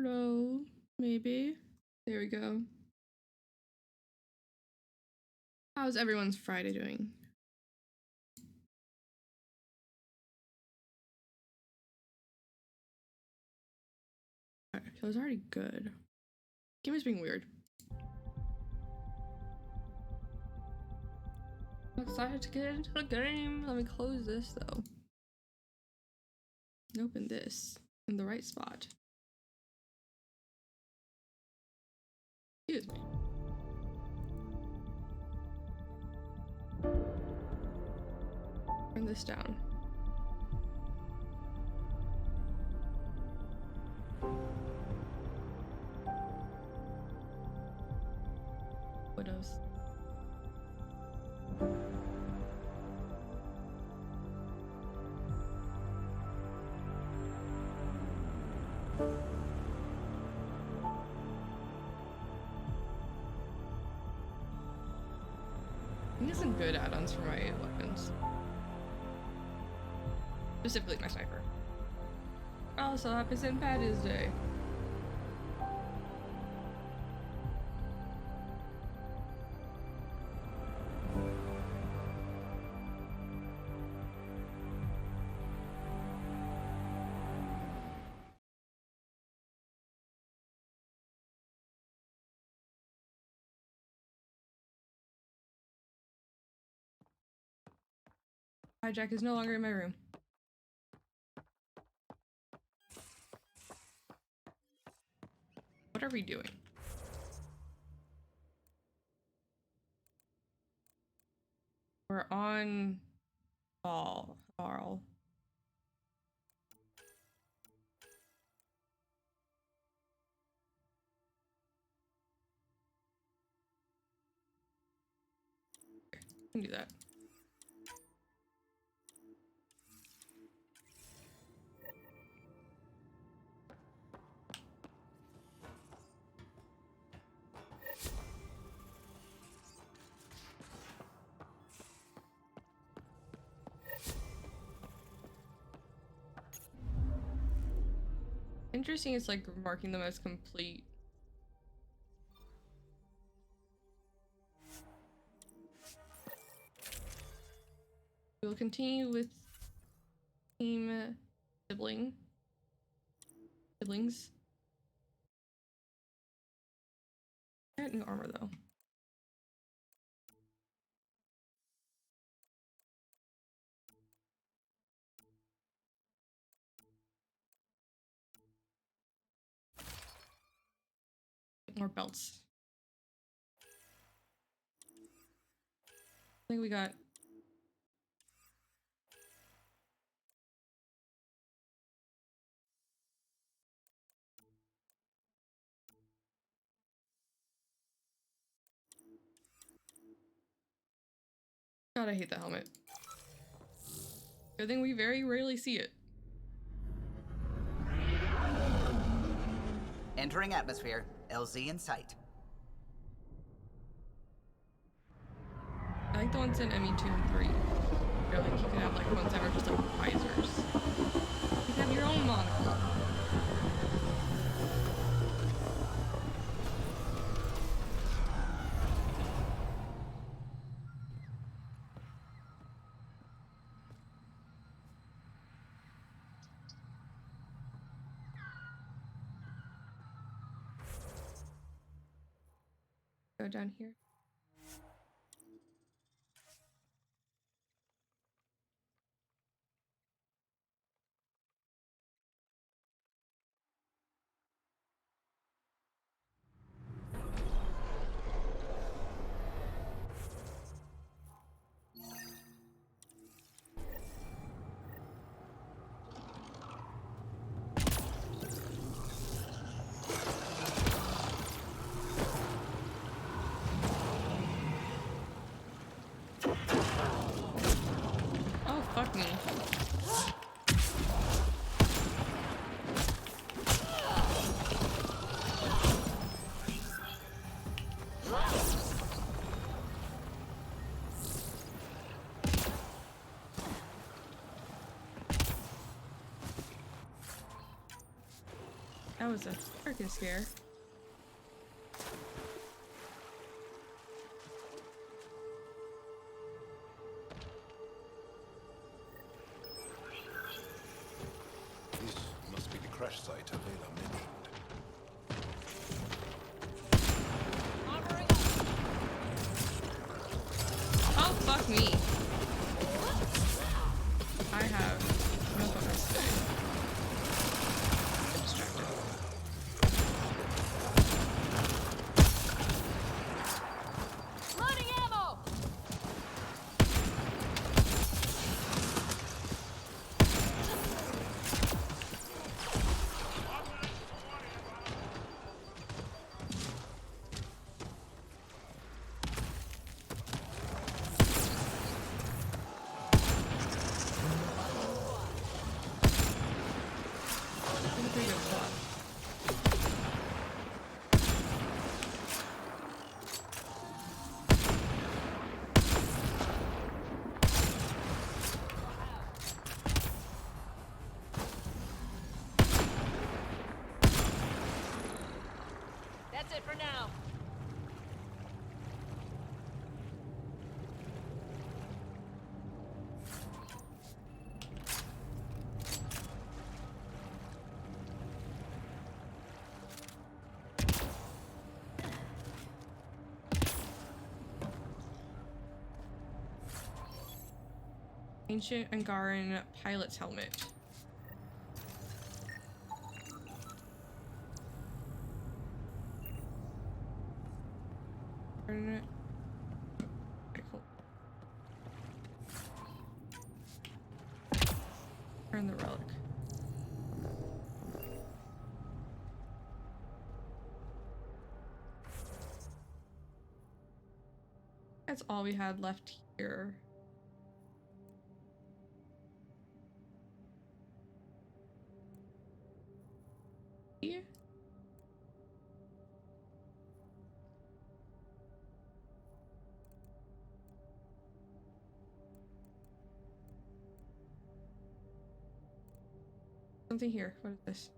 Hello, maybe. There we go. How's everyone's Friday doing? It was already good. Game is being weird. I'm excited to get into the game. Let me close this though. Open this in the right spot. Excuse me. Turn this down. Widows. I need some good add-ons for my weapons. Specifically my sniper. Also, happy St. Patty's Day. Hijack is no longer in my room. What are we doing? We're on Ball. Can do that. Interesting, it's like marking them as complete. We will continue with team siblings. I got new armor though. More belts. I think we got God, I hate that helmet. Good thing we very rarely see it. Entering atmosphere. LZ in sight. I like the ones in ME2 and 3. Where like you can have like ones that are just like visors. You can have your own monocle. Go down here. That was a freaking scare. This must be the crash site Avela mentioned. Oh, fuck me. I have no focus today. I'm distracted. Loading ammo! That's a pretty good spot. That's it for now. Ancient Angaran pilot's helmet. Okay, cool. Turn the relic. That's all we had left here. Yeah. Something here. What is this?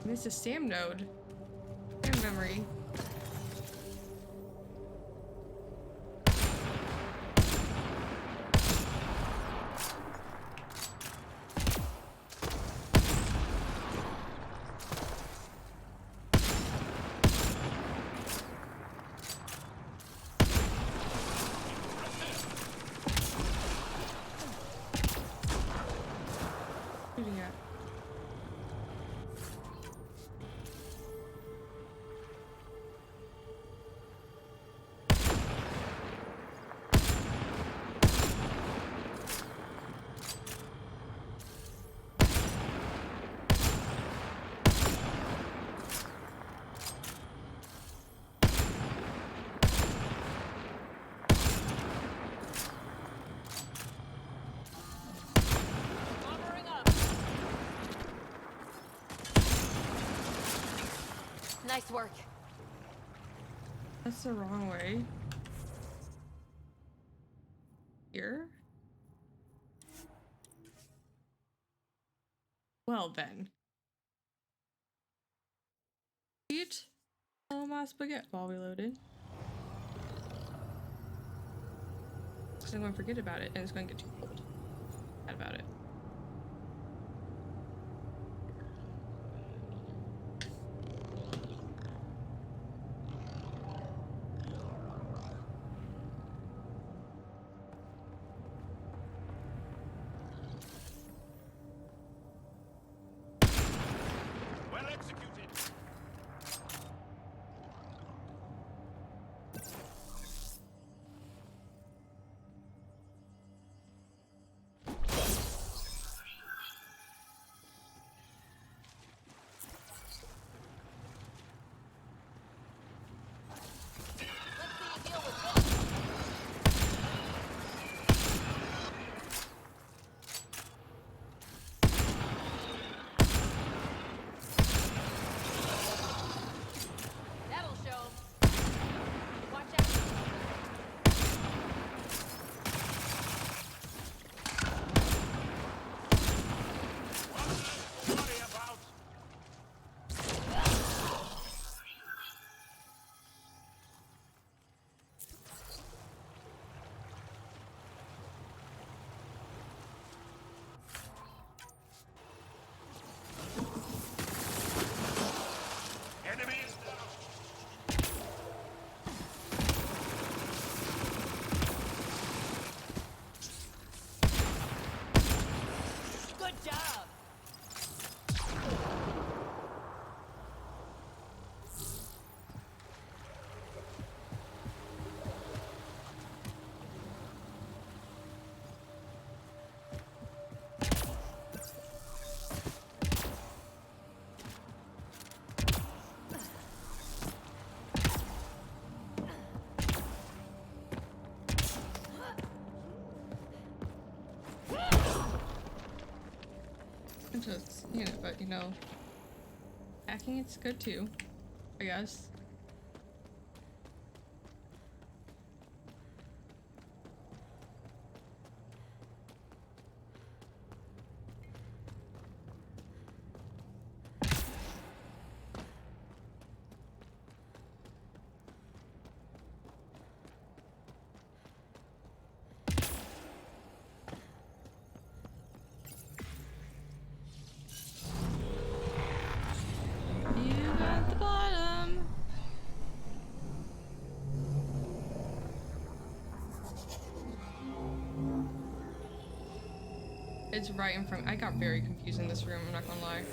This is Sam node. Sam memory. Shooting at. Armoring up. Nice work. That's the wrong way. Here? Well then. Eat all my spaghetti while we loaded. Because I'm going to forget about it and it's going to get too cold. Bad about it. Well executed. just seeing it, but you know, hacking it's good too, I guess. You got the bottom. It's right in front. I got very confused in this room, I'm not gonna lie.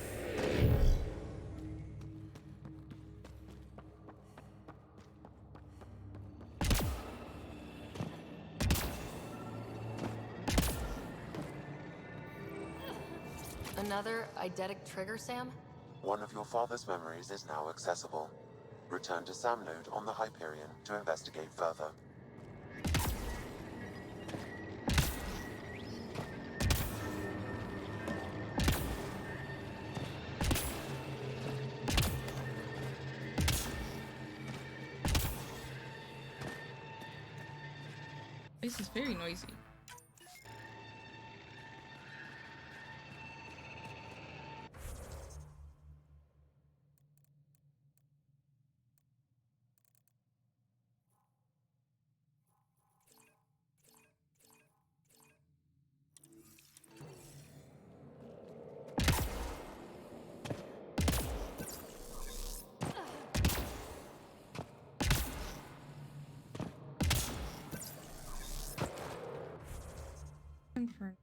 Another eidetic trigger, Sam? One of your father's memories is now accessible. Return to Sam Node on the Hyperion to investigate further. This is very noisy. Confirm.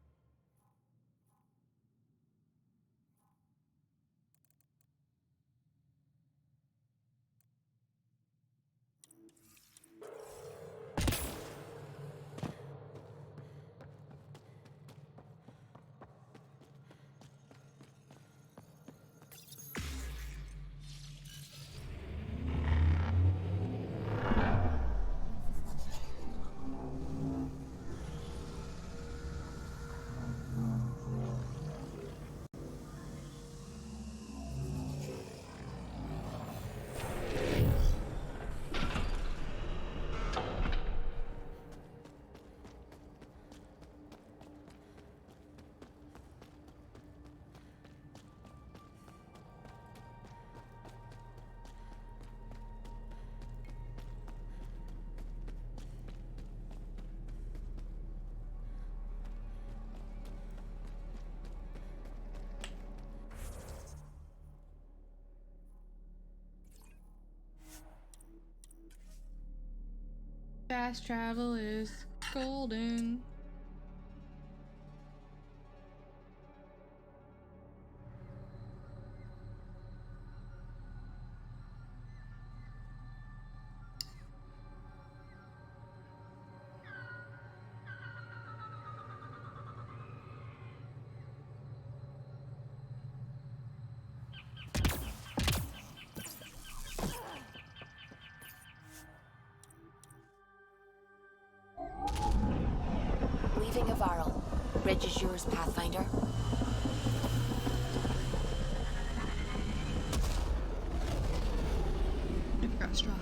Fast travel is golden. Leaving a viral. Reg is yours, Pathfinder. I forgot straw.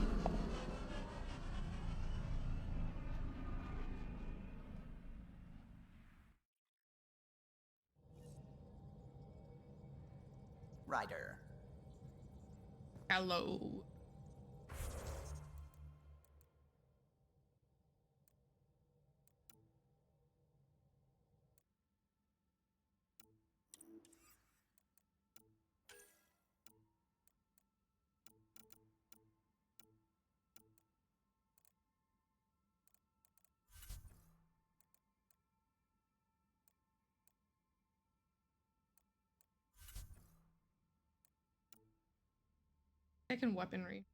Ryder. Hello. Second weaponry.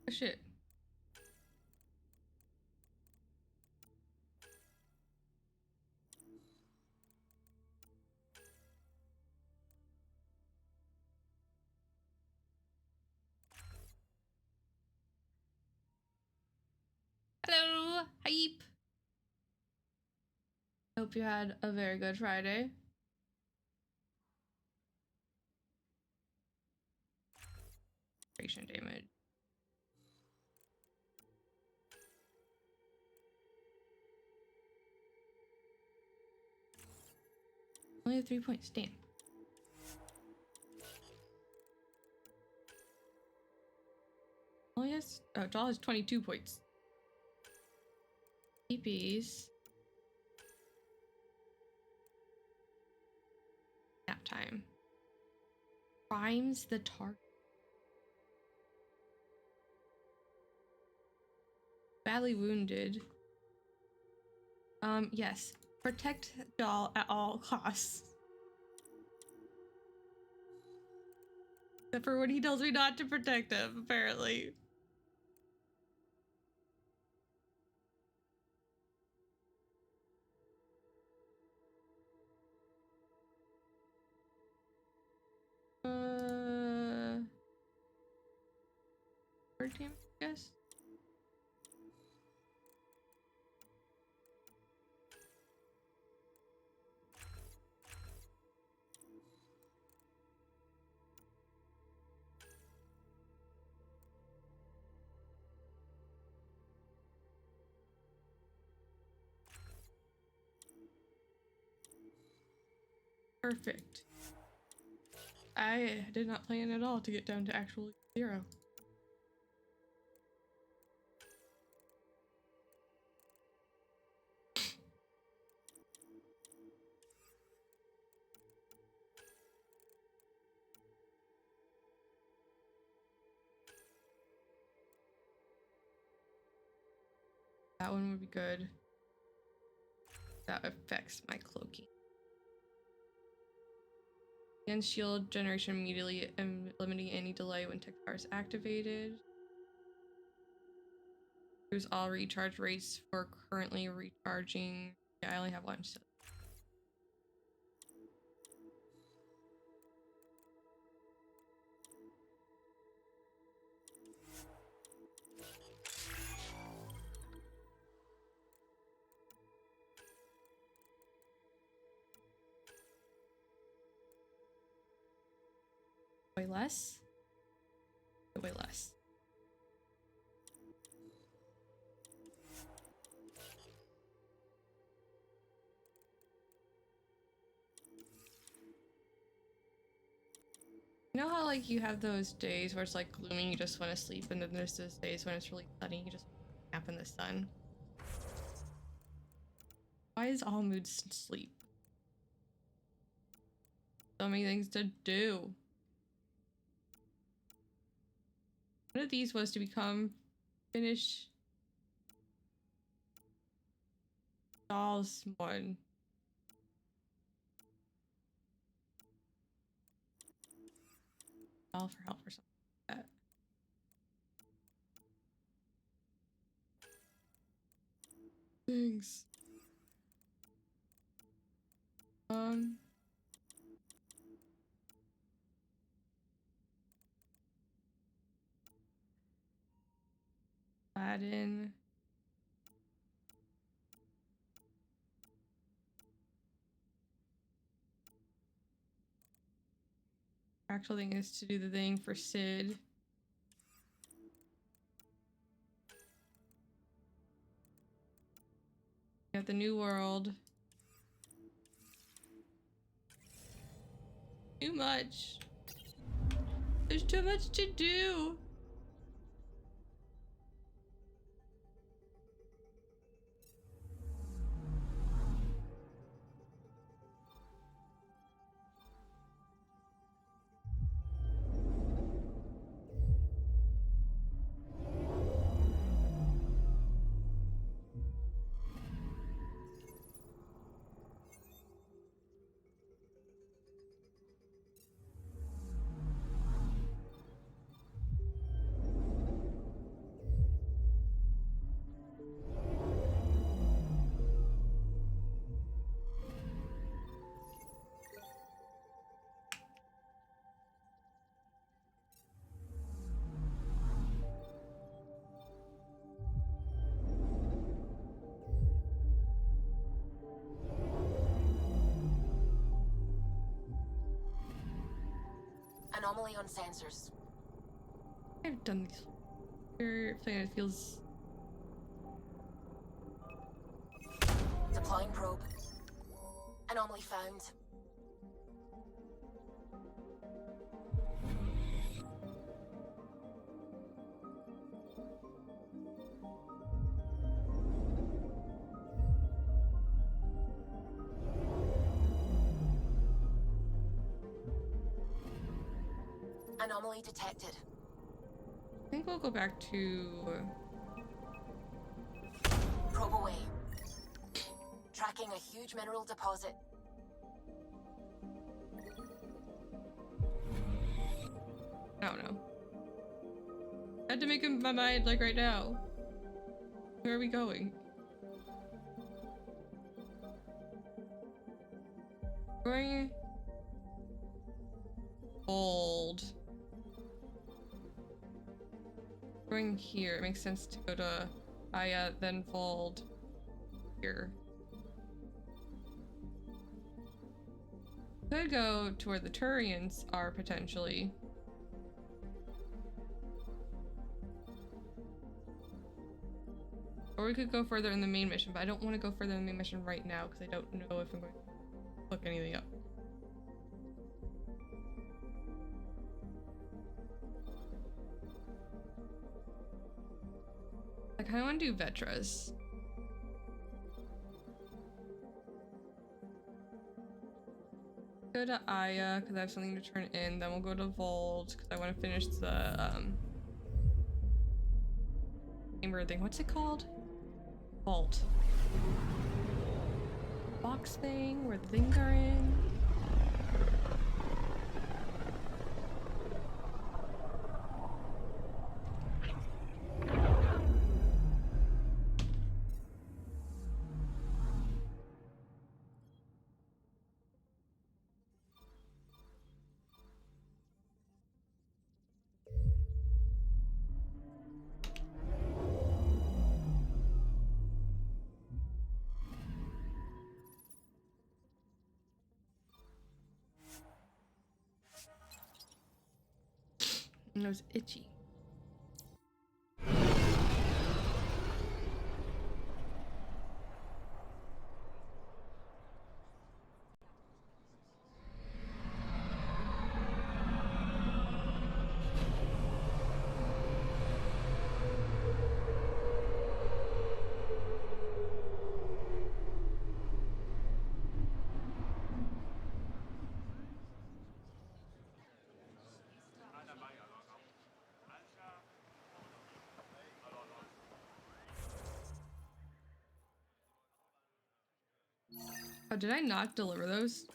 Oh shit. Hope you had a very good Friday. Concentration damage. Only a 3-point stand. Only has Doll has 22 points. TPs. Nap time. Primes the target. Badly wounded. Yes. Protect Doll at all costs. Except for when he tells me not to protect him, apparently. Third team, I guess. Perfect. I did not plan at all to get down to actual 0. That one would be good. That affects my cloaking. Against shield generation immediately, limiting any delay when tech power is activated. Use all recharge rates for currently recharging. Yeah, I only have one. So. Way less? Way less. You know how like you have those days where it's like gloomy, you just want to sleep, and then there's those days when it's really sunny, you just nap in the sun. Why is all moods sleep? So many things to do. One of these was to finish Doll's one. Doll for help or something like that. Thanks. Aladdin. Actual thing is to do the thing for Sid. Got the new world. Too much. There's too much to do. Anomaly on sensors. I've done these. It feels. Deploying probe. Anomaly found. Anomaly detected. I think we'll go back to. Probe away. Tracking a huge mineral deposit. I don't know. I had to make up my mind like right now. Where are we going? Going old. Going here. It makes sense to go to Aya, then fold here. Could go to where the Turians are potentially. Or we could go further in the main mission, but I don't want to go further in the main mission right now because I don't know if I'm going to look anything up. I kind of want to do Vetras. Go to Aya because I have something to turn in. Then we'll go to Vold because I want to finish the chamber thing. What's it called? Vault. Box thing where the things are in. And it was itchy. Oh, did I not deliver those?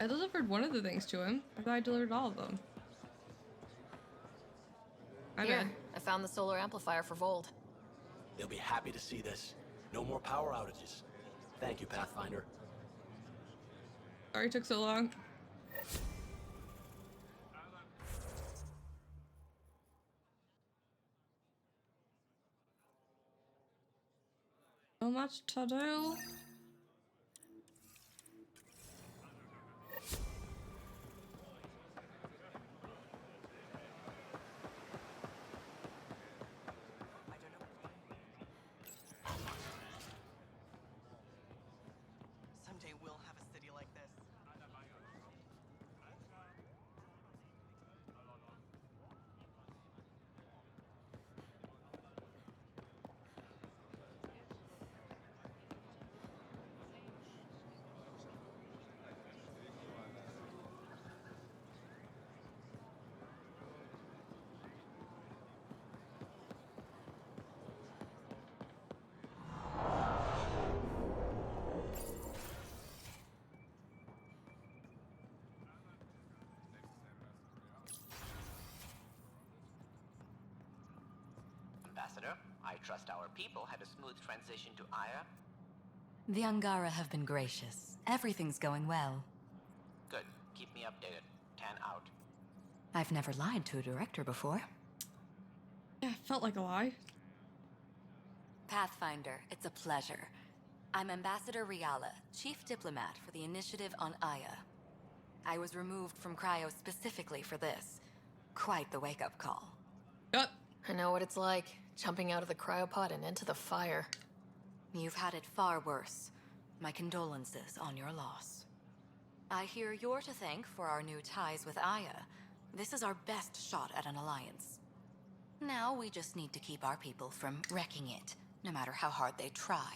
I delivered one of the things to him. I thought I delivered all of them. My Here, bad. I found the solar amplifier for Vold. They'll be happy to see this. No more power outages. Thank you, Pathfinder. Sorry it took so long. So much to do. Someday we'll have a city like this. Ambassador, I trust our people had a smooth transition to Aya. The Angara have been gracious. Everything's going well. Good. Keep me updated. 10 out. I've never lied to a director before. Yeah, felt like a lie. Pathfinder, it's a pleasure. I'm Ambassador Riala, Chief Diplomat for the Initiative on Aya. I was removed from cryo specifically for this. Quite the wake-up call. Yep. I know what it's like, jumping out of the cryopod and into the fire. You've had it far worse. My condolences on your loss. I hear you're to thank for our new ties with Aya. This is our best shot at an alliance. Now we just need to keep our people from wrecking it, no matter how hard they try.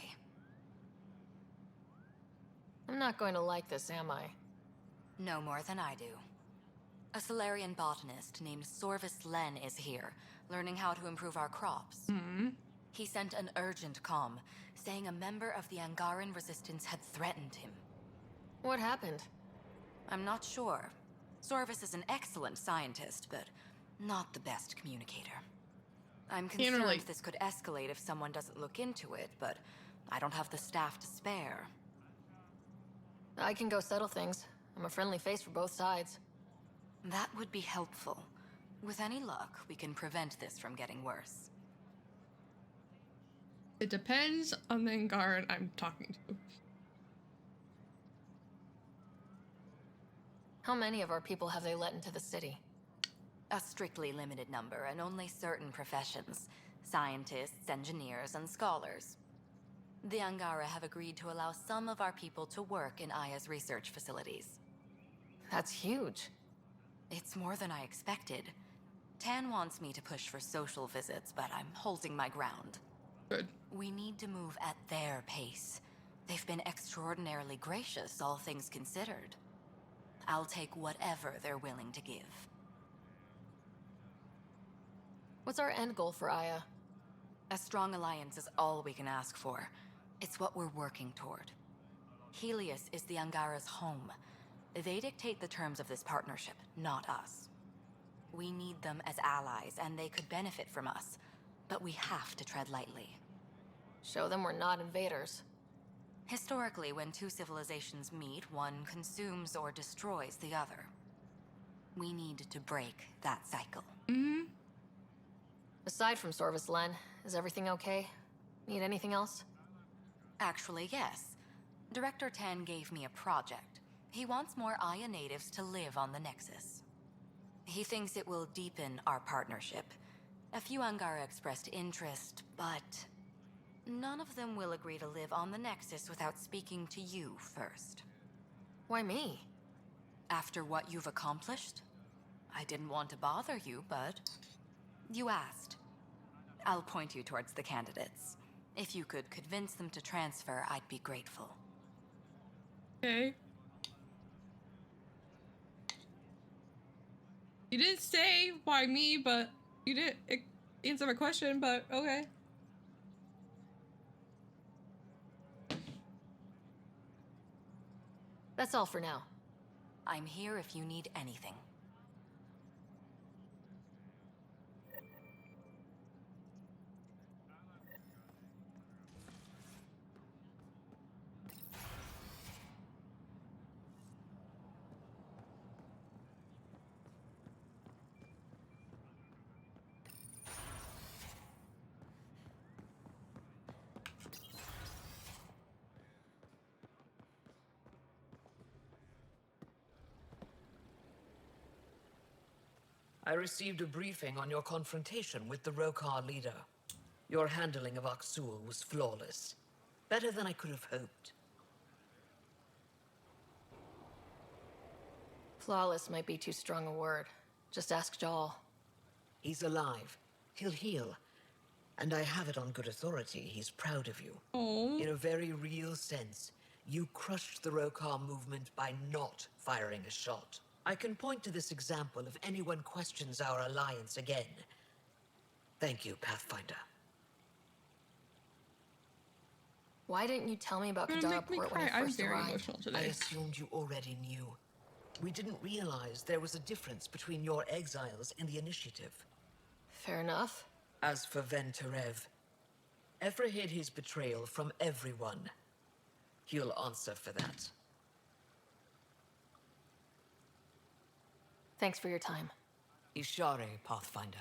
I'm not going to like this, am I? No more than I do. A Solarian botanist named Sorvis Len is here, learning how to improve our crops. He sent an urgent comm, saying a member of the Angaran resistance had threatened him. What happened? I'm not sure. Sorvis is an excellent scientist, but not the best communicator. I'm concerned relate. this could escalate if someone doesn't look into it, but I don't have the staff to spare. I can go settle things. I'm a friendly face for both sides. That would be helpful. With any luck, we can prevent this from getting worse. It depends on the Angaran I'm talking to. How many of our people have they let into the city? A strictly limited number, and only certain professions. Scientists, engineers, and scholars. The Angara have agreed to allow some of our people to work in Aya's research facilities. That's huge. It's more than I expected. Tan wants me to push for social visits, but I'm holding my ground. Good. We need to move at their pace. They've been extraordinarily gracious, all things considered. I'll take whatever they're willing to give. What's our end goal for Aya? A strong alliance is all we can ask for. It's what we're working toward. Helios is the Angara's home. They dictate the terms of this partnership, not us. We need them as allies, and they could benefit from us. But we have to tread lightly. Show them we're not invaders. Historically, when two civilizations meet, one consumes or destroys the other. We need to break that cycle. Aside from Sorvis Len, is everything okay? Need anything else? Actually, yes. Director Tan gave me a project. He wants more Aya natives to live on the Nexus. He thinks it will deepen our partnership. A few Angara expressed interest, but none of them will agree to live on the Nexus without speaking to you first. Why me? After what you've accomplished? I didn't want to bother you, but you asked. I'll point you towards the candidates. If you could convince them to transfer, I'd be grateful. Okay. You didn't say why me, but you didn't answer my question, but okay. That's all for now. I'm here if you need anything. I received a briefing on your confrontation with the Rokar leader. Your handling of Aksul was flawless. Better than I could have hoped. Flawless might be too strong a word. Just ask Jal. He's alive. He'll heal. And I have it on good authority he's proud of you. Oh. In a very real sense, you crushed the Rokar movement by not firing a shot. I can point to this example if anyone questions our alliance again. Thank you, Pathfinder. Why didn't you tell me about You're gonna Kadara make me Port when cry. I I'm first very arrived? emotional I today. assumed you already knew. We didn't realize there was a difference between your exiles and the Initiative. Fair enough. As for Venterev, Ephra hid his betrayal from everyone. He'll answer for that. Thanks for your time. Ishare, Pathfinder.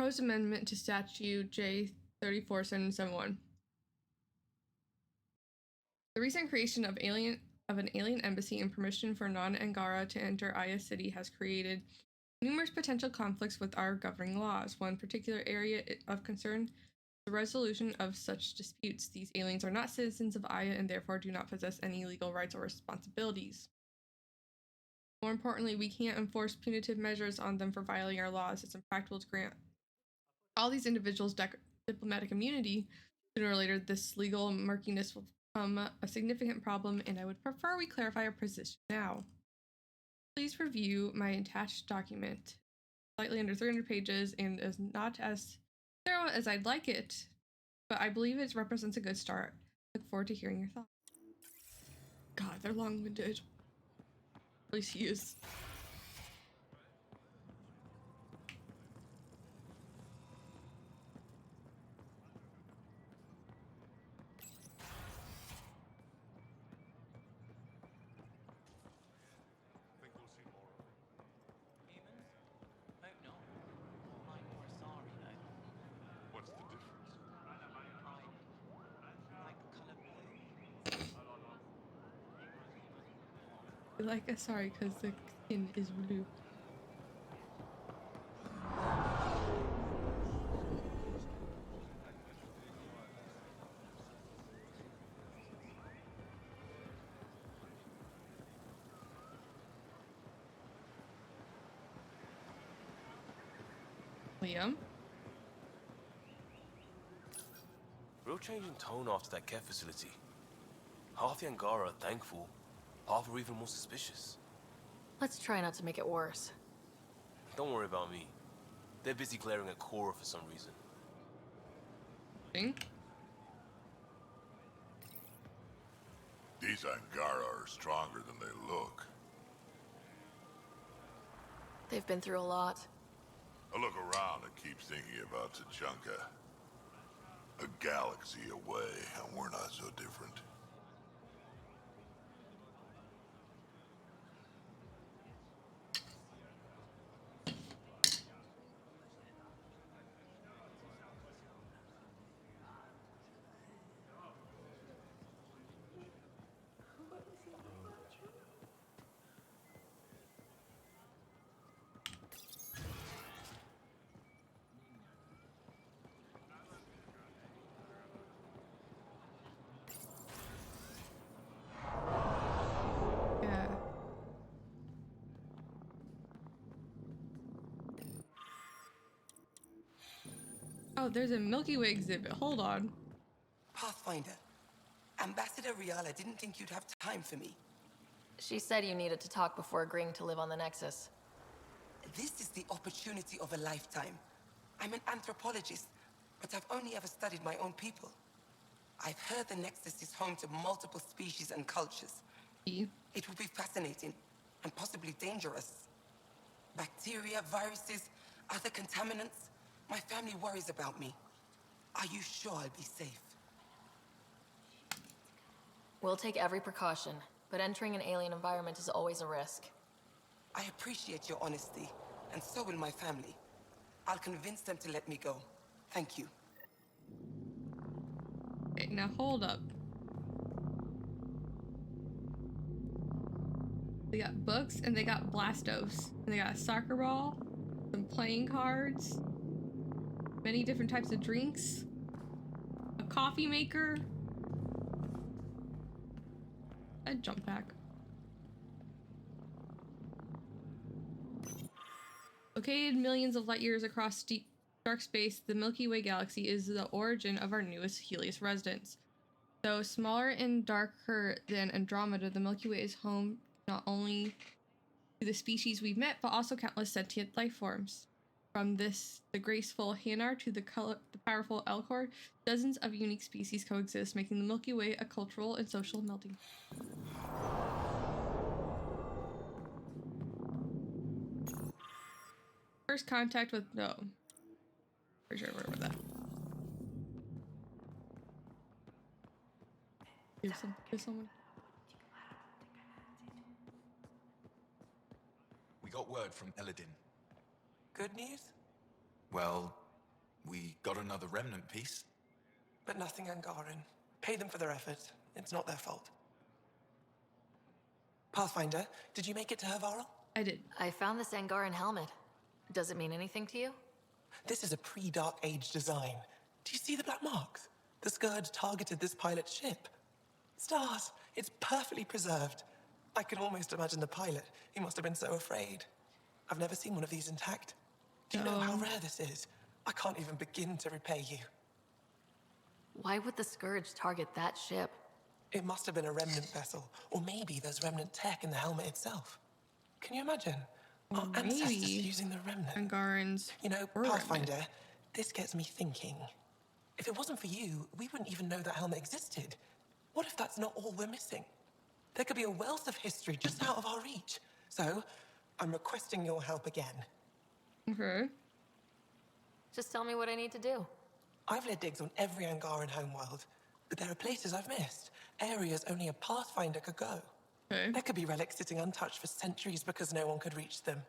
proposed amendment to Statute J34771. The recent creation of an alien embassy and permission for non-Angara to enter Aya City has created numerous potential conflicts with our governing laws. One particular area of concern is the resolution of such disputes. These aliens are not citizens of Aya and therefore do not possess any legal rights or responsibilities. More importantly, we can't enforce punitive measures on them for violating our laws. It's impractical to grant all these individuals diplomatic immunity. Sooner or later, this legal murkiness will become a significant problem, and I would prefer we clarify our position now. Please review my attached document, slightly under 300 pages, and is not as thorough as I'd like it, but I believe it represents a good start. Look forward to hearing your thoughts. God, they're long-winded. At least he is. Think we'll see more of it. Humans? Hope not. Mine more sorry though. What's the difference? Like the colour blue? Like, sorry, because the skin is blue. Liam? Real change in tone after that care facility. Half the Angara are thankful, half are even more suspicious. Let's try not to make it worse. Don't worry about me. They're busy glaring at Cora for some reason. These Angara are stronger than they look. They've been through a lot. I look around and keep thinking about Tachanka. A galaxy away, and we're not so different. Yeah. Oh, there's a Milky Way exhibit. Hold on. Pathfinder, Ambassador Riala didn't think you'd have time for me. She said you needed to talk before agreeing to live on the Nexus. This is the opportunity of a lifetime. I'm an anthropologist, but I've only ever studied my own people. I've heard the Nexus is home to multiple species and cultures. E. It will be fascinating and possibly dangerous. Bacteria, viruses, other contaminants. My family worries about me. Are you sure I'll be safe? We'll take every precaution, but entering an alien environment is always a risk. I appreciate your honesty, and so will my family. I'll convince them to let me go. Thank you. Okay, now hold up. They got books and they got Blastos. And they got a soccer ball, some playing cards, many different types of drinks, a coffee maker, a jump pack. Located millions of light years across deep dark space, the Milky Way galaxy is the origin of our newest Helios residents. Though smaller and darker than Andromeda, the Milky Way is home not only to the species we've met, but also countless sentient life forms. From the graceful Hanar to the powerful Elcor, dozens of unique species coexist, making the Milky Way a cultural and social melting. First contact with pretty sure we're with that. Give someone. We got word from Eladin. Good news? Well, We got another remnant piece. But nothing Angaran. Pay them for their effort. It's not their fault. Pathfinder, did you make it to Hervarl? I did. I found this Angaran helmet. Does it mean anything to you? This is a pre-Dark Age design. Do you see the black marks? The Scourge targeted this pilot's ship. Stars, it's perfectly preserved. I can almost imagine the pilot. He must have been so afraid. I've never seen one of these intact. Do you know how rare this is? I can't even begin to repay you. Why would the Scourge target that ship? It must have been a remnant vessel, or maybe there's remnant tech in the helmet itself. Can you imagine? Our ancestors using the remnant. Angarans. You know, Pathfinder, this gets me thinking. If it wasn't for you, we wouldn't even know that helmet existed. What if that's not all we're missing? There could be a wealth of history just out of our reach. So, I'm requesting your help again. Okay. Just tell me what I need to do. I've led digs on every Angaran homeworld, but there are places I've missed. Areas only a Pathfinder could go. Okay. There could be relics sitting untouched for centuries because no one could reach them.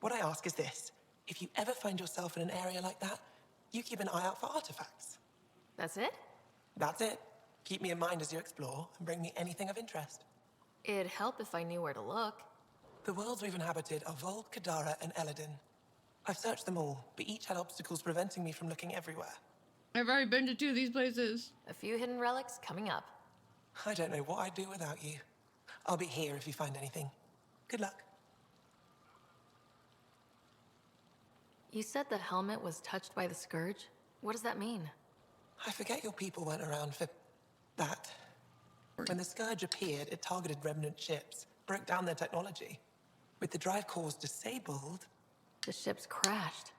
What I ask is this. If you ever find yourself in an area like that, you keep an eye out for artifacts. That's it? That's it. Keep me in mind as you explore and bring me anything of interest. It'd help if I knew where to look. The worlds we've inhabited are Vold, Kadara, and Eladin. I've searched them all, but each had obstacles preventing me from looking everywhere. I've already been to 2 of these places. A few hidden relics coming up. I don't know what I'd do without you. I'll be here if you find anything. Good luck. You said the helmet was touched by the Scourge? What does that mean? I forget your people weren't around for that. When the Scourge appeared, it targeted remnant ships, broke down their technology. With the drive cores disabled... The ships crashed.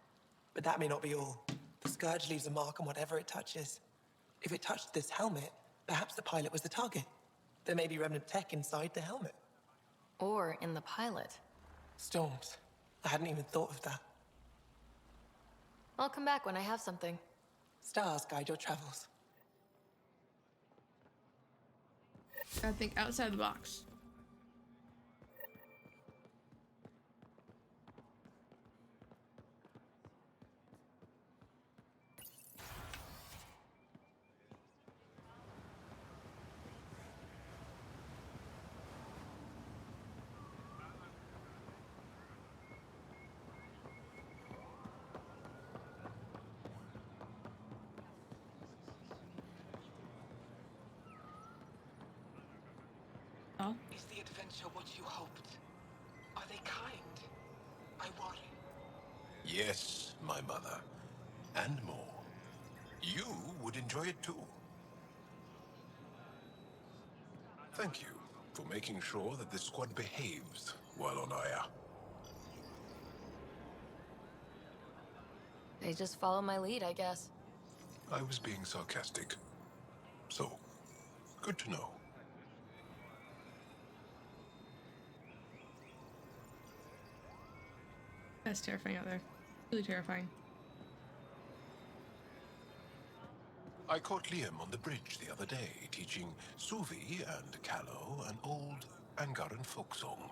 But that may not be all. The Scourge leaves a mark on whatever it touches. If it touched this helmet, perhaps the pilot was the target. There may be remnant tech inside the helmet. Or in the pilot. Storms. I hadn't even thought of that. I'll come back when I have something. Stars guide your travels. I think outside the box. Is the adventure what you hoped? Are they kind? I worry. Yes, my mother. And more. You would enjoy it too. Thank you for making sure that the squad behaves while on Aya. They just follow my lead, I guess. I was being sarcastic. So, good to know. That's terrifying out there. Really terrifying. I caught Liam on the bridge the other day, teaching Suvi and Callow an old Angaran folk song.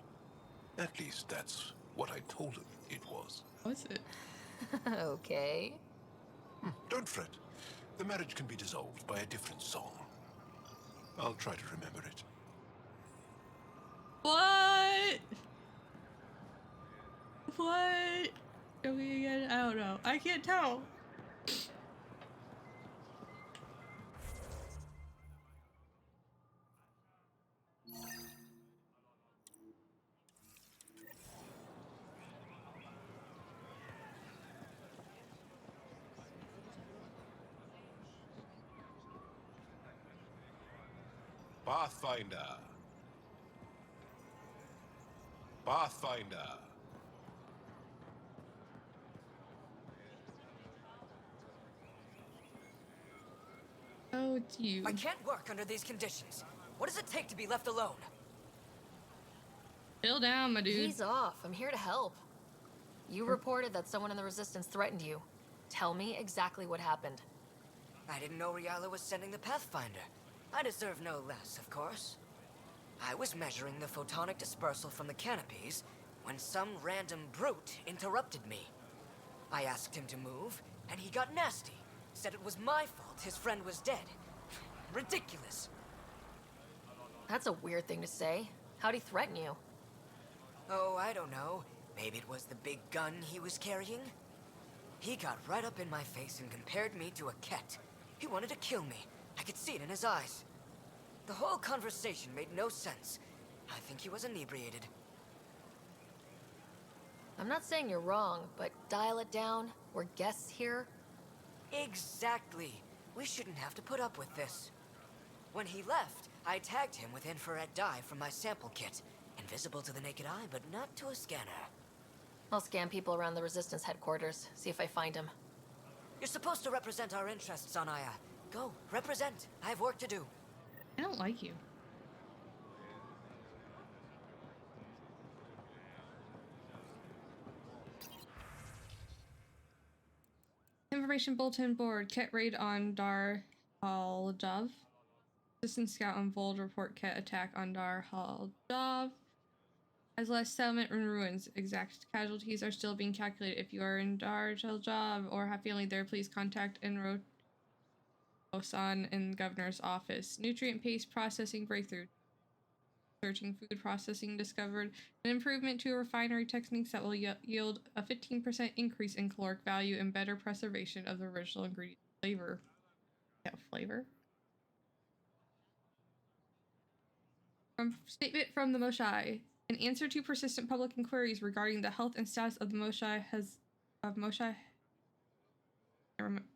At least that's what I told him it was. What's it? Okay. Don't fret. The marriage can be dissolved by a different song. I'll try to remember it. What? What? Okay, again? I don't know. I can't tell. Pathfinder. Pathfinder. Oh, it's you. I can't work under these conditions. What does it take to be left alone? Chill down, my dude. Ease off. I'm here to help. You reported that someone in the Resistance threatened you. Tell me exactly what happened. I didn't know Riala was sending the Pathfinder. I deserve no less, of course. I was measuring the photonic dispersal from the canopies when some random brute interrupted me. I asked him to move, and he got nasty. Said it was my fault his friend was dead. Ridiculous. That's a weird thing to say. How'd he threaten you? Oh, I don't know. Maybe it was the big gun he was carrying? He got right up in my face and compared me to a cat. He wanted to kill me. I could see it in his eyes. The whole conversation made no sense. I think he was inebriated. I'm not saying you're wrong, but dial it down. We're guests here. Exactly. We shouldn't have to put up with this. When he left, I tagged him with infrared dye from my sample kit. Invisible to the naked eye, but not to a scanner. I'll scan people around the Resistance headquarters, see if I find him. You're supposed to represent our interests on Aya. Go, represent. I have work to do. I don't like you. Information bulletin board. Ket raid on Dar Hal-Jav. Assistant scout on Vold report Ket attack on Dar Hal-Jav. As last settlement in ruins. Exact casualties are still being calculated. If you are in Dar Hal-Jav or have family there, please contact Enro Osan in Governor's office. Nutrient paste processing breakthrough. Searching food processing discovered an improvement to refinery techniques that will yield a 15% increase in caloric value and better preservation of the original ingredient flavor. Yeah, flavor. From statement from the Moshai. In answer to persistent public inquiries regarding the health and status of the Moshai Moshai. I remember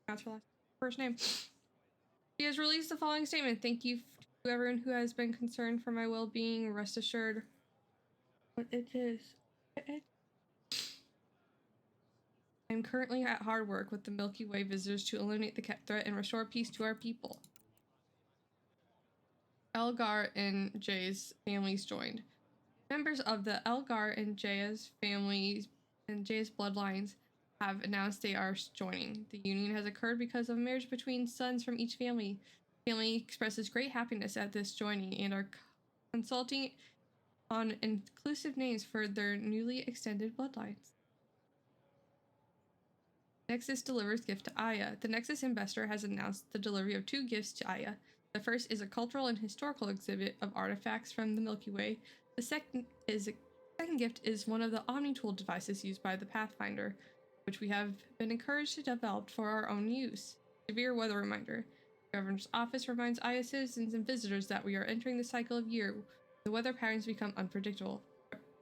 that's her last first name. She has released the following statement. Thank you to everyone who has been concerned for my well-being. Rest assured. What it is. I'm currently at hard work with the Milky Way visitors to eliminate the cat threat and restore peace to our people. Elgar and Jay's families joined. Members of the Elgar and Jay's families and Jay's bloodlines have announced they are joining. The union has occurred because of marriage between sons from each family. The family expresses great happiness at this joining and are consulting on inclusive names for their newly extended bloodlines. Nexus delivers gift to Aya. The Nexus investor has announced the delivery of 2 gifts to Aya. The first is a cultural and historical exhibit of artifacts from the Milky Way. The second gift is one of the Omni-Tool devices used by the Pathfinder, which we have been encouraged to develop for our own use. Severe weather reminder. The Governor's office reminds Aya citizens and visitors that we are entering the cycle of year. The weather patterns become unpredictable.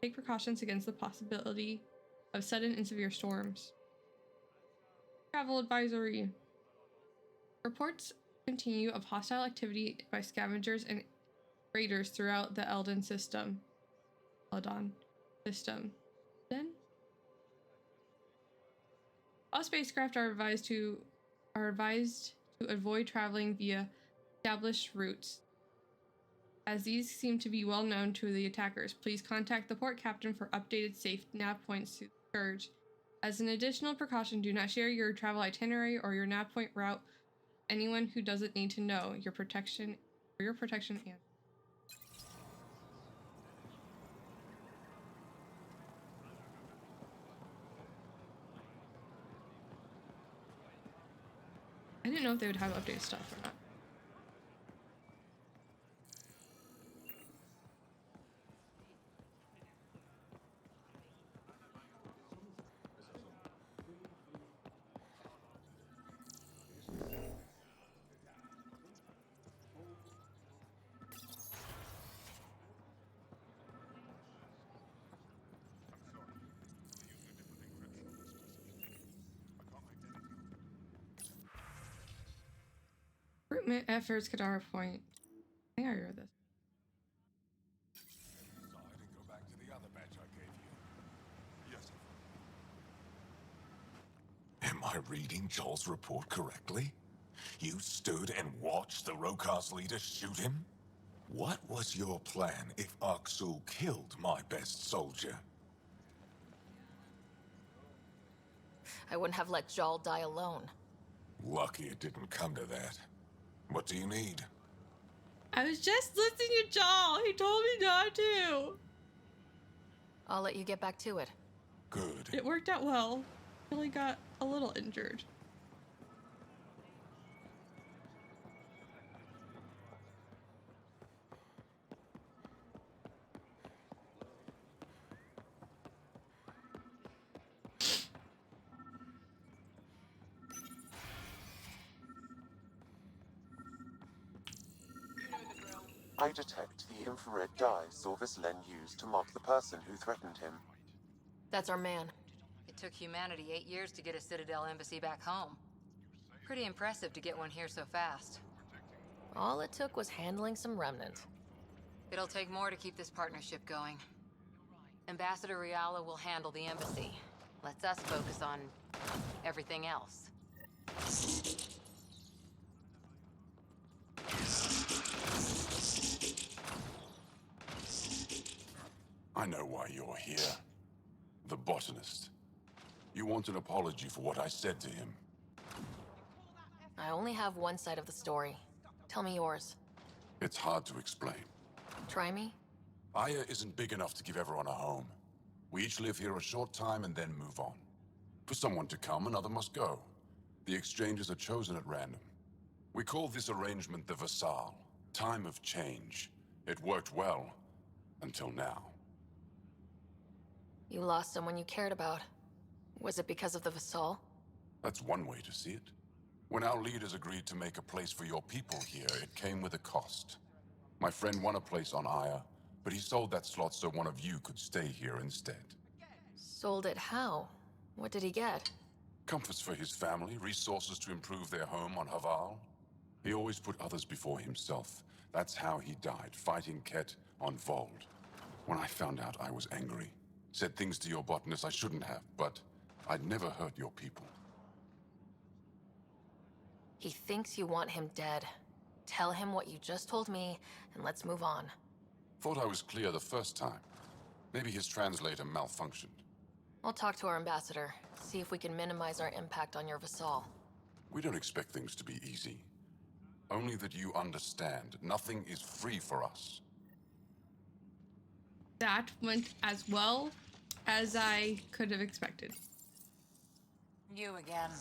Take precautions against the possibility of sudden and severe storms. Travel advisory. Reports continue of hostile activity by scavengers and raiders throughout the Eldon system. Then all spacecraft are advised to avoid traveling via established routes, as these seem to be well known to the attackers. Please contact the port captain for updated safe nav points to the Scourge. As an additional precaution, do not share your travel itinerary or your nav point route with anyone who doesn't need to know. For your protection and I didn't know if they would have updated stuff or not. Recruitment efforts, Kadara Point. I think I heard this. Decide and go back to the other batch I gave you. Yes. Am I reading Joel's report correctly? You stood and watched the Rokar's leader shoot him? What was your plan if Aksul killed my best soldier? I wouldn't have let Jal die alone. Lucky it didn't come to that. What do you need? I was just listening to Jal. He told me not to. I'll let you get back to it. Good. It worked out well. really got a little injured. I detect the infrared dye Sorvis Len used to mark the person who threatened him. That's our man. It took humanity 8 years to get a Citadel embassy back home. Pretty impressive to get one here so fast. All it took was handling some remnant. It'll take more to keep this partnership going. Ambassador Riala will handle the embassy. Lets us focus on everything else. I know why you're here. The botanist. You want an apology for what I said to him. I only have one side of the story. Tell me yours. It's hard to explain. Try me? Aya isn't big enough to give everyone a home. We each live here a short time and then move on. For someone to come, another must go. The exchanges are chosen at random. We call this arrangement the Vassal. Time of change. It worked well. Until now. You lost someone you cared about. Was it because of the Vassal? That's one way to see it. When our leaders agreed to make a place for your people here, it came with a cost. My friend won a place on Aya, but he sold that slot so one of you could stay here instead. Sold it how? What did he get? Comforts for his family, resources to improve their home on Haval. He always put others before himself. That's how he died, fighting Ket on Vold. When I found out, I was angry. Said things to your botanist I shouldn't have, but I'd never hurt your people. He thinks you want him dead. Tell him what you just told me, and let's move on. Thought I was clear the first time. Maybe his translator malfunctioned. I'll talk to our ambassador, see if we can minimize our impact on your Vassal. We don't expect things to be easy. Only that you understand, nothing is free for us. That went as well as I could have expected. You again.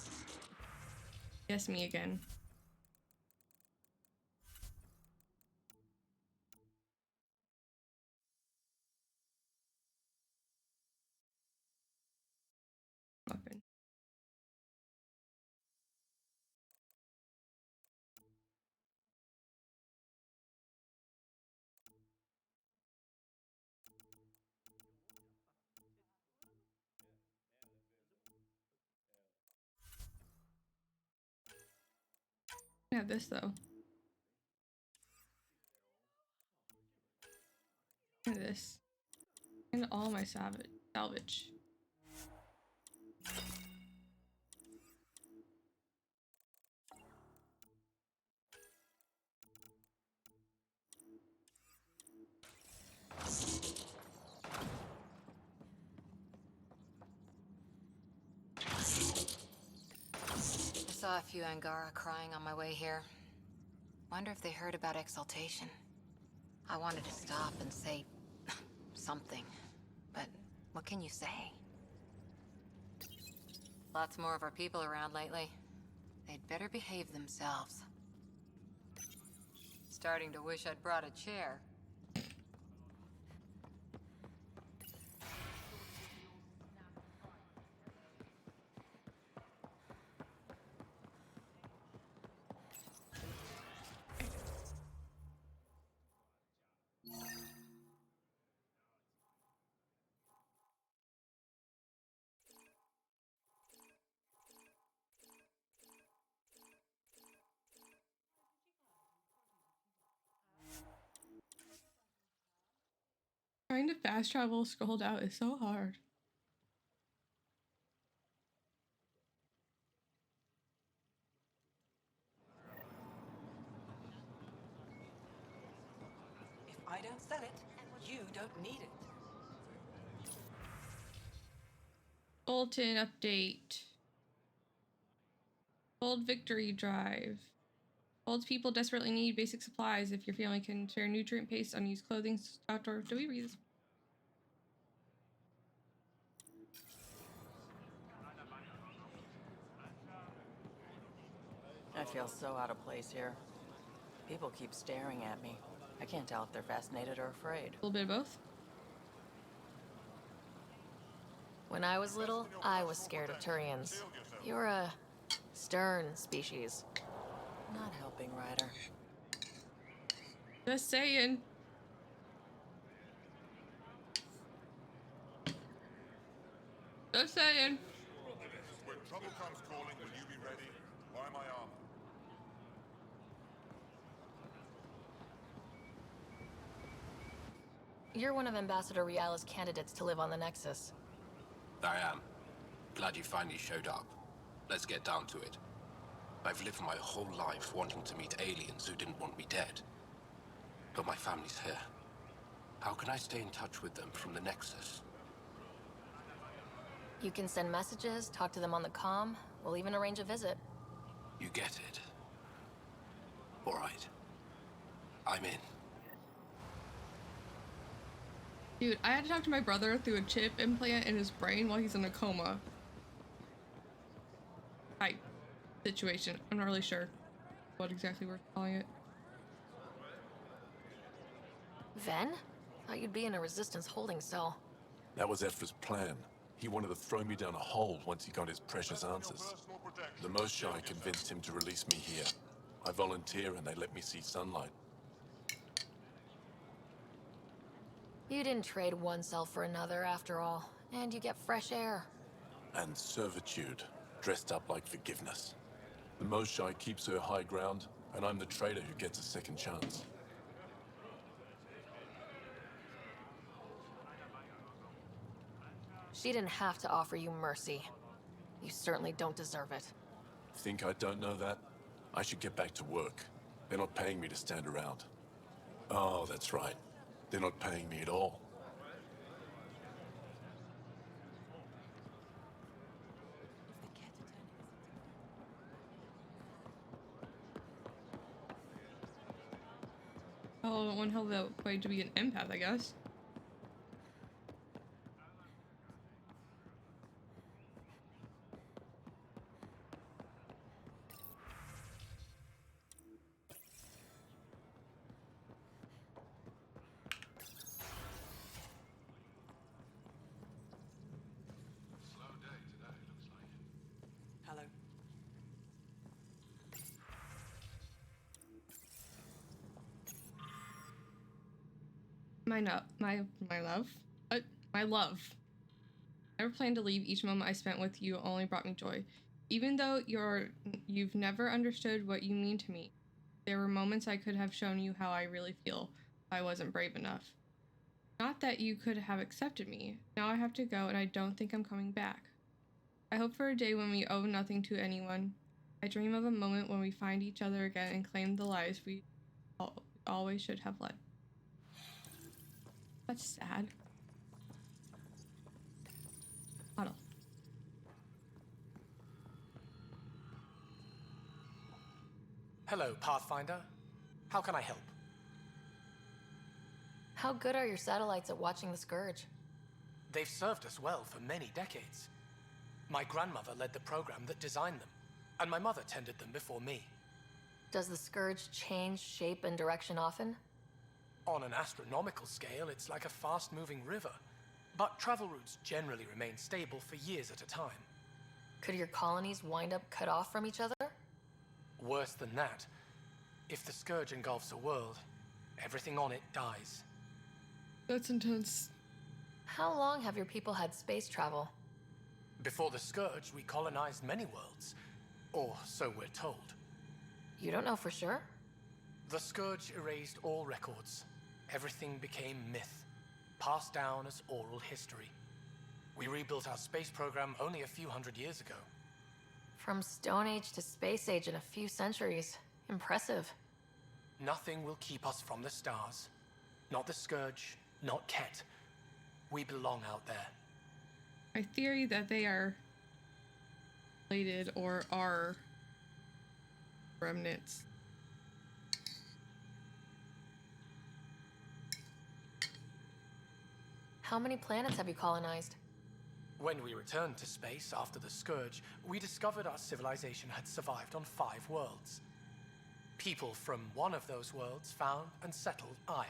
Yes, me again. Weapon. I have this though. Look at this. And all my salvage. I saw a few Angara crying on my way here. Wonder if they heard about Exaltation. I wanted to stop and say something, but what can you say? Lots more of our people around lately. They'd better behave themselves. Starting to wish I'd brought a chair. Trying to fast travel scrolled out is so hard. If I don't sell it, you don't need it. Bolton update. Old victory drive. Old people desperately need basic supplies. If your family can share nutrient paste, unused clothing, outdoor. Do we read this? I feel so out of place here. People keep staring at me. I can't tell if they're fascinated or afraid. A little bit of both. When I was little, I was scared of Turians. You're a stern species. Not helping, Ryder. Just saying. Just saying. When trouble comes calling, will you be ready? Buy my armor. You're one of Ambassador Riala's candidates to live on the Nexus. I am. Glad you finally showed up. Let's get down to it. I've lived my whole life wanting to meet aliens who didn't want me dead. But my family's here. How can I stay in touch with them from the Nexus? You can send messages, talk to them on the comm. We'll even arrange a visit. You get it. All right. I'm in. Dude, I had to talk to my brother through a chip implant in his brain while he's in a coma. Type situation. I'm not really sure what exactly we're calling it. Ven? Thought you'd be in a Resistance holding cell. That was Ephra's plan. He wanted to throw me down a hole once he got his precious answers. The Most Shy convinced him to release me here. I volunteer and they let me see sunlight. You didn't trade one cell for another after all, and you get fresh air. And servitude, dressed up like forgiveness. The Most Shy keeps her high ground, and I'm the traitor who gets a second chance. She didn't have to offer you mercy. You certainly don't deserve it. Think I don't know that? I should get back to work. They're not paying me to stand around. Oh, that's right. They're not paying me at all. Oh, one hell of a way to be an empath, I guess. Hello. My love? What? My love. I never planned to leave. Each moment I spent with you only brought me joy. Even though you've never understood what you mean to me. There were moments I could have shown you how I really feel. I wasn't brave enough. Not that you could have accepted me. Now I have to go and I don't think I'm coming back. I hope for a day when we owe nothing to anyone. I dream of a moment when we find each other again and claim the lives we always should have led. That's sad. Huddle. Hello, Pathfinder. How can I help? How good are your satellites at watching the Scourge? They've served us well for many decades. My grandmother led the program that designed them, and my mother tended them before me. Does the Scourge change shape and direction often? On an astronomical scale, it's like a fast-moving river, but travel routes generally remain stable for years at a time. Could your colonies wind up cut off from each other? Worse than that, if the Scourge engulfs a world, everything on it dies. That's intense. How long have your people had space travel? Before the Scourge, we colonized many worlds, or so we're told. You don't know for sure? The Scourge erased all records. Everything became myth, passed down as oral history. We rebuilt our space program only a few hundred years ago. From Stone Age to Space Age in a few centuries. Impressive. Nothing will keep us from the stars. Not the Scourge, not Ket. We belong out there. My theory that they are related or are remnants. How many planets have you colonized? When we returned to space after the Scourge, we discovered our civilization had survived on 5 worlds. People from one of those worlds found and settled Aya.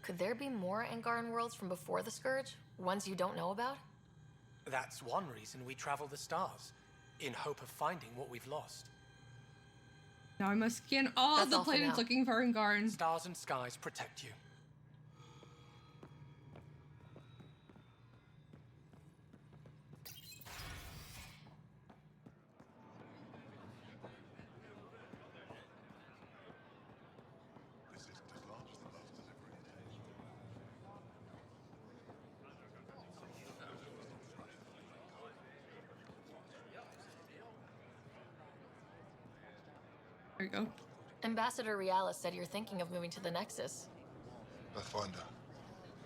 Could there be more Angaran worlds from before the Scourge? Ones you don't know about? That's one reason we travel the stars, in hope of finding what we've lost. Now I must scan all That's the all for planets now. looking for Angaran. Stars and skies protect you. There you go. Ambassador Realis said you're thinking of moving to the Nexus. Pathfinder.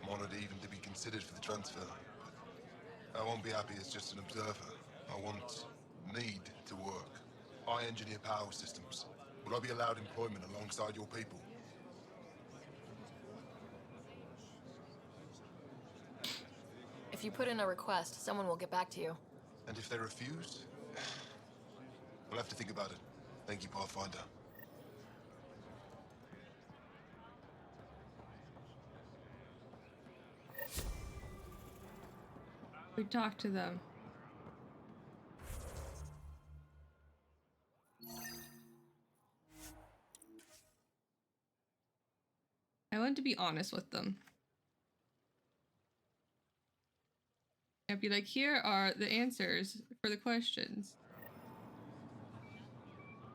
I'm honored even to be considered for the transfer. I won't be happy as just an observer. Need to work. I engineer power systems. Will I be allowed employment alongside your people? If you put in a request, someone will get back to you. And if they refuse? We'll have to think about it. Thank you, Pathfinder. We talked to them. I want to be honest with them. I'd be like, here are the answers for the questions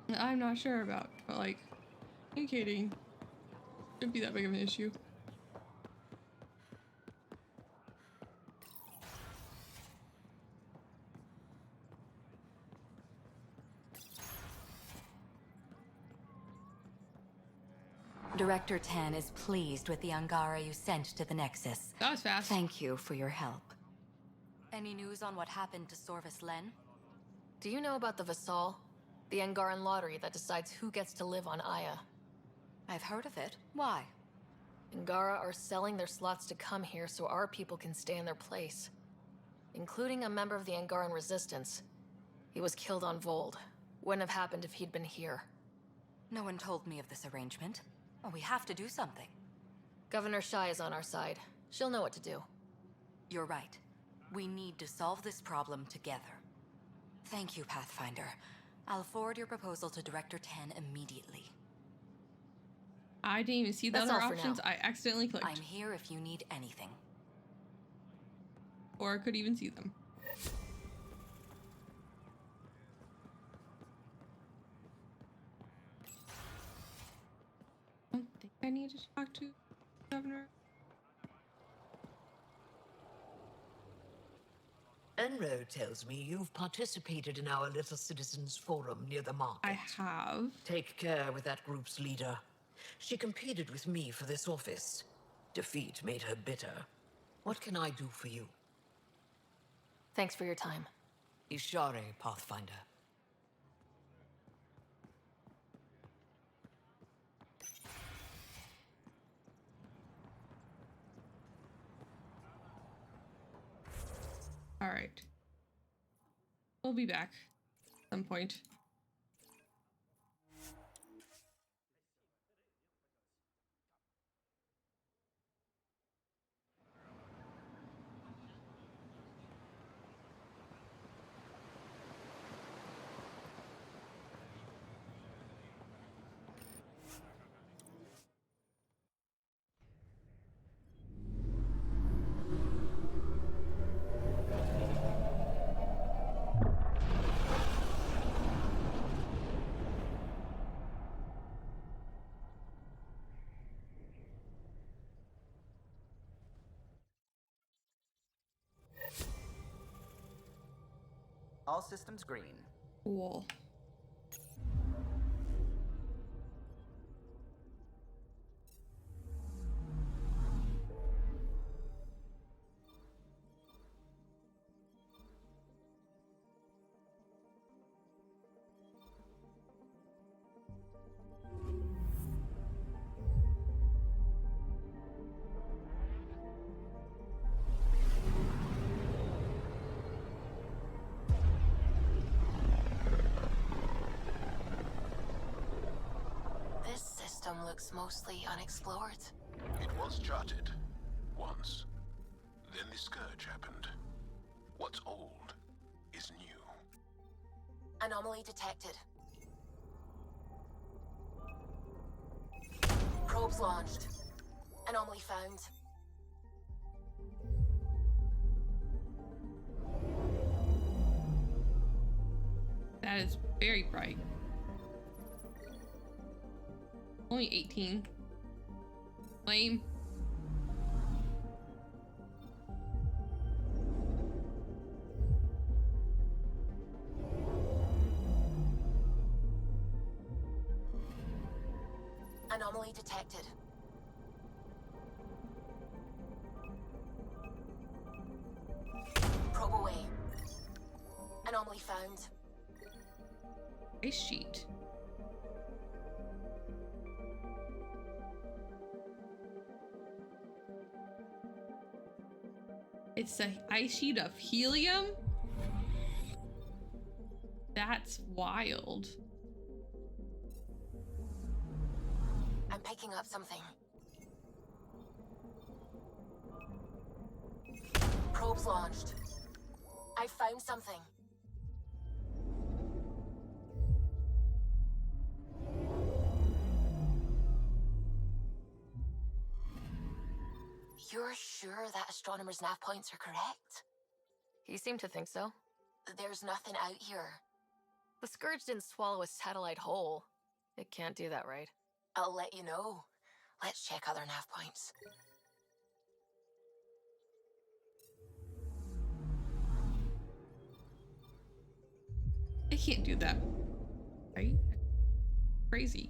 that I'm not sure about, but like, communicating shouldn't be that big of an issue. Director 10 is pleased with the Angara you sent to the Nexus. That was fast. Thank you for your help. Any news on what happened to Sorvis Len? Do you know about the Vassal? The Angaran lottery that decides who gets to live on Aya. I've heard of it. Why? Angara are selling their slots to come here so our people can stay in their place. Including a member of the Angaran resistance. He was killed on Vold. Wouldn't have happened if he'd been here. No one told me of this arrangement. Well, we have to do something. Governor Shai is on our side. She'll know what to do. You're right. We need to solve this problem together. Thank you, Pathfinder. I'll forward your proposal to Director 10 immediately. I didn't even see the That's other all for options. now. I accidentally clicked. I'm here if you need anything. Or I could even see them. I don't think I need to talk to the governor. Enro tells me you've participated in our little citizens forum near the market. I have. Take care with that group's leader. She competed with me for this office. Defeat made her bitter. What can I do for you? Thanks for your time. Ishare, Pathfinder. All right. We'll be back at some point. All systems green. Cool. outcome looks mostly unexplored. It was charted. Once. Then the Scourge happened. What's old is new. Anomaly detected. Probes launched. Anomaly found. That is very bright. Only 18. Lame. Anomaly detected. Probe away. Anomaly found. Ice sheet. It's an ice sheet of helium? That's wild. I'm picking up something. Probes launched. I found something. You're sure that astronomer's nav points are correct? He seemed to think so. There's nothing out here. The Scourge didn't swallow a satellite whole. It can't do that, right? I'll let you know. Let's check other nav points. It can't do that, right? Crazy.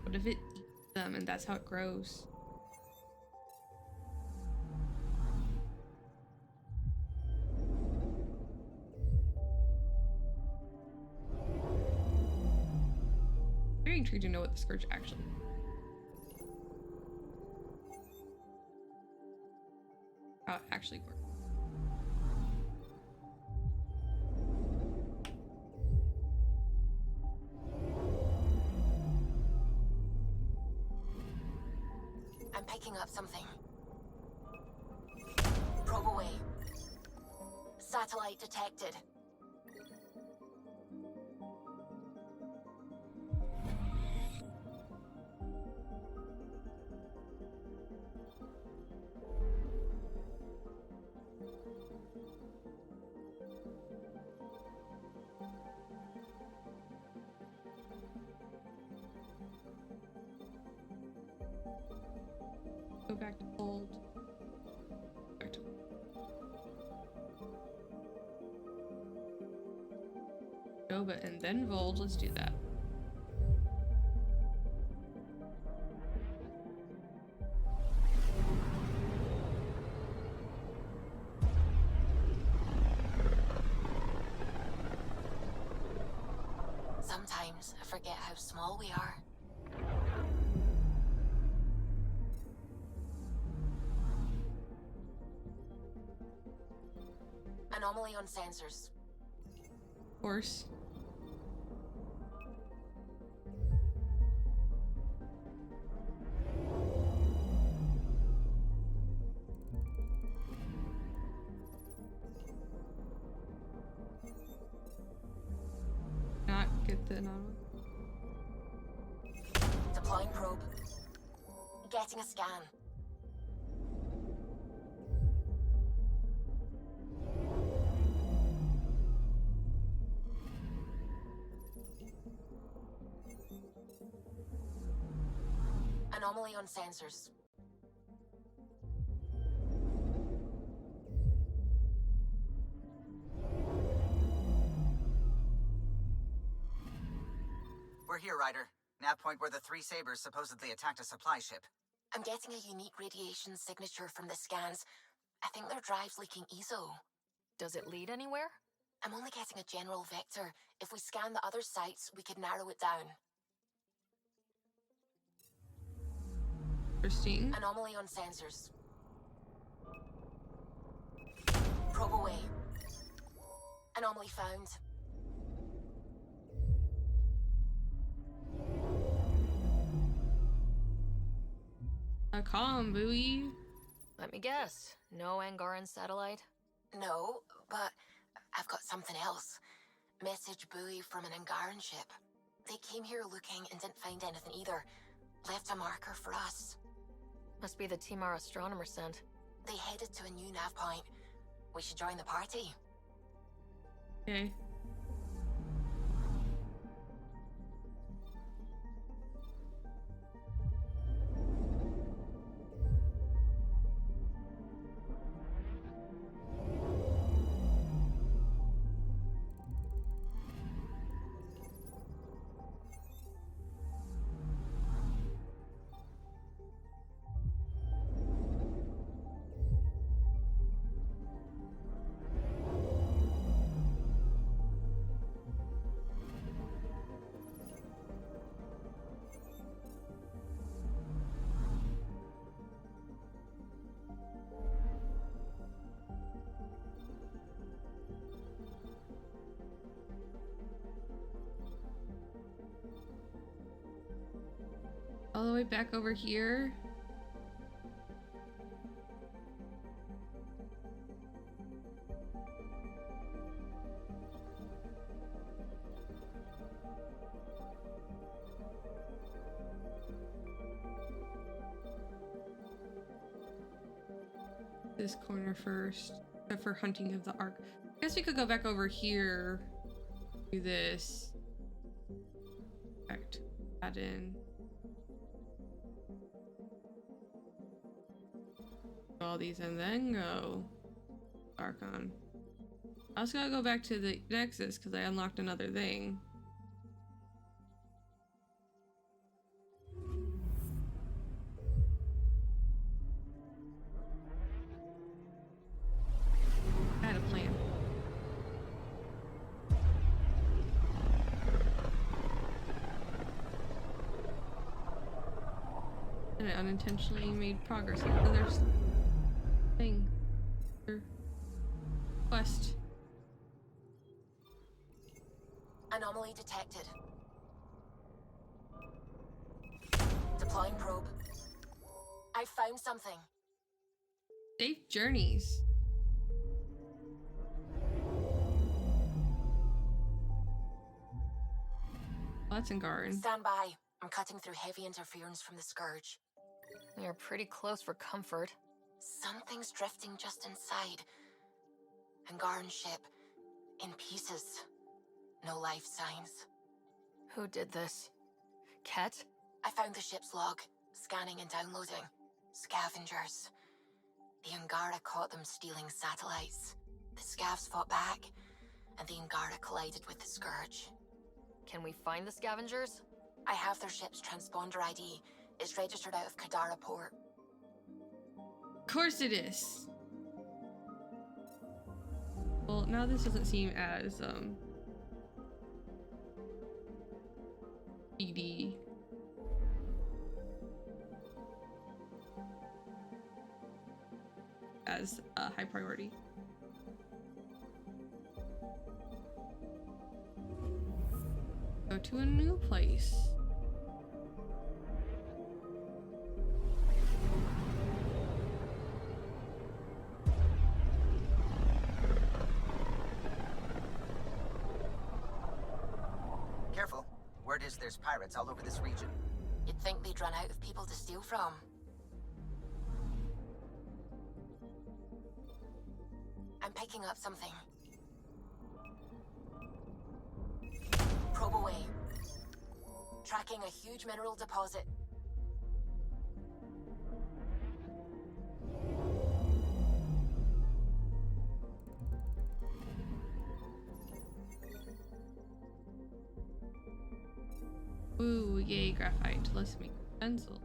What if it eats them and that's how it grows? Very intrigued to know what the Scourge actually how it actually works. I'm picking up something. Probe away. Satellite detected. Go back to old. Back to Nova and then Vold. Let's do that. Sometimes I forget how small we are. Anomaly on sensors. Of course. Not get the anomaly. Deploying probe. Getting a scan. Anomaly on sensors. We're here, Ryder. Nav point where the three Sabers supposedly attacked a supply ship. I'm getting a unique radiation signature from the scans. I think their drive's leaking ESO. Does it lead anywhere? I'm only getting a general vector. If we scan the other sites, we could narrow it down. Interesting. Anomaly on sensors. Probe away. Anomaly found. A comm buoy. Let me guess. No Angaran satellite? No, but I've got something else. Message buoy from an Angaran ship. They came here looking and didn't find anything either. Left a marker for us. Must be the team our astronomer sent. They headed to a new nav point. We should join the party. Okay. All the way back over here. This corner first, for hunting of the Ark. I guess we could go back over here. Do this. Correct. Add in. All these and then go Archon. I also gotta go back to the Nexus because I unlocked another thing. I had a plan. And I unintentionally made progress. And there's thing. Quest. Anomaly detected. Deploying probe. I found something. Safe journeys. Oh, that's Angaran. Stand by. I'm cutting through heavy interference from the Scourge. We are pretty close for comfort. Something's drifting just inside. Angaran ship. In pieces. No life signs. Who did this? Ket? I found the ship's log. Scanning and downloading. Scavengers. The Angara caught them stealing satellites. The Scavs fought back, and the Angara collided with the Scourge. Can we find the scavengers? I have their ship's transponder ID. It's registered out of Kadara port. Of course it is. Well, now this doesn't seem as ED. As a high priority. Go to a new place. Careful. Word is there's pirates all over this region. You'd think they'd run out of people to steal from. I'm picking up something. Probe away. Tracking a huge mineral deposit. Ooh, yay, graphite. Let's make a pencil.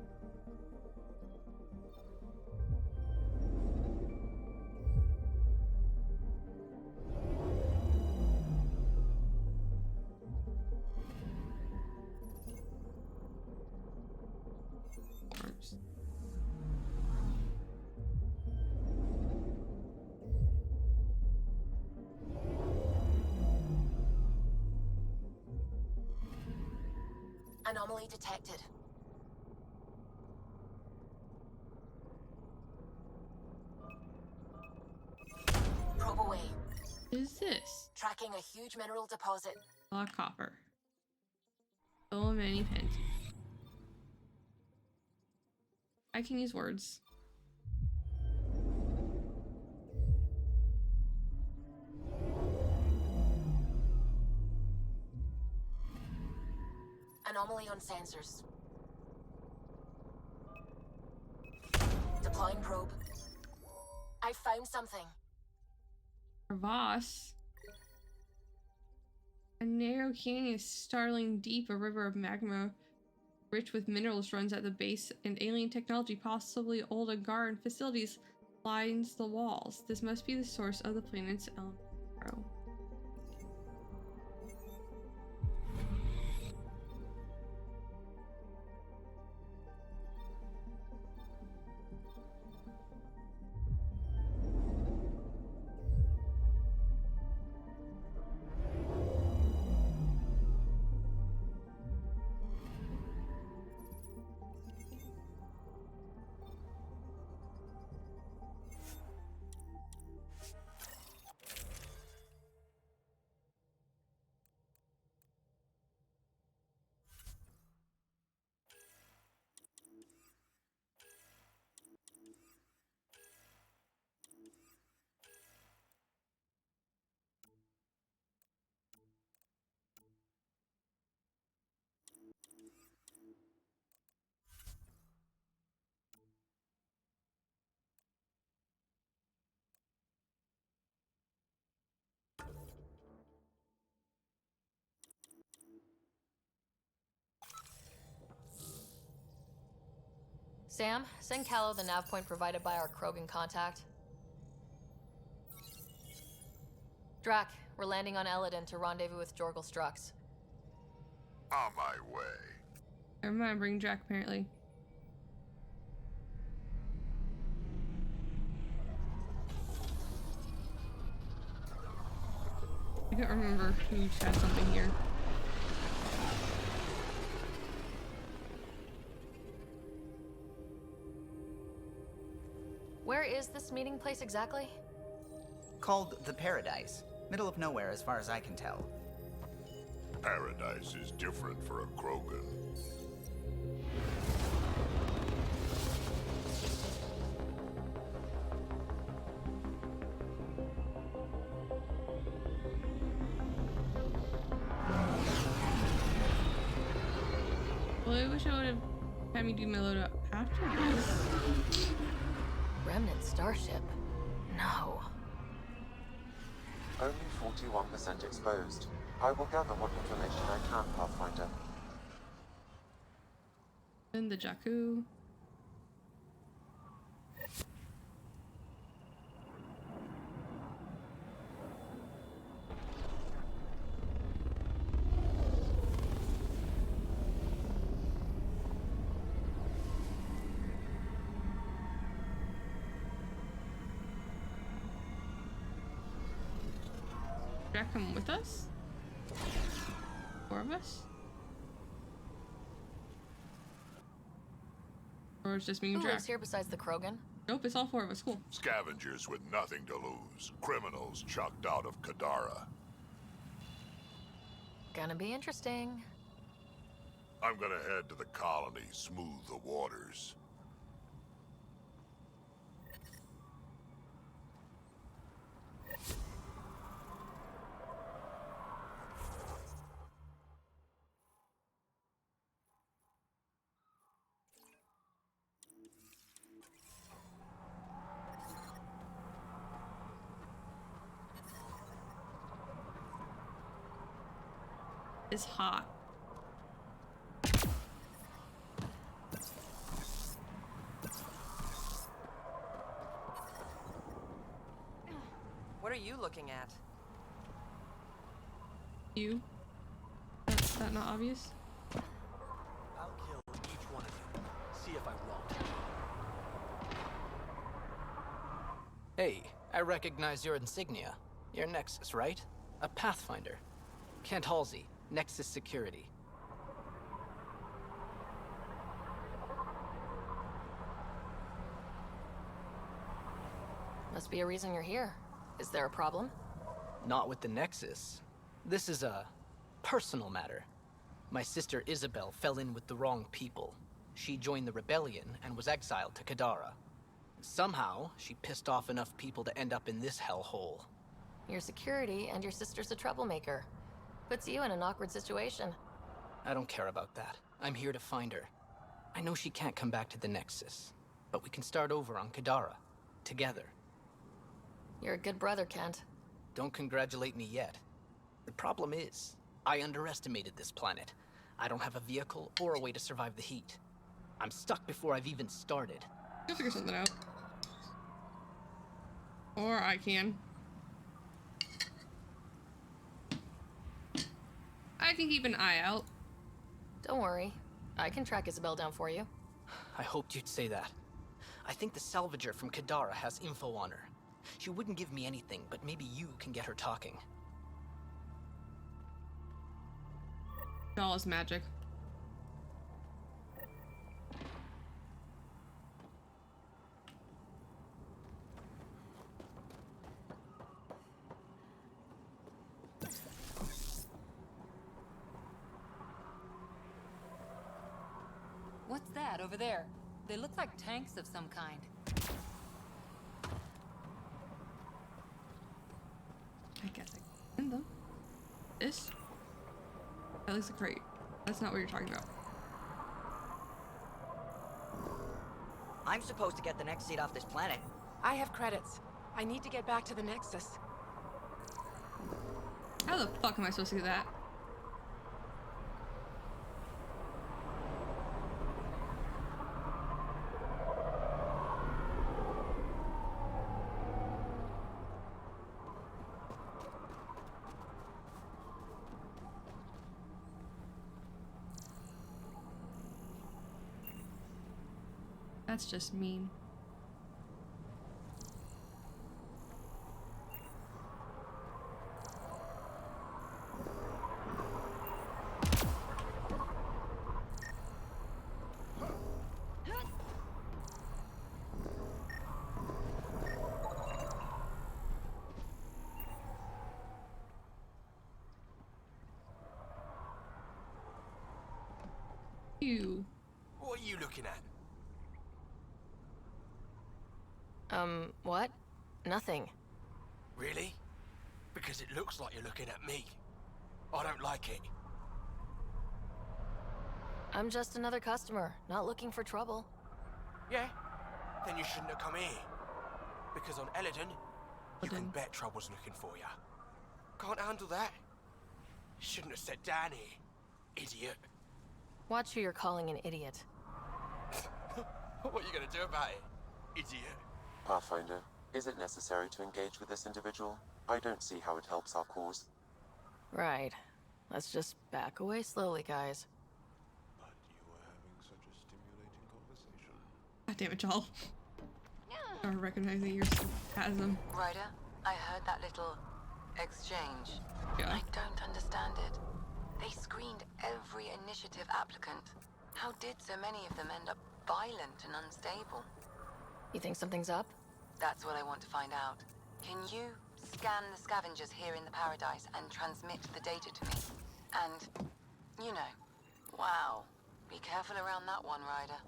Anomaly detected. Probe away. What is this? Tracking a huge mineral deposit. Black copper. So many pens. I can use words. Anomaly on sensors. Deploying probe. I found something. Voss. A narrow canyon startling deep, a river of magma rich with minerals runs at the base, and alien technology, possibly old Angaran facilities, lines the walls. This must be the source of the planet's element. Sam, send Callow the nav point provided by our Krogan contact. Drac, we're landing on Eladin to rendezvous with Jorgal Strux. On my way. I'm remembering Jack apparently. I can't remember who had something here. Where is this meeting place exactly? Called the Paradise. Middle of nowhere as far as I can tell. Paradise is different for a Krogan. Well, I wish I would have had me do my load up after this. Remnant starship? No. Only 41% exposed. I will gather what information I can, Pathfinder. And the Jakku. Jack come with us? 4 of us? Or it's just me and Who Jack? lives here besides the Krogan? Nope, it's all 4 of us. Cool. Scavengers with nothing to lose. Criminals chucked out of Kadara. Gonna be interesting. I'm gonna head to the colony, smooth the waters. It's hot. What are you looking at? You? Is that not obvious? I'll kill each one of you. See if I won't. Hey, I recognize your insignia. Your Nexus, right? A Pathfinder. Kent Halsey, Nexus Security. must be a reason you're here. Is there a problem? Not with the Nexus. This is a personal matter. My sister Isabel fell in with the wrong people. She joined the rebellion and was exiled to Kadara. Somehow, she pissed off enough people to end up in this hellhole. Your security and your sister's a troublemaker. Puts you in an awkward situation. I don't care about that. I'm here to find her. I know she can't come back to the Nexus, but we can start over on Kadara, together. You're a good brother, Kent. Don't congratulate me yet. The problem is, I underestimated this planet. I don't have a vehicle or a way to survive the heat. I'm stuck before I've even started. You'll figure something out. Or I can. I can keep an eye out. Don't worry. I can track Isabel down for you. I hoped you'd say that. I think the salvager from Kadara has info on her. She wouldn't give me anything, but maybe you can get her talking. Doll is magic. What's that over there? They look like tanks of some kind. I guess I can them. This? That looks like great. That's not what you're talking about. I'm supposed to get the next seat off this planet. I have credits. I need to get back to the Nexus. How the fuck am I supposed to do that? That's just mean. You. What are you looking at? What? Nothing. Really? Because it looks like you're looking at me. I don't like it. I'm just another customer, not looking for trouble. Yeah? Then you shouldn't have come here. Because on Eladon, you can bet trouble's looking for you. Can't handle that? Shouldn't have sat down here, idiot. Watch who you're calling an idiot. What are you gonna do about it, idiot? Pathfinder, is it necessary to engage with this individual? I don't see how it helps our cause. Right. Let's just back away slowly, guys. But you were having such a stimulating conversation. God damn it, y'all. Are recognizing your sarcasm. Ryder, I heard that little exchange. Yeah. I don't understand it. They screened every initiative applicant. How did so many of them end up violent and unstable? You think something's up? That's what I want to find out. Can you scan the scavengers here in the Paradise and transmit the data to me? And, you know, wow. Be careful around that one, Ryder.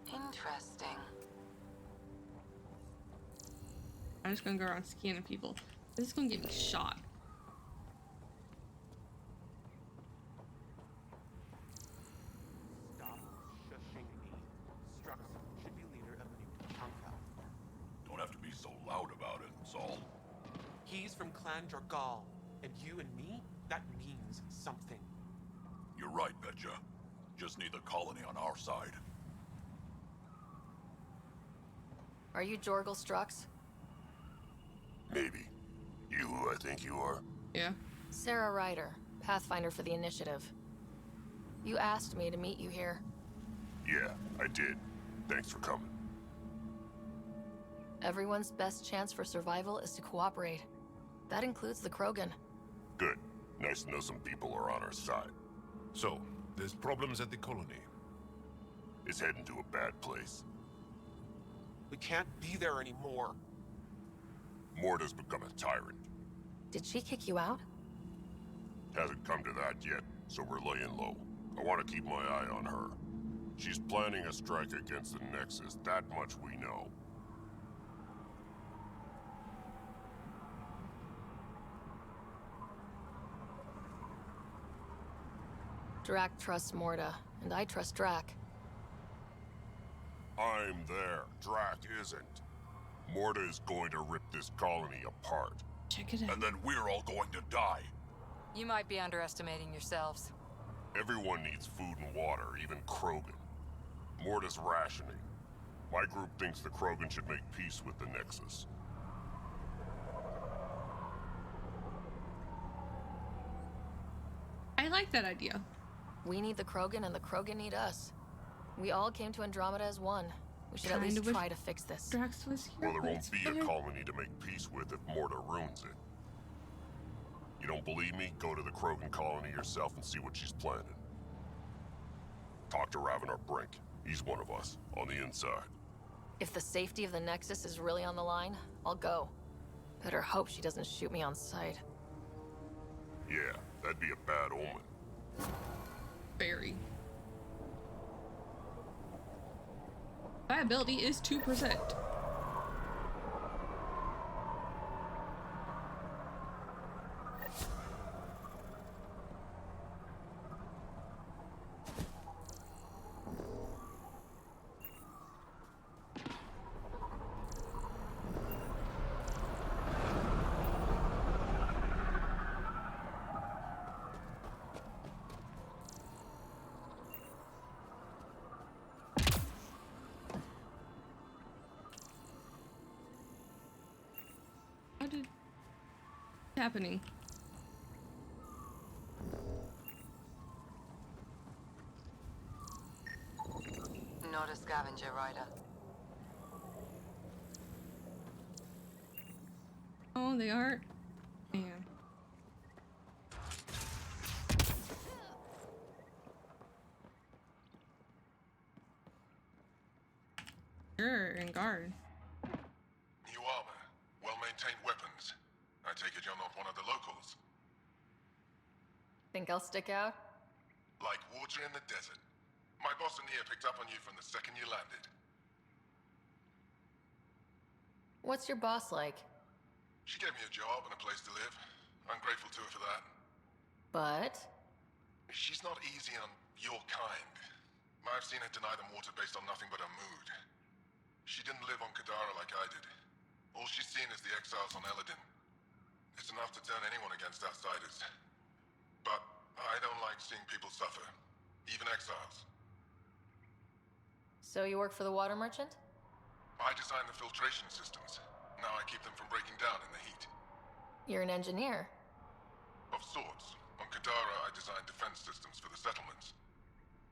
Interesting. I'm just gonna go around scanning people. This is gonna get me shot. Stop shushing me. Strux should be leader of New Tonka. Don't have to be so loud about it, Saul. He's from Clan Jargal, and you and me, that means something. You're right, Betcha. Just need the colony on our side. Are you Jorgal Strux? Maybe. You who I think you are? Yeah. Sarah Ryder, Pathfinder for the Initiative. You asked me to meet you here. Yeah, I did. Thanks for coming. Everyone's best chance for survival is to cooperate. That includes the Krogan. Good. Nice to know some people are on our side. So, there's problems at the colony. It's heading to a bad place. We can't be there anymore. Morta's become a tyrant. Did she kick you out? Hasn't come to that yet, so we're laying low. I want to keep my eye on her. She's planning a strike against the Nexus, that much we know. Drac trusts Morta, and I trust Drac. I'm there. Drac isn't. Morta is going to rip this colony apart. Check it out. And then we're all going to die. You might be underestimating yourselves. Everyone needs food and water, even Krogan. Morta's rationing. My group thinks the Krogan should make peace with the Nexus. I like that idea. We need the Krogan, and the Krogan need us. We all came to Andromeda as one. We should at Kinda least wish try to fix this. Drax was here. Well, there but won't it's be fine. a colony to make peace with if Morta ruins it. You don't believe me? Go to the Krogan colony yourself and see what she's planning. Talk to Ravenar Brink. He's one of us, on the inside. If the safety of the Nexus is really on the line, I'll go. Better hope she doesn't shoot me on sight. Yeah, that'd be a bad omen. Very. Viability is 2%. What is happening? Not a scavenger rider. Oh, they aren't? Man. Sure, and guard. New armor, well-maintained weapons. I take it you're not one of the locals. Think I'll stick out? Like water in the desert. My boss in here picked up on you from the second you landed. What's your boss like? She gave me a job and a place to live. I'm grateful to her for that. But? She's not easy on your kind. I've seen her deny them water based on nothing but her mood. She didn't live on Kadara like I did. All she's seen is the exiles on Eladin. It's enough to turn anyone against outsiders. But I don't like seeing people suffer. Even exiles. So you work for the water merchant? I designed the filtration systems. Now I keep them from breaking down in the heat. You're an engineer. Of sorts. On Kadara, I designed defense systems for the settlements.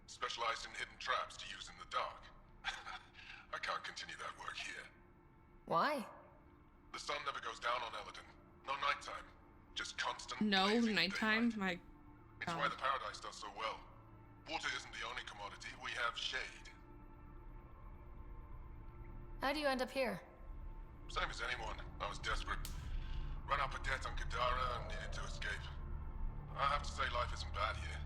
Specialized in hidden traps to use in the dark. I can't continue that work here. Why? The sun never goes down on Eladin. No nighttime. Just constant No blazing nighttime? daylight. My It's why the Paradise does so well. Water isn't the only commodity. We have shade. How do you end up here? Same as anyone. I was desperate. Ran up a debt on Kadara and needed to escape. I have to say life isn't bad here.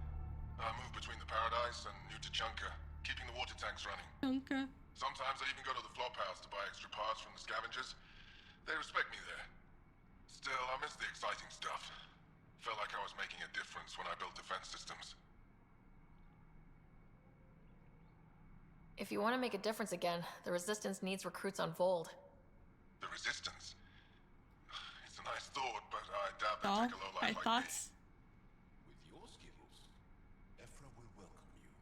I move between the Paradise and New Tachanka, keeping the water tanks running. Chunka. Sometimes I even go to the flop house to buy extra parts from the scavengers. They respect me there. Still, I miss the exciting stuff. Felt like I was making a difference when I built defense systems. If you want to make a difference again, the Resistance needs recruits on Vold. The Resistance? It's a nice thought, but I doubt they'd Oh, take a lowlife my like thoughts. With your skills, Ephra will welcome you.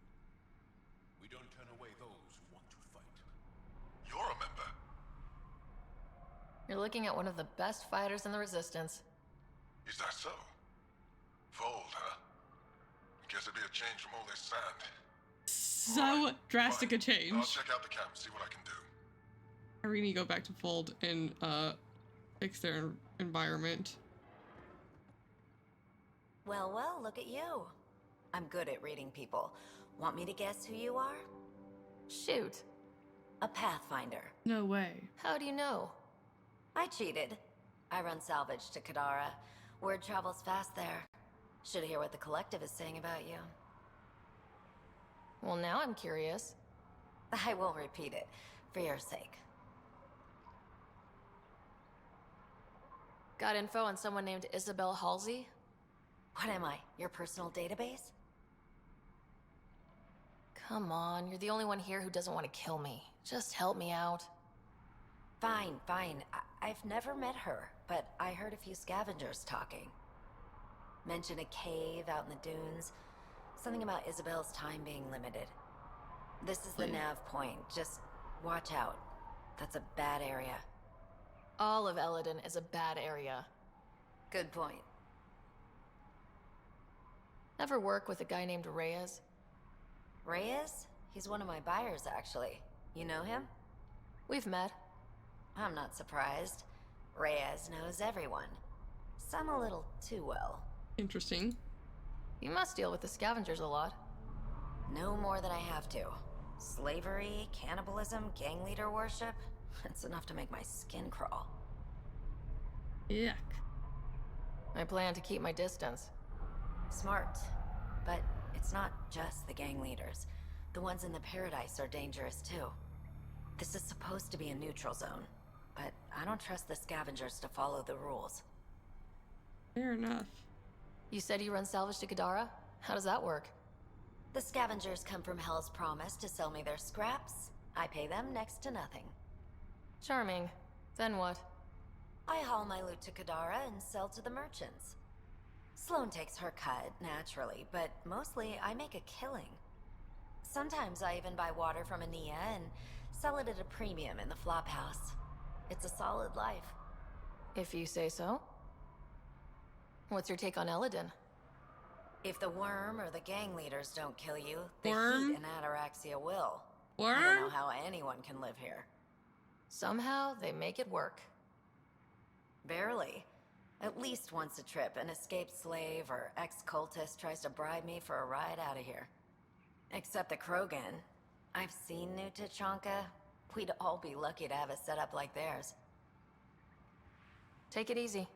We don't turn away those who want to fight. You're a member. You're looking at one of the best fighters in the Resistance. Is that so? Vold, huh? Guess it'd be a change from all this sand. So drastic a change. I'll check out the camp, see what I can do. I really need to go back to Fold and fix their environment. Well, well, look at you. I'm good at reading people. Want me to guess who you are? Shoot. A Pathfinder. No way. How do you know? I cheated. I run salvage to Kadara. Word travels fast there. Should hear what the Collective is saying about you. Well, now I'm curious. I won't repeat it, for your sake. Got info on someone named Isabel Halsey? What am I, your personal database? Come on, you're the only one here who doesn't want to kill me. Just help me out. Fine, fine. I've never met her, but I heard a few scavengers talking. Mention a cave out in the dunes. Something about Isabel's time being limited. This is the nav point. Just watch out. That's a bad area. All of Eladin is a bad area. Good point. Ever work with a guy named Reyes? Reyes? He's one of my buyers, actually. You know him? We've met. I'm not surprised. Reyes knows everyone. Some a little too well. Interesting. You must deal with the scavengers a lot. No more than I have to. Slavery, cannibalism, gang leader worship. It's enough to make my skin crawl. Yuck. I plan to keep my distance. Smart. But it's not just the gang leaders. The ones in the Paradise are dangerous too. This is supposed to be a neutral zone, but I don't trust the scavengers to follow the rules. Fair enough. You said you run salvage to Kadara? How does that work? The scavengers come from Hell's Promise to sell me their scraps. I pay them next to nothing. Charming. Then what? I haul my loot to Kadara and sell to the merchants. Sloane takes her cut, naturally, but mostly I make a killing. Sometimes I even buy water from Ania and sell it at a premium in the flophouse. It's a solid life. If you say so. What's your take on Eladin? If the worm or the gang leaders don't kill you, the Worm? heat in Ataraxia will. Worm? I don't know how anyone can live here. Somehow, they make it work. Barely. At least once a trip, an escaped slave or ex-cultist tries to bribe me for a ride out of here. Except the Krogan. I've seen New Tachanka. We'd all be lucky to have a setup like theirs. Take it easy.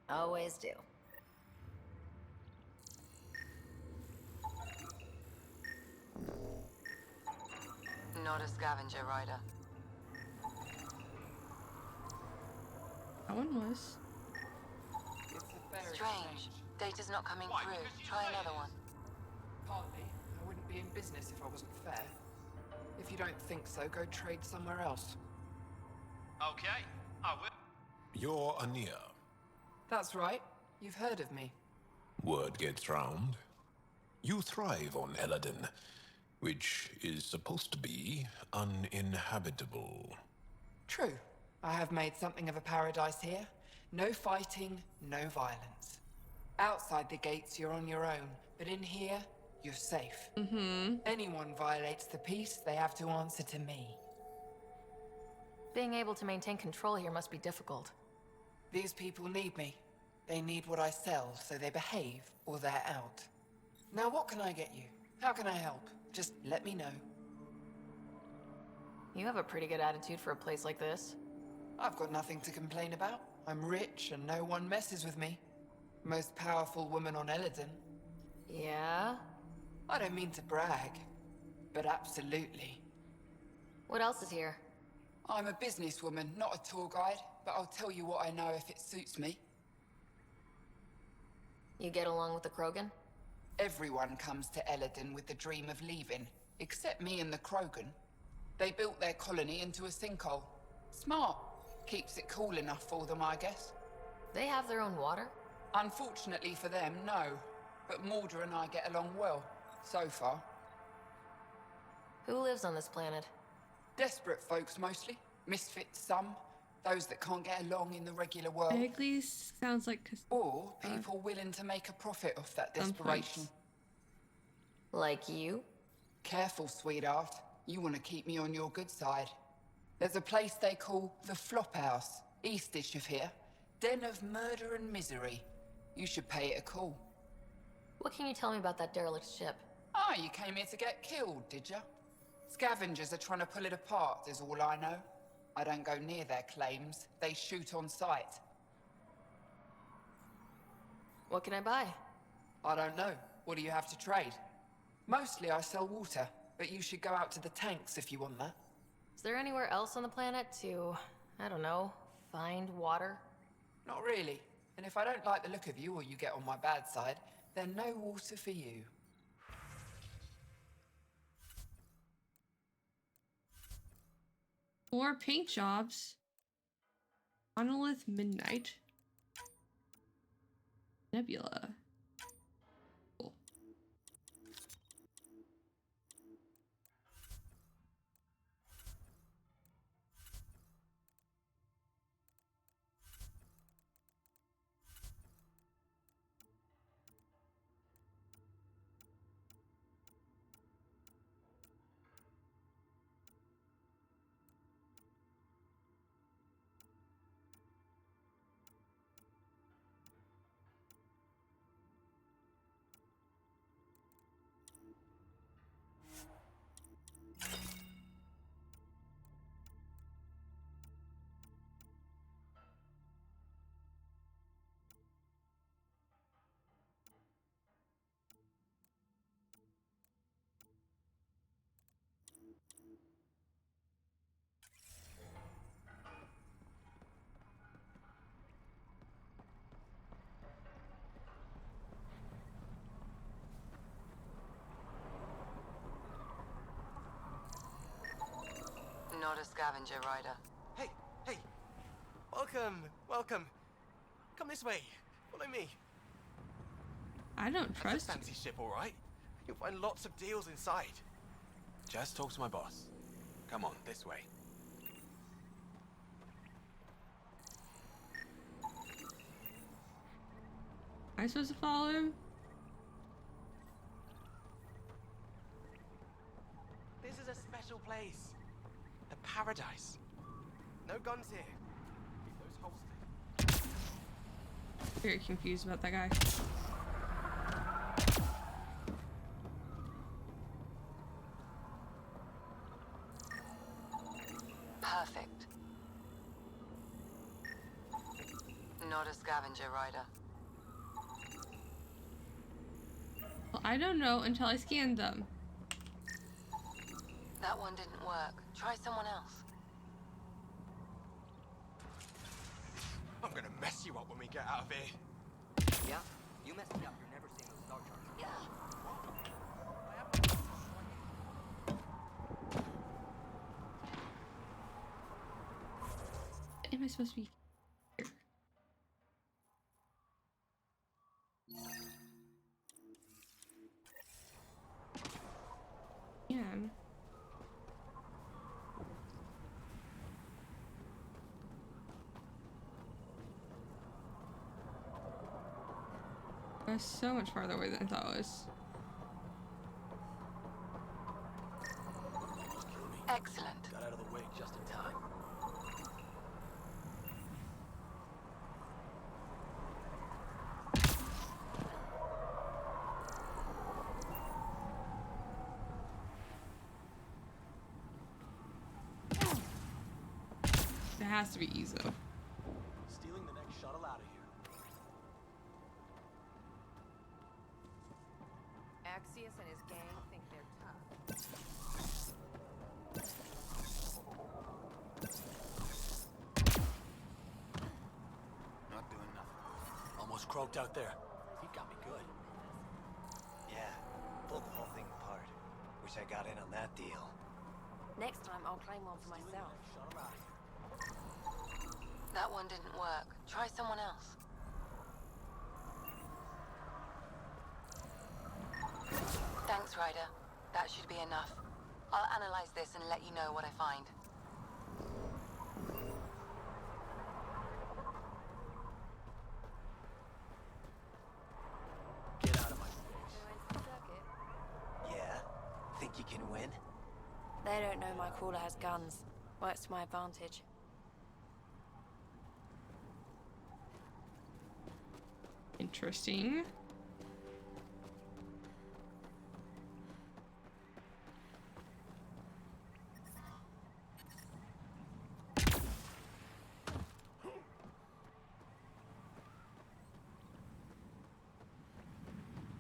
Always do. Not a scavenger rider. That one was. Strange. Data's not coming through. Try another one. Partly, I wouldn't be in business if I wasn't fair. If you don't think so, go trade somewhere else. Okay, I will. You're Ania. That's right. You've heard of me. Word gets round. You thrive on Eladin, which is supposed to be uninhabitable. True. I have made something of a paradise here. No fighting, no violence. Outside the gates, you're on your own, but in here, you're safe. Anyone violates the peace, they have to answer to me. Being able to maintain control here must be difficult. These people need me. They need what I sell, so they behave, or they're out. Now what can I get you? How can I help? Just let me know. You have a pretty good attitude for a place like this. I've got nothing to complain about. I'm rich and no one messes with me. Most powerful woman on Eladin. Yeah? I don't mean to brag, but absolutely. What else is here? I'm a businesswoman, not a tour guide, but I'll tell you what I know if it suits me. You get along with the Krogan? Everyone comes to Eladin with the dream of leaving, except me and the Krogan. They built their colony into a sinkhole. Smart. Keeps it cool enough for them, I guess. They have their own water? Unfortunately for them, no. But Mordor and I get along well, so far. Who lives on this planet? Desperate folks, mostly. Misfits, some. Those that can't get along in the regular world. Vaguely sounds like... Or people willing to make a profit off that desperation. Like you? Careful, sweetheart. You want to keep me on your good side. There's a place they call the Flophouse, eastish of here. Den of murder and misery. You should pay it a call. What can you tell me about that derelict ship? Ah, you came here to get killed, did ya? Scavengers are trying to pull it apart, is all I know. I don't go near their claims. They shoot on sight. What can I buy? I don't know. What do you have to trade? Mostly I sell water, but you should go out to the tanks if you want that. Is there anywhere else on the planet to, I don't know, find water? Not really. And if I don't like the look of you or you get on my bad side, then no water for you. Four paint jobs. Monolith Midnight. Nebula. Cool. Not a scavenger rider. Hey, hey! Welcome, welcome. Come this way. Follow me. I don't That's trust a fancy ship, all right. You'll find lots of deals inside. Just talk to my boss. Come on, this way. Am I supposed to follow him? This is a special place. A paradise. No guns here. Keep those holstered. Very confused about that guy. Perfect. Not a scavenger rider. Well, I don't know until I scan them. That one didn't work. Try someone else. I'm gonna mess you up when we get out of here. Yeah? You messed me up. You're never seeing those star charts. Yeah. Am I supposed to be here? Man. That's so much farther away than I thought it was. Excellent. Got out of the way just in time. It has to be Ezo. Stealing the next shuttle out of here. Axius and his gang think they're tough. Not doing nothing. Almost croaked out there. He got me good. Yeah, pulled the whole thing apart. Wish I got in on that deal. Next time, I'll claim one for myself. Shuttle out of here. That one didn't work. Try someone else. Thanks, Ryder. That should be enough. I'll analyze this and let you know what I find. Get out of my face. Yeah? Think you can win? They don't know my crawler has guns. Works to my advantage. Interesting.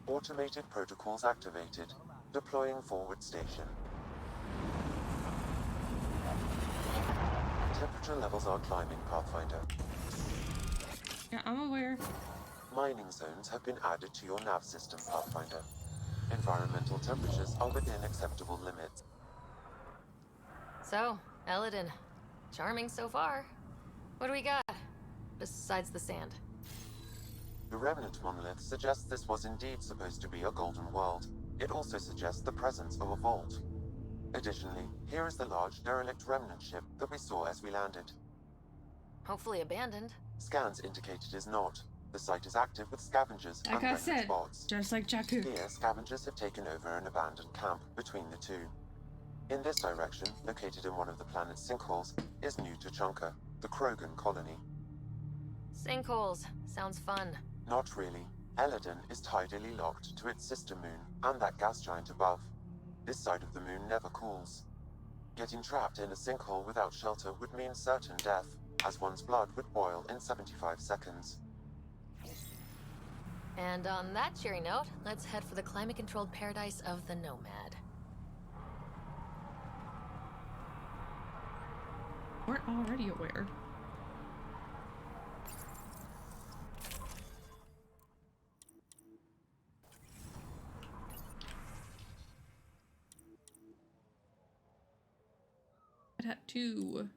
Automated protocols activated. Deploying forward station. Temperature levels are climbing, Pathfinder. Yeah, I'm aware. Mining zones have been added to your nav system, Pathfinder. Environmental temperatures are within acceptable limits. So, Eladin. Charming so far. What do we got? Besides the sand. The remnant monolith suggests this was indeed supposed to be a golden world. It also suggests the presence of a vault. Additionally, here is the large derelict remnant ship that we saw as we landed. Hopefully abandoned. Scans indicate it is not. The site is active with scavengers Like and I remnant said, bots. just like Jakku. Here, scavengers have taken over an abandoned camp between the two. In this direction, located in one of the planet's sinkholes, is New Tuchanka, the Krogan colony. Sinkholes. Sounds fun. Not really. Eladin is tidally locked to its sister moon and that gas giant above. This side of the moon never cools. Getting trapped in a sinkhole without shelter would mean certain death, as one's blood would boil in 75 seconds. And on that cheery note, let's head for the climate-controlled paradise of the Nomad. We're already aware. Tattoo.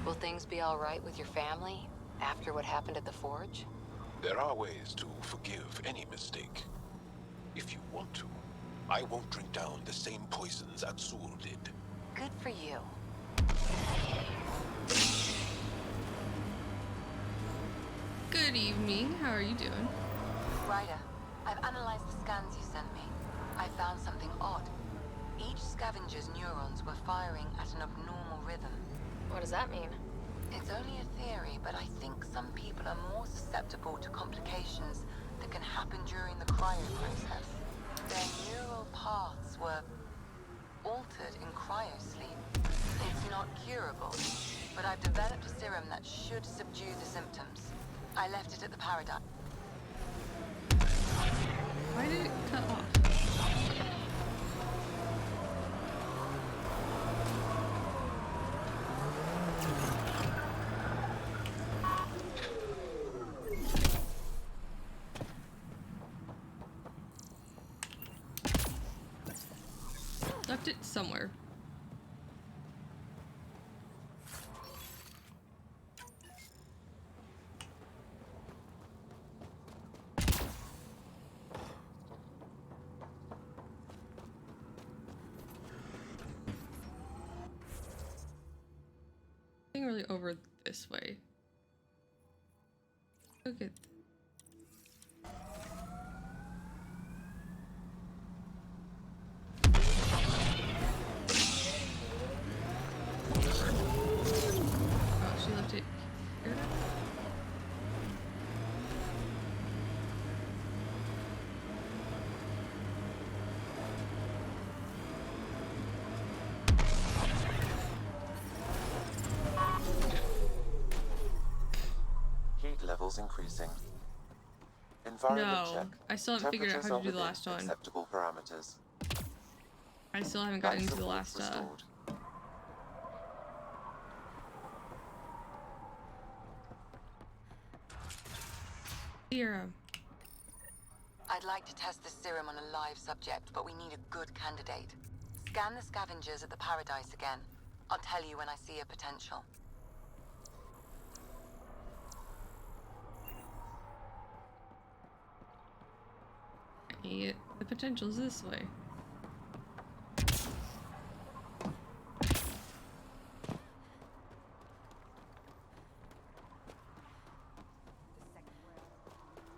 Will things be all right with your family after what happened at the forge? There are ways to forgive any mistake. If you want to, I won't drink down the same poisons Azul did. Good for you. Good evening. How are you doing? Ryder, I've analyzed the scans you sent me. I found something odd. Each scavenger's neurons were firing at an abnormal rhythm. What does that mean? It's only a theory, but I think some people are more susceptible to complications that can happen during the cryo process. Their neural paths were altered in cryosleep. It's not curable, but I've developed a serum that should subdue the symptoms. I left it at the Paradise. Why did it cut off? Left it somewhere. Really over this way. Look at she left it here. Levels increasing. Environment check. I still haven't figured out how to do the last one. Acceptable parameters. I still haven't gotten into the last serum. I'd like to test the serum on a live subject, but we need a good candidate. Scan the scavengers at the Paradise again. I'll tell you when I see a potential. The potential's this way.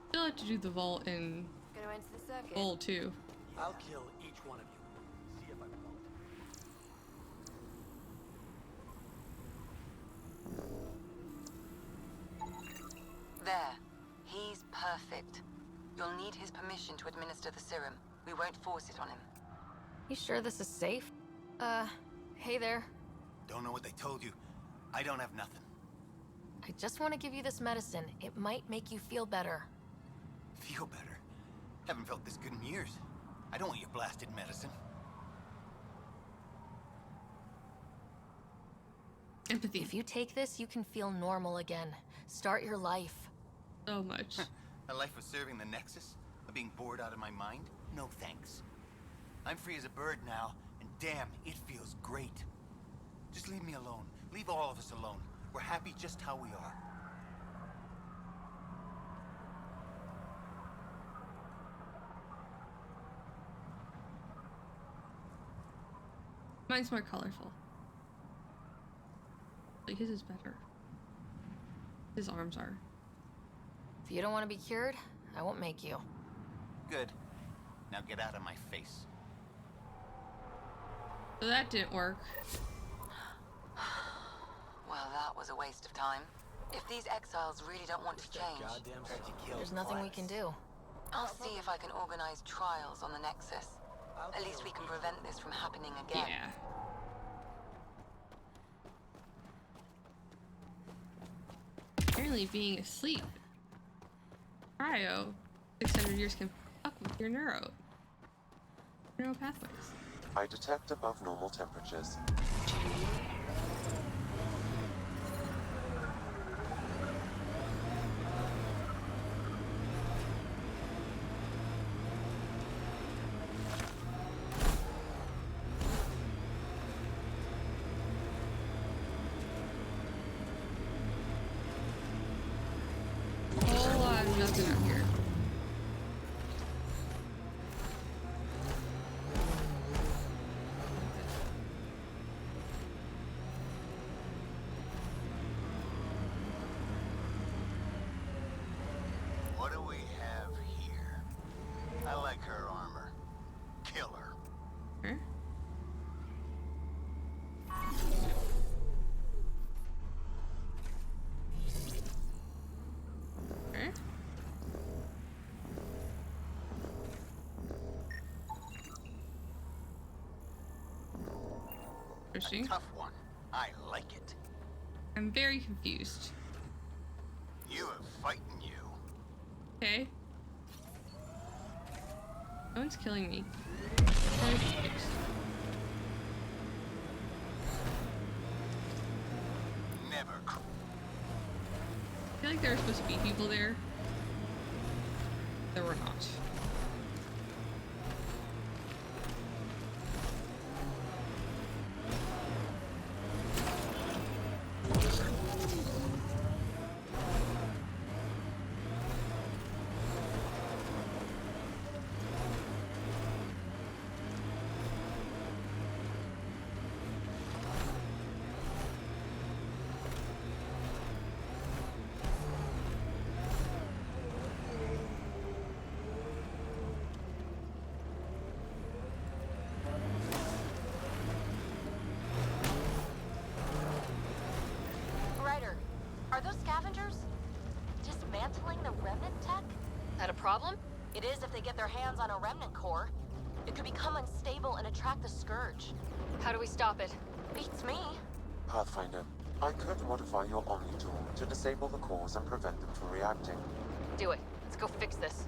Still have to do the vault in Bowl too. I'll kill each one of you. See if I won't. There. He's perfect. You'll need his permission to administer the serum. We won't force it on him. You sure this is safe? Hey there. Don't know what they told you. I don't have nothing. I just want to give you this medicine. It might make you feel better. Feel better? Haven't felt this good in years. I don't want your blasted medicine. Empathy. If you take this, you can feel normal again. Start your life. So much. A life of serving the Nexus? Of being bored out of my mind? No thanks. I'm free as a bird now, and damn, it feels great. Just leave me alone. Leave all of us alone. We're happy just how we are. Mine's more colorful. Like his is better. His arms are. If you don't want to be cured, I won't make you. Good. Now get out of my face. So that didn't work. Well, that was a waste of time. If these exiles really don't want to change, There's nothing we can do. I'll see if I can organize trials on the Nexus. At least we can prevent this from happening again. Yeah. Apparently being asleep. Cryo, 600 years can fuck with your neural pathways. I detect above normal temperatures. Whole lot of nothing out here. What do we have here? I like her armor. Kill her. Huh? Huh? Interesting. Tough one. I like it. I'm very confused. You have fighting you. Okay. No one's killing me. Never. I feel like there were supposed to be people there. There were not. Ryder, are those scavengers dismantling the remnant tech? That a problem? It is if they get their hands on a remnant core. It could become unstable and attract the Scourge. How do we stop it? Beats me. Pathfinder, I could modify your Omni tool to disable the cores and prevent them from reacting. Do it. Let's go fix this.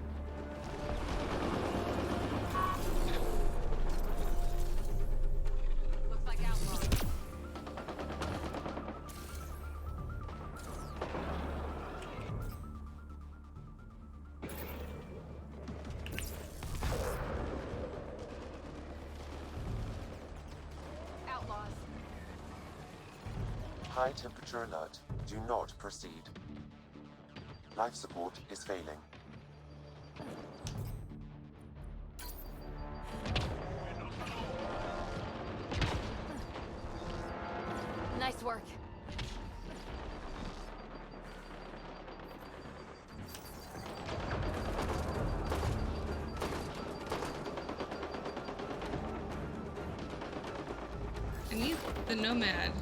Looks like outlaws. Outlaws. High temperature alert. Do not proceed. Life support is failing. Nice work. I need the Nomad.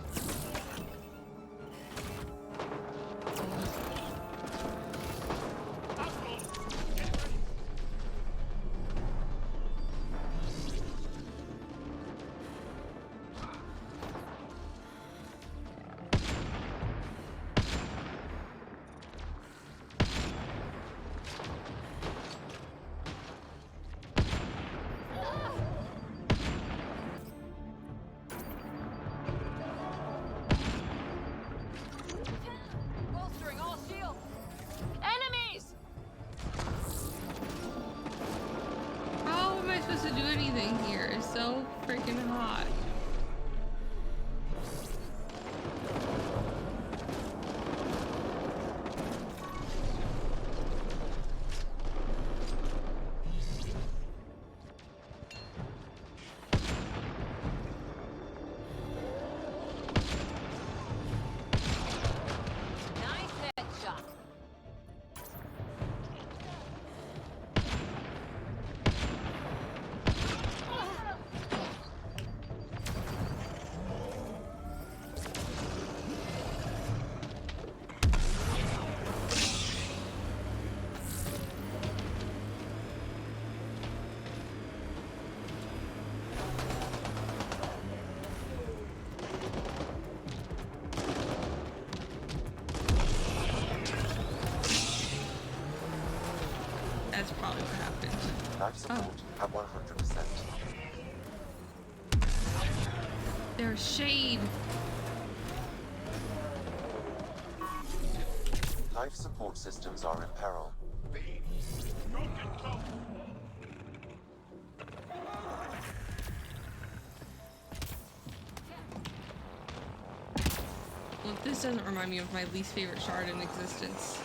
freaking hot. That's probably what happened. Life support at 100%. There's shade. Life support systems are in peril. Well, if this doesn't remind me of my least favorite shard in existence.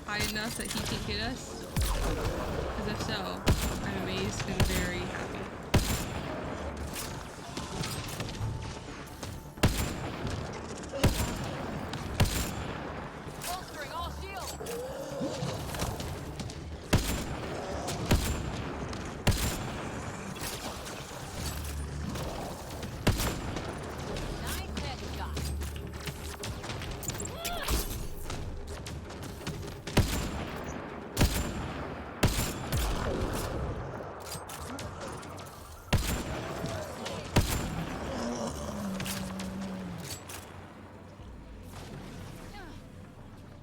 High enough that he can't get us? Because if so, I'm amazed and very happy. Bolstering all shields!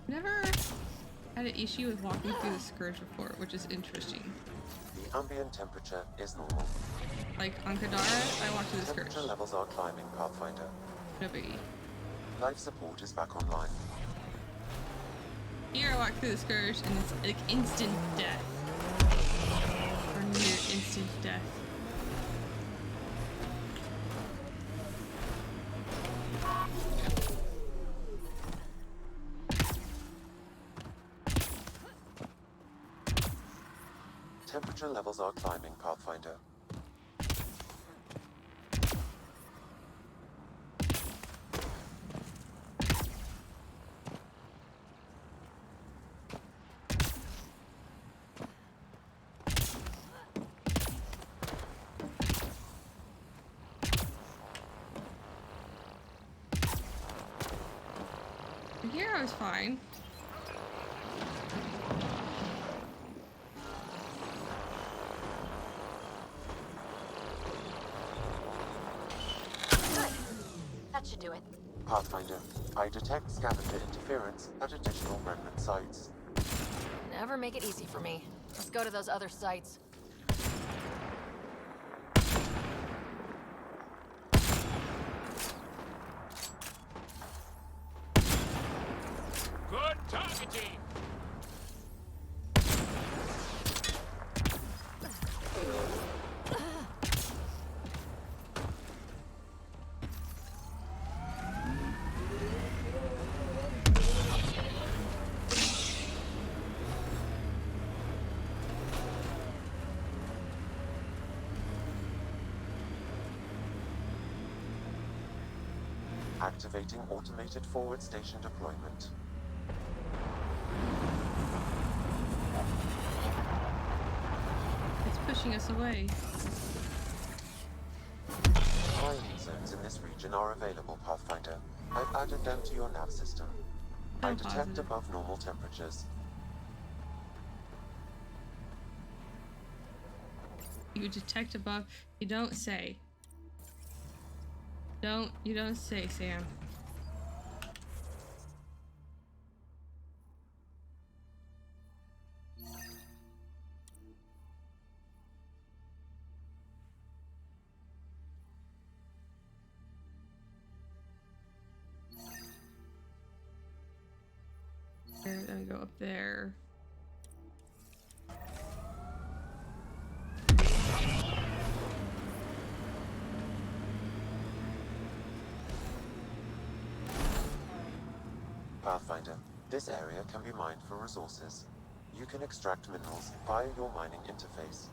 Never had an issue with walking through the Scourge before, which is interesting. The ambient temperature is normal. Like on Kadara, I walked through the Scourge. Temperature levels are climbing, Pathfinder. No biggie. Life support is back online. Here I walk through the Scourge and it's like instant death. Or near instant death. Temperature levels are climbing, Pathfinder. Here I was fine. That should do it. Pathfinder, I detect scavenger interference at additional remnant sites. Never make it easy for me. Let's go to those other sites. Good targeting! Activating automated forward station deployment. It's pushing us away. Mining zones in this region are available, Pathfinder. I've added them to your nav system. I detect above normal temperatures. You detect above. You don't say. You don't say, Sam. Then we go up there. Pathfinder, this area can be mined for resources. You can extract minerals via your mining interface.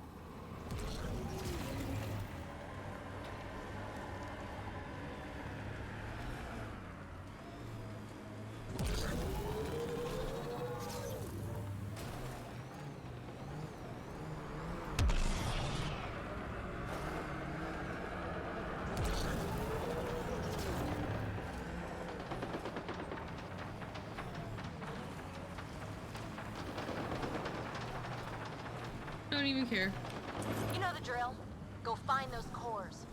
Don't even care. You know the drill. Go find those cores.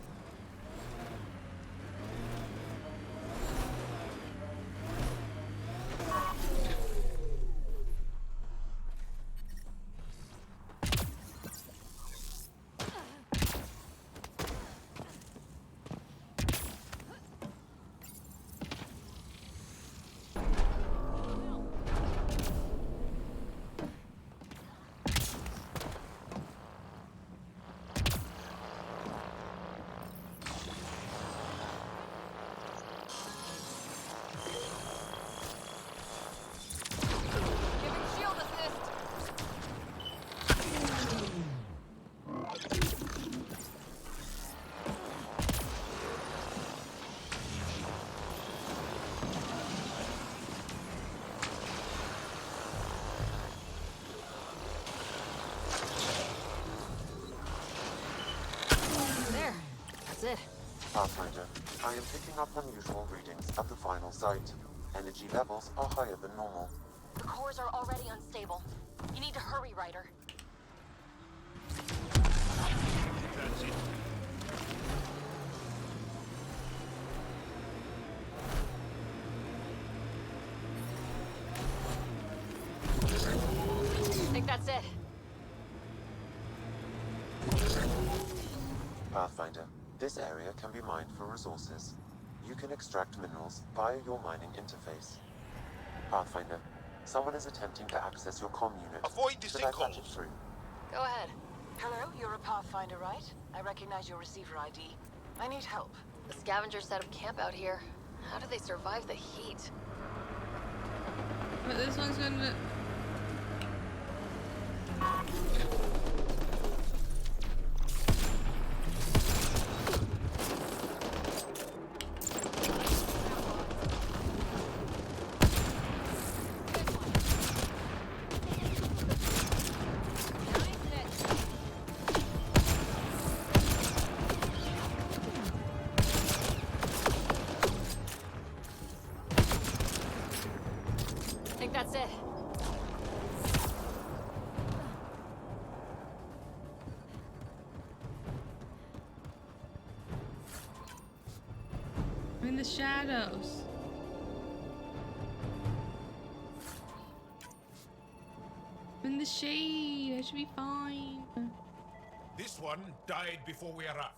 That's it. Pathfinder, I am picking up unusual readings at the final site. Energy levels are higher than normal. The cores are already unstable. You need to hurry, Ryder. That's it. I think that's it. Pathfinder, this area can be mined for resources. You can extract minerals via your mining interface. Pathfinder, someone is attempting to access your comm unit. Avoid the Should I patch it sinkholes. through? Go ahead. Hello, you're a Pathfinder, right? I recognize your receiver ID. I need help. The scavengers set up camp out here. How do they survive the heat? But this one's gonna... I think that's it. I'm in the shadows. I'm in the shade. I should be fine. This one died before we arrived.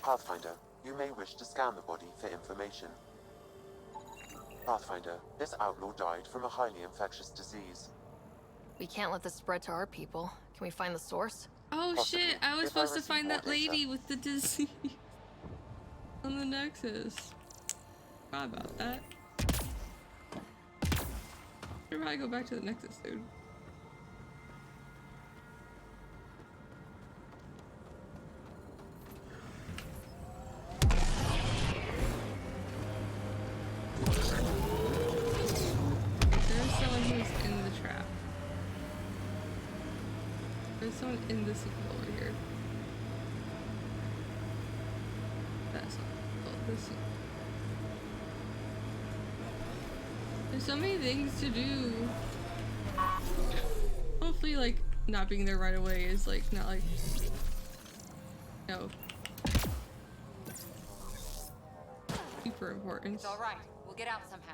Pathfinder, you may wish to scan the body for information. Pathfinder, this outlaw died from a highly infectious disease. We can't let this spread to our people. Can we find the source? Oh Possibly, shit, I was if I supposed to receive find more that data. lady with the disease on the Nexus. Forgot about that. Should probably go back to the Nexus, dude. There's someone who's in the trap. There's someone in the secret over here. That's not. Oh, this. There's so many things to do. Hopefully, like, not being there right away is like not like no super important. It's all right. We'll get out somehow.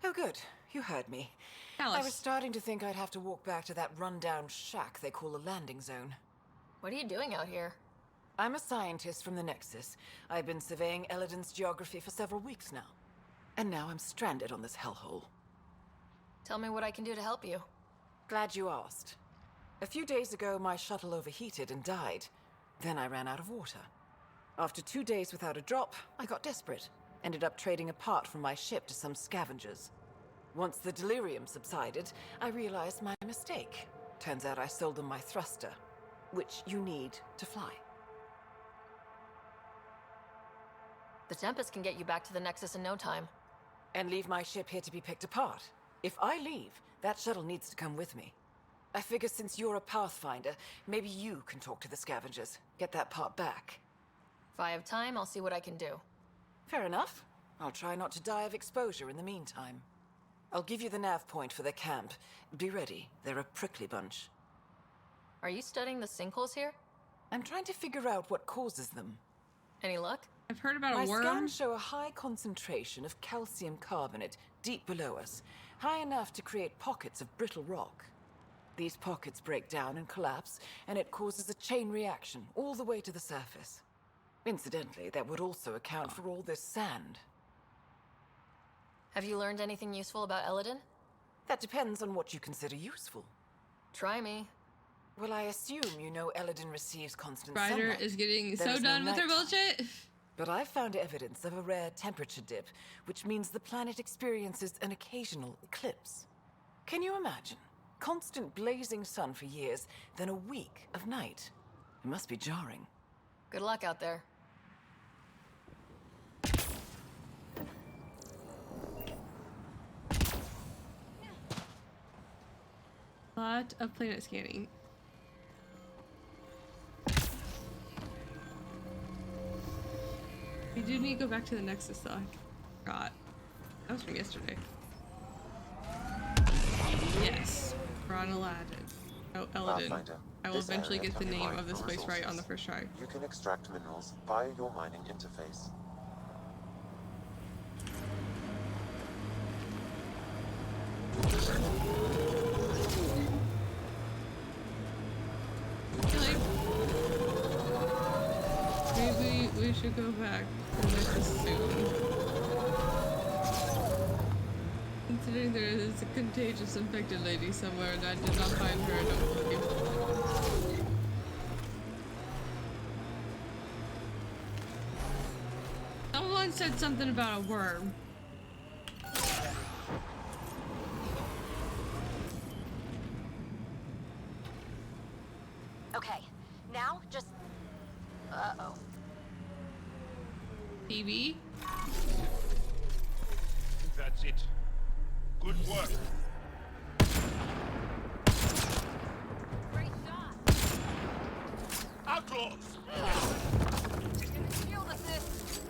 Oh, good. You heard me. Alice. I was starting to think I'd have to walk back to that rundown shack they call a landing zone. What are you doing out here? I'm a scientist from the Nexus. I've been surveying Eladin's geography for several weeks now. And now I'm stranded on this hellhole. Tell me what I can do to help you. Glad you asked. A few days ago, my shuttle overheated and died. Then I ran out of water. After 2 days without a drop, I got desperate. Ended up trading a part from my ship to some scavengers. Once the delirium subsided, I realized my mistake. Turns out I sold them my thruster, which you need to fly. The Tempest can get you back to the Nexus in no time. And leave my ship here to be picked apart. If I leave, that shuttle needs to come with me. I figure since you're a Pathfinder, maybe you can talk to the scavengers, get that part back. If I have time, I'll see what I can do. Fair enough. I'll try not to die of exposure in the meantime. I'll give you the nav point for their camp. Be ready, they're a prickly bunch. Are you studying the sinkholes here? I'm trying to figure out what causes them. Any luck? I've heard about My a worm. scans show a high concentration of calcium carbonate deep below us, high enough to create pockets of brittle rock. These pockets break down and collapse, and it causes a chain reaction all the way to the surface. Incidentally, that would also account for all this sand. Have you learned anything useful about Eladin? That depends on what you consider useful. Try me. Well, I assume you know Eladin receives constant Ryder sunlight. is getting There so is no done with her nighttime. bullshit. But I've found evidence of a rare temperature dip, which means the planet experiences an occasional eclipse. Can you imagine? Constant blazing sun for years, then a week of night. It must be jarring. Good luck out there. Lot of planet scanning. We do need to go back to the Nexus though. I forgot. That was from yesterday. Yes. We're on Aladdin. Oh, Eladin. Pathfinder, I will this eventually area get can the be name mined of this for place right on resources. the first try. You can extract minerals via your mining interface. Maybe we should go back to the Nexus soon. Considering there is a contagious infected lady somewhere and I did not find her, I don't believe. Someone said something about a worm. Okay, now just... Uh-oh. TV? That's it. Good work. Great shot! Outlaws! Shield assist!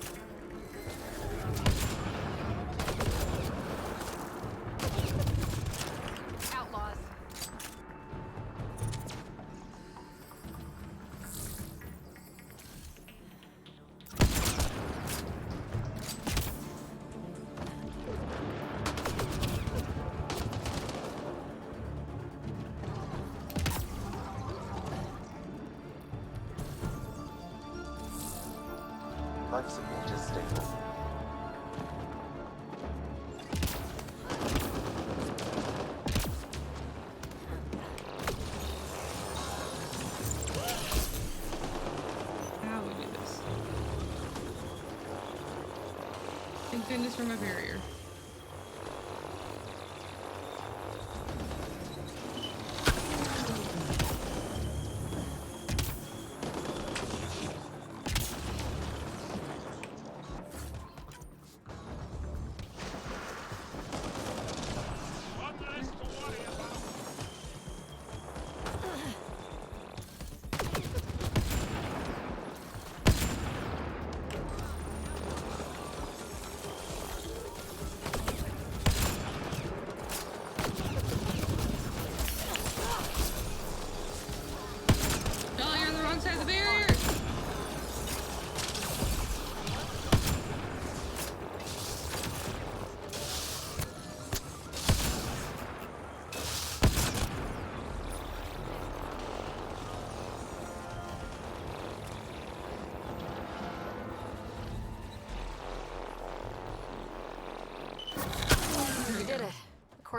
Outlaws. Life support is stable. How we do this? Thank goodness for my barrier.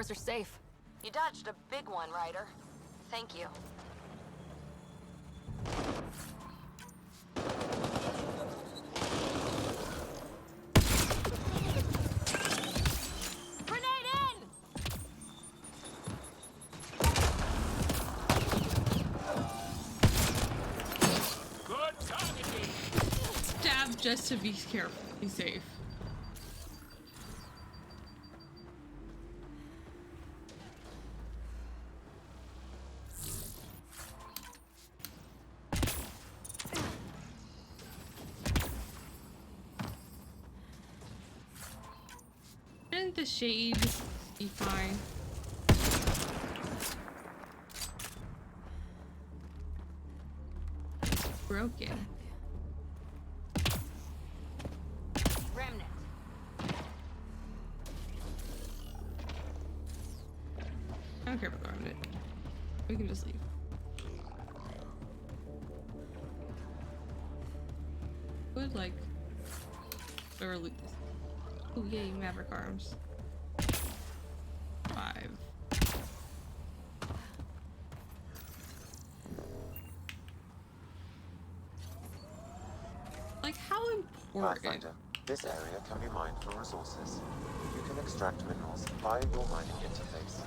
doors are safe. You dodged a big one, Ryder. Thank you. Grenade in! Good targeting. Stab just to be careful, be safe. Shouldn't the shade be fine? Broken. Remnant. I don't care about the remnant. We can just leave. Would like or loot this. Oh yay, Maverick arms. 5. Like how important? Pathfinder, this area can be mined for resources. You can extract minerals via your mining interface.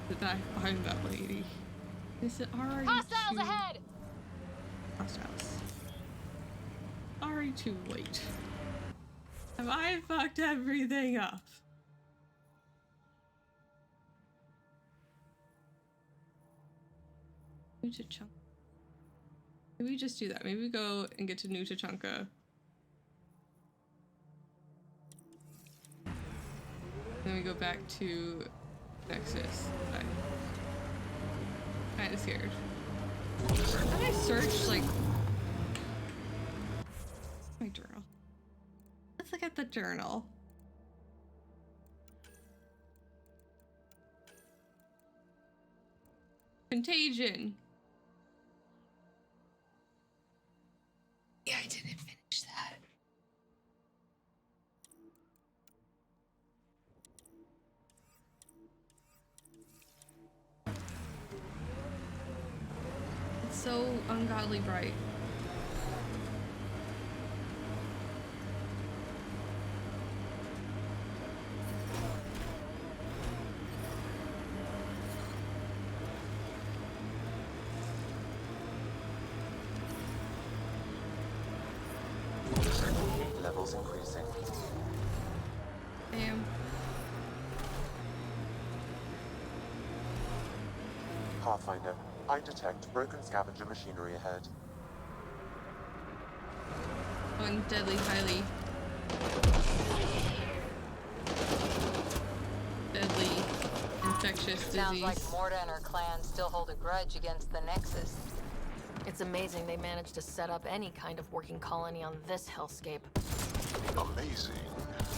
Did I find that lady? Is it already Hostiles too... ahead! Hostiles. Already too late. Have I fucked everything up? New Tachanka. Maybe we just do that. Maybe we go and get to New Tachanka. Then we go back to Nexus. I'm kinda scared. How did I search, like... my journal? Let's look at the journal. Contagion. Yeah, I didn't finish that. It's so ungodly bright. Levels increasing. Damn. Pathfinder, I detect broken scavenger machinery ahead. One deadly, highly deadly infectious disease. Sounds like Morta and her clan still hold a grudge against the Nexus. It's amazing they managed to set up any kind of working colony on this hellscape. Amazing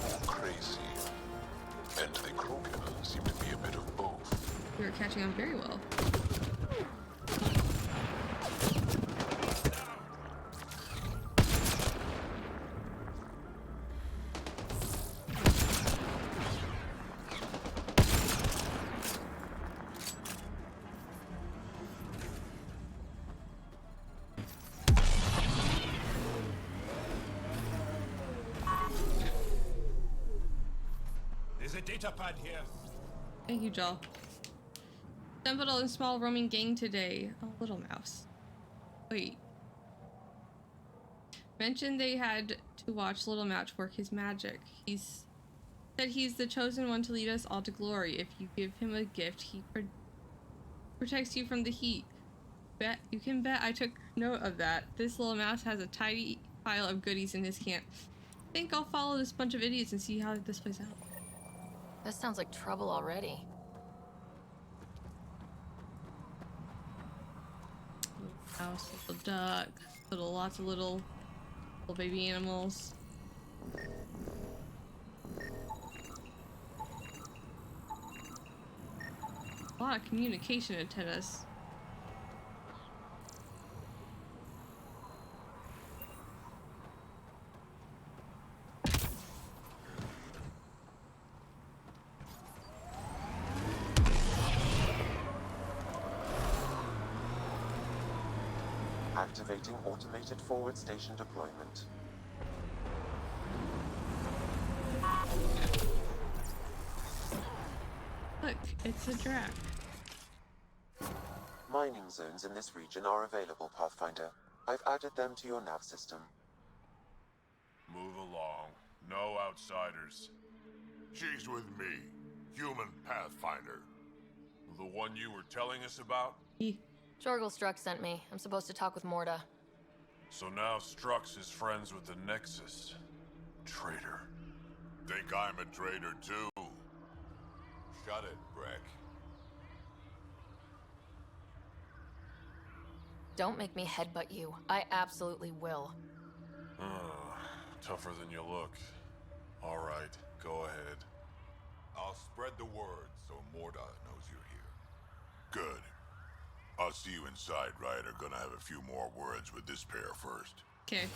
or crazy. And the Krogan seem to be a bit of both. We were catching on very well. There's a data pad here. Thank you, Joel. Stumbled on a small roaming gang today. Oh, little mouse. Wait. Mentioned they had to watch Little Mouse work his magic. He's said he's the chosen one to lead us all to glory. If you give him a gift, he protects you from the heat. You can bet I took note of that. This little mouse has a tidy pile of goodies in his camp. I think I'll follow this bunch of idiots and see how this plays out. That sounds like trouble already. House, little duck, lots of little baby animals. A lot of communication antennas. Activating automated forward station deployment. Look, it's a drac. Mining zones in this region are available, Pathfinder. I've added them to your nav system. Move along. No outsiders. She's with me, human Pathfinder. The one you were telling us about? Jorgel Struck sent me. I'm supposed to talk with Morda. So now Strux is friends with the Nexus. Traitor. Think I'm a traitor too? Shut it, Breck. Don't make me headbutt you. I absolutely will. Tougher than you look. All right, go ahead. I'll spread the word so Morda knows you're here. Good. I'll see you inside, Ryder. Gonna have a few more words with this pair first. Okay.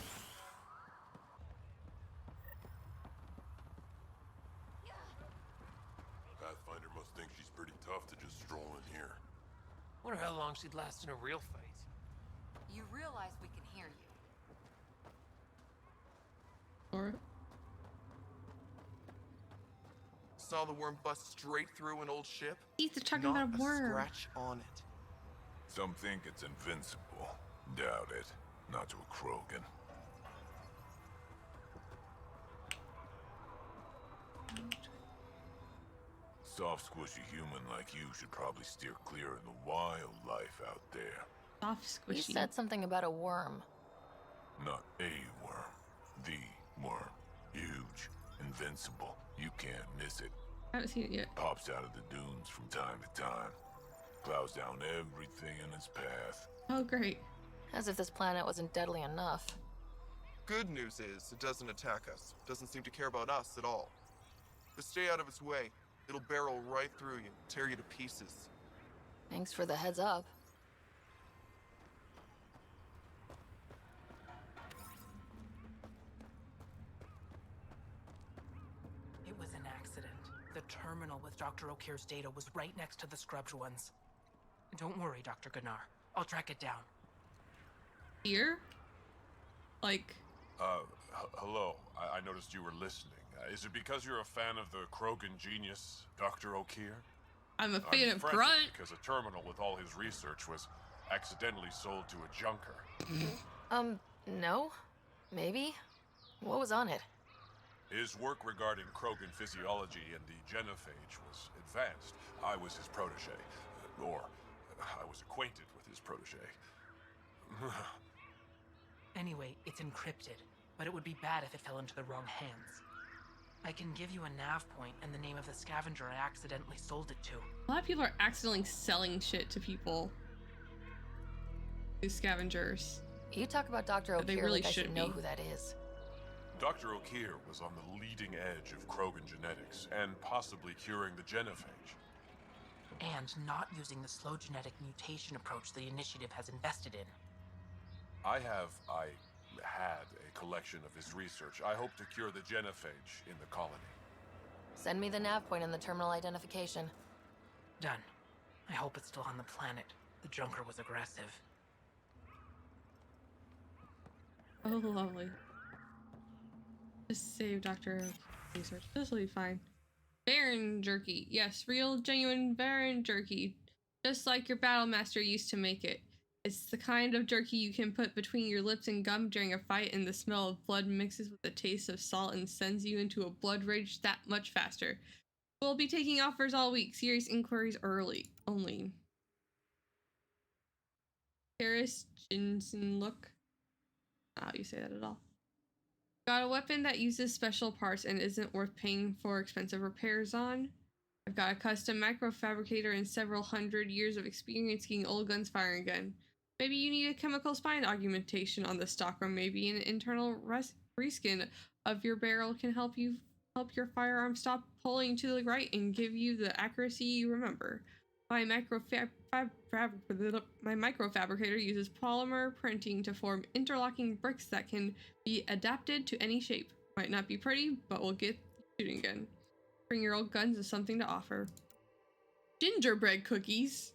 Pathfinder must think she's pretty tough to just stroll in here. Wonder how long she'd last in a real fight. You realize we can hear you. Or Saw the worm bust straight through an old ship? He's talking Not about a worm. Scratch on it. Some think it's invincible. Doubt it. Not to a Krogan. Soft, squishy human like you should probably steer clear of the wildlife out there. Soft, squishy. You said something about a worm. Not a worm. The worm. Huge. Invincible. You can't miss it. I haven't seen it yet. Pops out of the dunes from time to time. Plows down everything in its path. Oh, great. As if this planet wasn't deadly enough. Good news is, it doesn't attack us. Doesn't seem to care about us at all. But stay out of its way. It'll barrel right through you, tear you to pieces. Thanks for the heads up. It was an accident. The terminal with Dr. O'Kear's data was right next to the scrubbed ones. Don't worry, Dr. Gunnar. I'll track it down. Here? Like... Hello. I noticed you were listening. Is it because you're a fan of the Krogan genius, Dr. O'Kear? I'm a fan of frantic Grunt. because a terminal with all his research was accidentally sold to a junker. No? Maybe? What was on it? His work regarding Krogan physiology and the genophage was advanced. I was his protege. Or, I was acquainted with his protege. Anyway, it's encrypted, but it would be bad if it fell into the wrong hands. I can give you a nav point and the name of the scavenger I accidentally sold it to. A lot of people are accidentally selling shit to people. These scavengers. You talk about Dr. But they O'Kear really like I should should know be. who that is. Dr. O'Kear was on the leading edge of Krogan genetics and possibly curing the genophage. And not using the slow genetic mutation approach the Initiative has invested in. I had a collection of his research. I hope to cure the genophage in the colony. Send me the nav point and the terminal identification. Done. I hope it's still on the planet. The Junker was aggressive. Oh, lovely. Just save Dr. Research. This will be fine. Baron jerky. Yes, real, genuine Baron jerky. Just like your battle master used to make it. It's the kind of jerky you can put between your lips and gum during a fight, and the smell of blood mixes with the taste of salt and sends you into a blood rage that much faster. We'll be taking offers all week. Serious inquiries only. Paris Jinsen look. Not how you say that at all. Got a weapon that uses special parts and isn't worth paying for expensive repairs on. I've got a custom microfabricator and several hundred years of experience getting old guns firing again. Maybe you need a chemical spine augmentation on the stock, or maybe an internal reskin of your barrel can help your firearm stop pulling to the right and give you the accuracy you remember. My microfabricator uses polymer printing to form interlocking bricks that can be adapted to any shape. Might not be pretty, but we'll get shooting again. Bring your old guns is something to offer. Gingerbread cookies.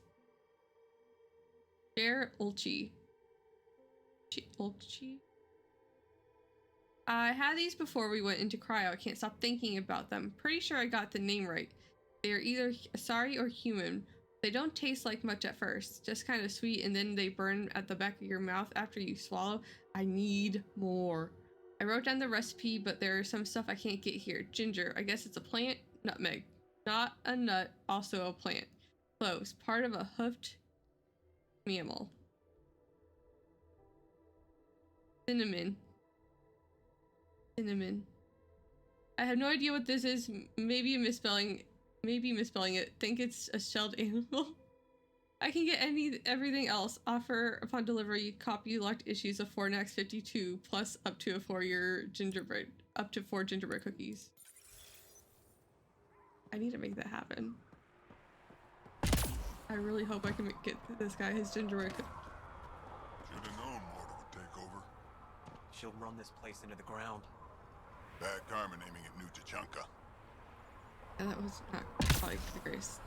Share Ulchi. Old Chi. I had these before we went into cryo. I can't stop thinking about them. Pretty sure I got the name right. They are either sorry or human. They don't taste like much at first, just kind of sweet, and then they burn at the back of your mouth after you swallow. I need more. I wrote down the recipe, but there is some stuff I can't get here. Ginger, I guess it's a plant. Nutmeg, not a nut, also a plant. Cloves, part of a hoofed mammal. Cinnamon. I have no idea what this is. Maybe misspelling it. Think it's a shelled animal. I can get everything else. Offer upon delivery. Copy locked issues of Fornax 52 plus up to 4 gingerbread cookies. I need to make that happen. I really hope I can get this guy his gingerbread cookies. Should have known Mortar would take over. She'll run this place into the ground. Bad karma naming it New Tachanka. And that was not probably the grace.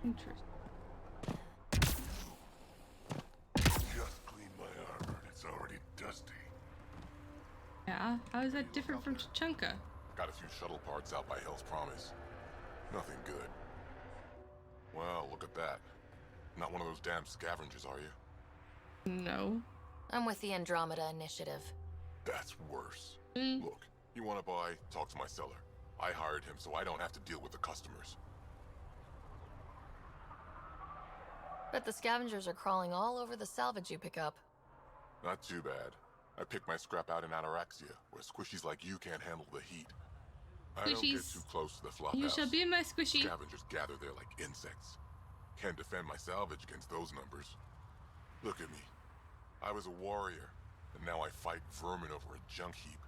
Interesting. Just cleaned my armor and it's already dusty. Yeah, how is that different from Tachanka? Got a few shuttle parts out by Hell's Promise. Nothing good. Well, look at that. Not one of those damn scavengers, are you? No. I'm with the Andromeda Initiative. That's worse. Look, you want to buy? Talk to my seller. I hired him so I don't have to deal with the customers. Bet the scavengers are crawling all over the salvage you pick up. Not too bad. I picked my scrap out in Ataraxia, where squishies like you can't handle the heat. I don't get too close to the flop You house. shall be my squishy. Scavengers gather there like insects. Can't defend my salvage against those numbers. Look at me. I was a warrior, and now I fight vermin over a junk heap.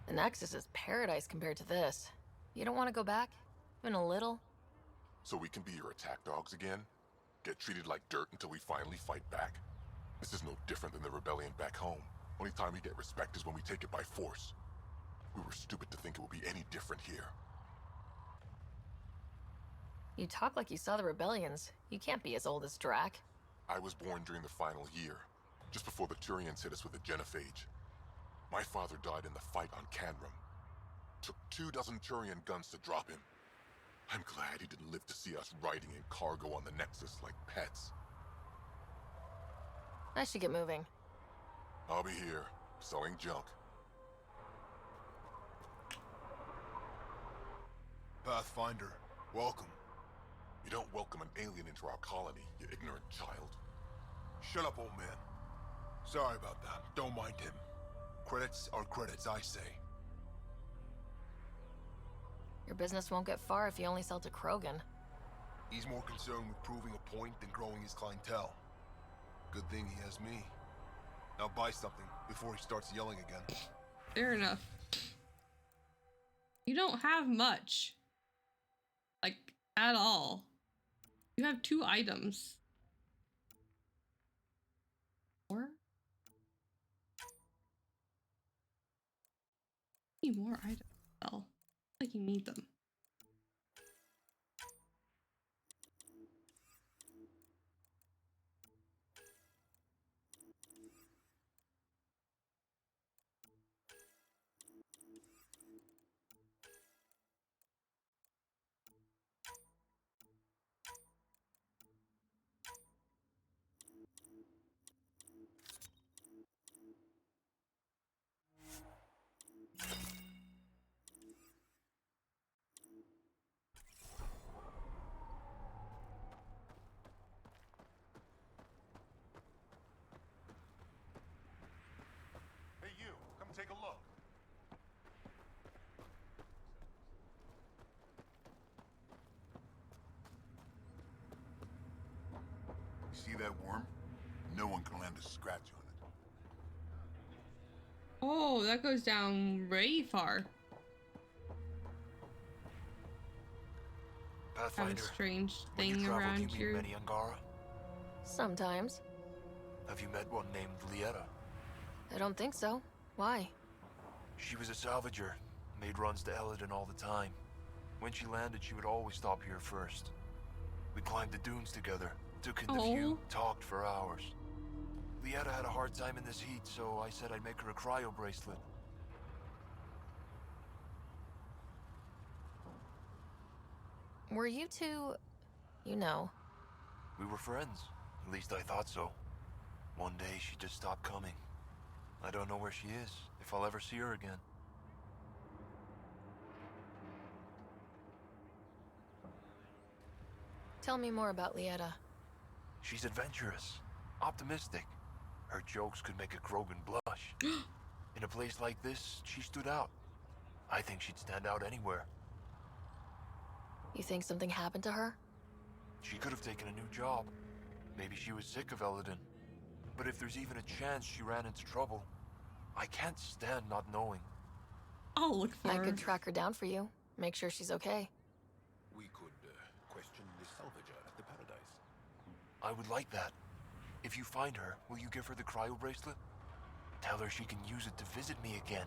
The Nexus is paradise compared to this. You don't want to go back? Even a little? So we can be your attack dogs again? Get treated like dirt until we finally fight back? This is no different than the rebellion back home. Only time we get respect is when we take it by force. We were stupid to think it would be any different here. You talk like you saw the rebellions. You can't be as old as Drac. I was born during the final year, just before the Turians hit us with the genophage. My father died in the fight on Canrum. Took 24 Turian guns to drop him. I'm glad he didn't live to see us riding in cargo on the Nexus like pets. I should get moving. I'll be here, selling junk. Pathfinder, welcome. You don't welcome an alien into our colony, you ignorant child. Shut up, old man. Sorry about that. Don't mind him. Credits are credits, I say. Your business won't get far if you only sell to Krogan. He's more concerned with proving a point than growing his clientele. Good thing he has me. Now buy something before he starts yelling again. Fair enough. You don't have much. Like, at all. You have 2 items. Or? Need more items. Well, like you need them. Hey you, come take a look. See that worm? No one can land a scratch on it. Oh, that goes down way far. Have a Pathfinder, strange when you thing travel, do you around meet here. many Angara? Sometimes. Have you met one named Lieta? I don't think so. Why? She was a salvager, made runs to Eladin all the time. When she landed, she would always stop here first. We climbed the dunes together, took in the view, talked for hours. Lieta had a hard time in this heat, so I said I'd make her a cryo bracelet. Were you two... you know? We were friends. At least I thought so. One day she just stopped coming. I don't know where she is, if I'll ever see her again. Tell me more about Lieta. She's adventurous, optimistic. Her jokes could make a Krogan blush. In a place like this, she stood out. I think she'd stand out anywhere. You think something happened to her? She could have taken a new job. Maybe she was sick of Eladin. But if there's even a chance she ran into trouble, I can't stand not knowing. I'll look for her. I could track her down for you. Make sure she's okay. We could question the salvager at the Paradise. I would like that. If you find her, will you give her the cryo bracelet? Tell her she can use it to visit me again.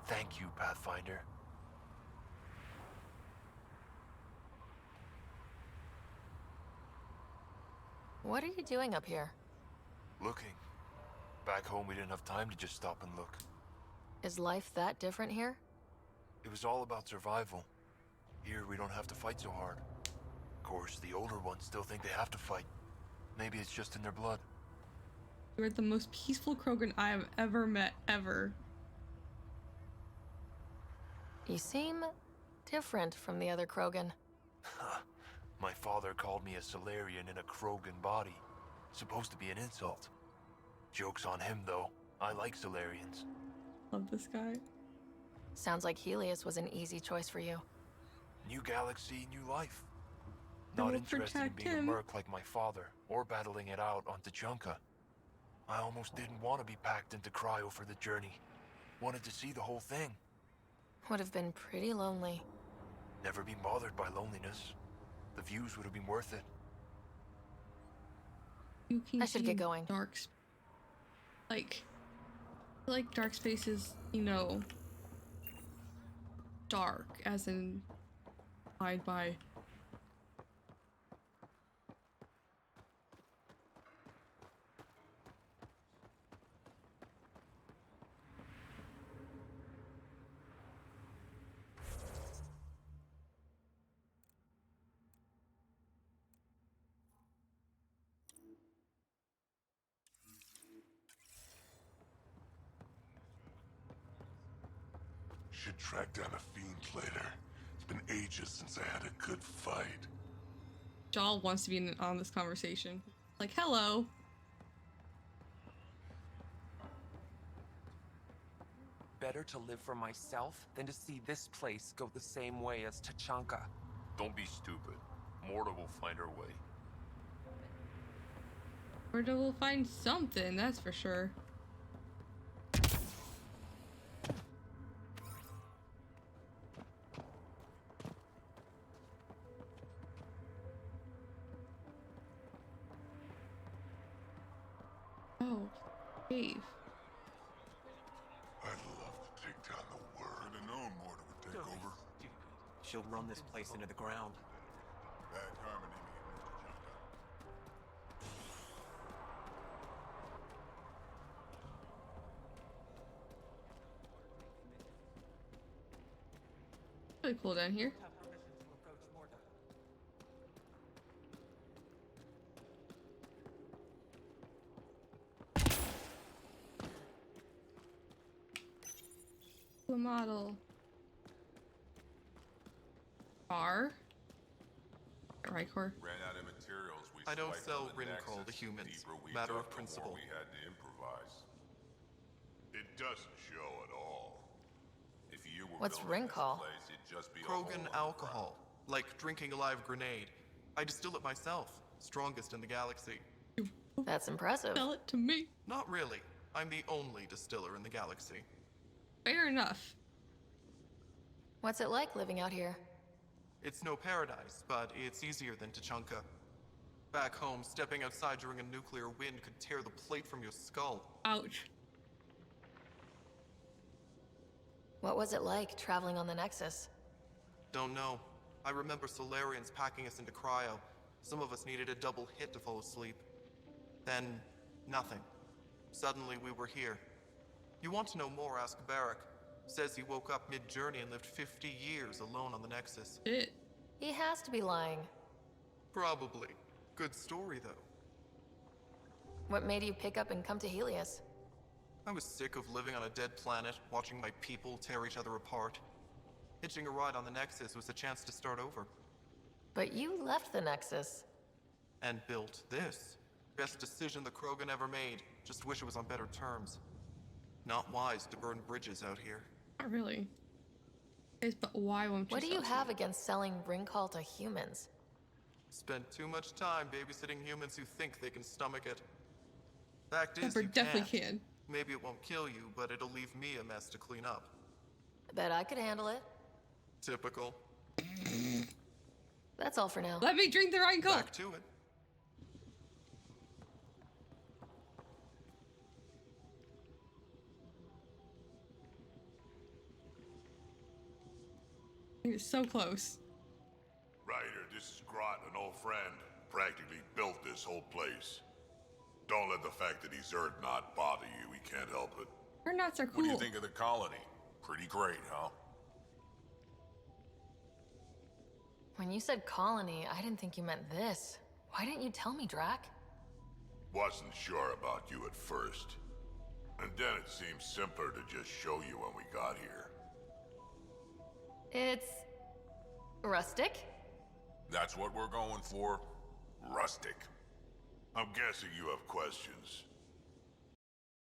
Thank you, Pathfinder. What are you doing up here? Looking. Back home, we didn't have time to just stop and look. Is life that different here? It was all about survival. Here, we don't have to fight so hard. Of course, the older ones still think they have to fight. Maybe it's just in their blood. You're the most peaceful Krogan I have ever met, ever. You seem different from the other Krogan. My father called me a Solarian in a Krogan body. Supposed to be an insult. Joke's on him, though. I like Solarians. Love this guy. Sounds like Helios was an easy choice for you. New galaxy, new life. Not interested in being a merc like my father, or battling it out on Tuchanka. I almost didn't want to be packed into cryo for the journey. Wanted to see the whole thing. Would have been pretty lonely. Never been bothered by loneliness. The views would have been worth it. I should get going. Like dark spaces, you know, dark, as in hide by. Should track down a fiend later. It's been ages since I had a good fight. Jal wants to be on this conversation. Like, hello. Better to live for myself than to see this place go the same way as Tuchanka. Don't be stupid. Morta will find her way. Morta will find something, that's for sure. Oh, cave. I'd love to take down the Word. I'd have known Morta would take over. She'll run this place into the ground. Bad harmony, Really cool down here. The model. Bar? Rykor. Ran out of materials. We I don't swiped sell on the Rincol to Nexus. humans. Deeper we Matter dug, of the principle. more we had to improvise. It doesn't show at all. If you were What's building this Rincol? place, it'd just be a Krogan hole in the alcohol. Like drinking a live grenade. I distill it myself. Strongest in the galaxy. That's impressive. Tell it to me. Not really. I'm the only distiller in the galaxy. Fair enough. What's it like living out here? It's no paradise, but it's easier than Tachanka. Back home, stepping outside during a nuclear wind could tear the plate from your skull. Ouch. What was it like traveling on the Nexus? Don't know. I remember Solarians packing us into cryo. Some of us needed a double hit to fall asleep. Then, nothing. Suddenly we were here. You want to know more, ask Barrack. Says he woke up mid-journey and lived 50 years alone on the Nexus. Shit. He has to be lying. Probably. Good story, though. What made you pick up and come to Helios? I was sick of living on a dead planet, watching my people tear each other apart. Hitching a ride on the Nexus was a chance to start over. But you left the Nexus. And built this. Best decision the Krogan ever made. Just wish it was on better terms. Not wise to burn bridges out here. Not really. But why won't you? What do you have against selling Ringcall to humans? Spent too much time babysitting humans who think they can stomach it. Fact is, Pepper you definitely can't. can. Maybe it won't kill you, but it'll leave me a mess to clean up. I bet I could handle it. Typical. That's all for now. Let me drink the Ringcall. Back to it. You're so close. Ryder, this is Grot, an old friend. Practically built this whole place. Don't let the fact that he's Earth not bother you. He can't help it. Her nuts are cool. What do you think of the colony? Pretty great, huh? When you said colony, I didn't think you meant this. Why didn't you tell me, Drac? Wasn't sure about you at first. And then it seemed simpler to just show you when we got here. It's... rustic? That's what we're going for? Rustic. I'm guessing you have questions.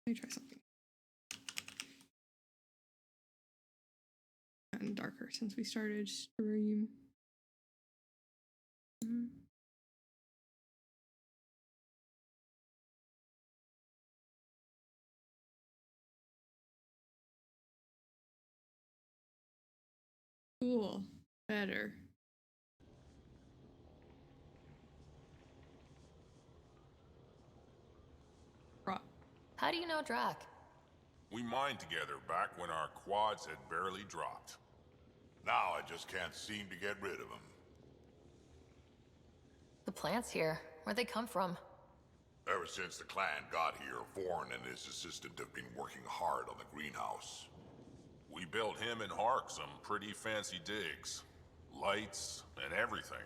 Let me try something. Gotten darker since we started stream. Cool. Better. How do you know Drac? We mined together back when our quads had barely dropped. Now I just can't seem to get rid of him. The plants here. Where'd they come from? Ever since the clan got here, Vorn and his assistant have been working hard on the greenhouse. We built him and Hark some pretty fancy digs. Lights and everything.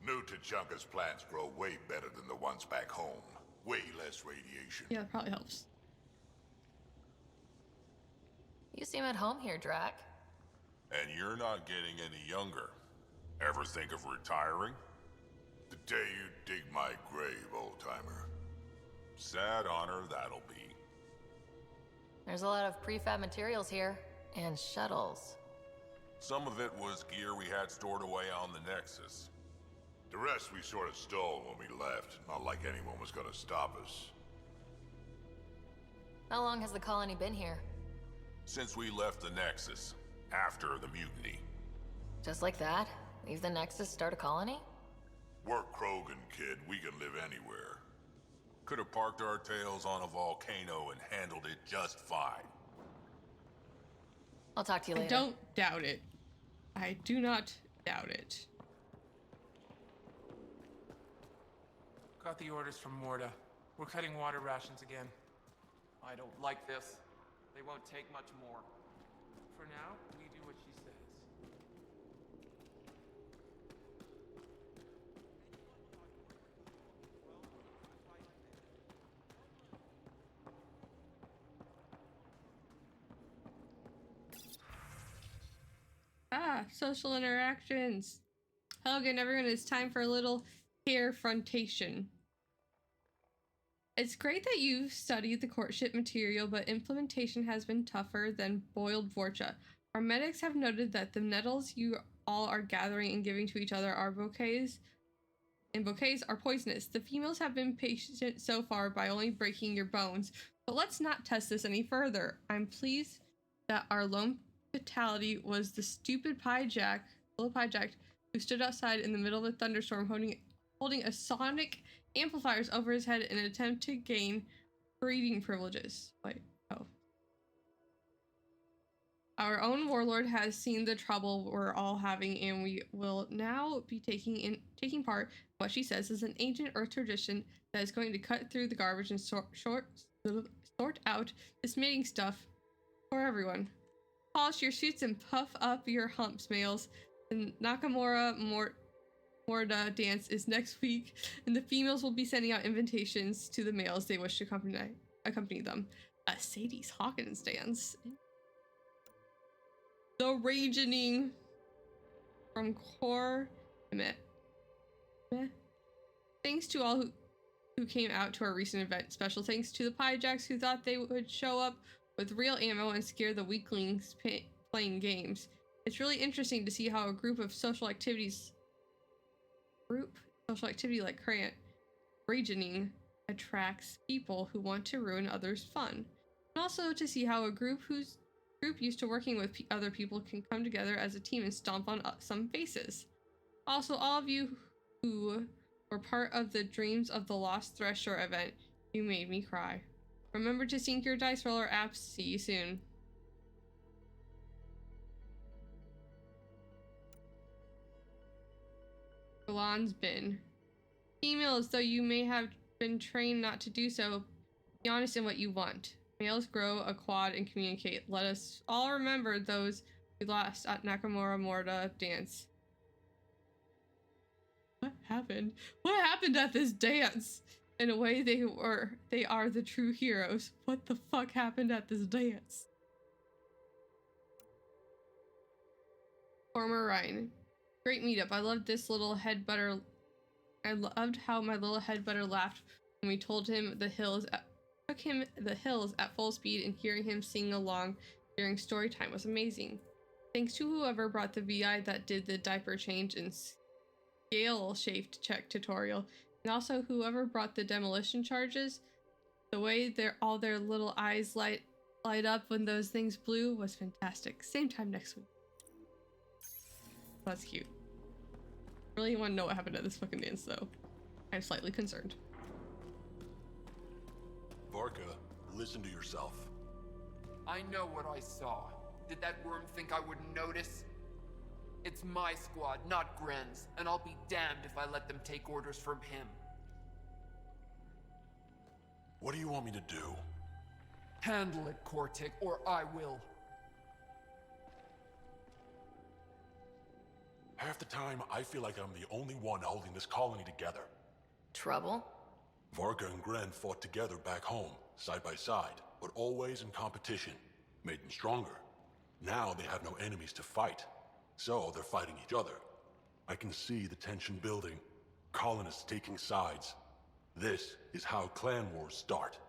New Tachanka's plants grow way better than the ones back home. Way less radiation. Yeah, that probably helps. You seem at home here, Drac. And you're not getting any younger. Ever think of retiring? The day you dig my grave, old-timer. Sad honor that'll be. There's a lot of prefab materials here. And shuttles. Some of it was gear we had stored away on the Nexus. The rest we sort of stole when we left. Not like anyone was gonna stop us. How long has the colony been here? Since we left the Nexus. After the mutiny. Just like that? Leave the Nexus, start a colony? We're Krogan, kid. We can live anywhere. Could have parked our tails on a volcano and handled it just fine. I'll talk to you later. I don't doubt it. I do not doubt it. Got the orders from Morda. We're cutting water rations again. I don't like this. They won't take much more. For now, we do what she says. Social interactions. Hello again, everyone. It's time for a little carefrontation. It's great that you've studied the courtship material, but implementation has been tougher than boiled vorcha. Our medics have noted that the nettles you all are gathering and giving to each other are bouquets and bouquets are poisonous. The females have been patient so far by only breaking your bones, but let's not test this any further. I'm pleased that our lone fatality was the stupid little pie jack, who stood outside in the middle of a thunderstorm holding a sonic amplifiers over his head in an attempt to gain breeding privileges. Wait, oh. Our own warlord has seen the trouble we're all having, and we will now be taking part in what she says is an ancient Earth tradition that is going to cut through the garbage and sort out this mating stuff for everyone. Polish your suits and puff up your humps, males. The Nakamura Morda dance is next week, and the females will be sending out invitations to the males they wish to accompany them. Sadie's Hawkins dance. The Ragening from Core Meh. Thanks to all who came out to our recent event. Special thanks to the Pie Jacks who thought they would show up with real ammo and scare the weaklings playing games. It's really interesting to see how a group social activity like Ragening attracts people who want to ruin others' fun. And also to see how a group used to working with other people can come together as a team and stomp on some faces. Also, all of you who were part of the Dreams of the Lost Thresher event, you made me cry. Remember to sync your dice roller apps. See you soon. Galan's bin. Females, though you may have been trained not to do so, be honest in what you want. Males grow a quad and communicate. Let us all remember those we lost at Nakamura Morda dance. What happened? What happened at this dance? In a way, they are the true heroes. What the fuck happened at this dance? Former Ryan. Great meetup. I loved this little headbutter. I loved how my little headbutter laughed when we took him the hills at full speed, and hearing him sing along during story time was amazing. Thanks to whoever brought the VI that did the diaper change and scale shaped check tutorial, and also whoever brought the demolition charges. The way all their little eyes light up when those things blew was fantastic. Same time next week. That's cute. Really want to know what happened at this fucking dance though. I'm slightly concerned. Varka, listen to yourself. I know what I saw. Did that worm think I wouldn't notice? It's my squad, not Gren's, and I'll be damned if I let them take orders from him. What do you want me to do? Handle it, Kortik, or I will. Half the time, I feel like I'm the only one holding this colony together. Trouble? Varka and Gren fought together back home, side by side, but always in competition. Made them stronger. Now they have no enemies to fight, so they're fighting each other. I can see the tension building, colonists taking sides. This is how clan wars start.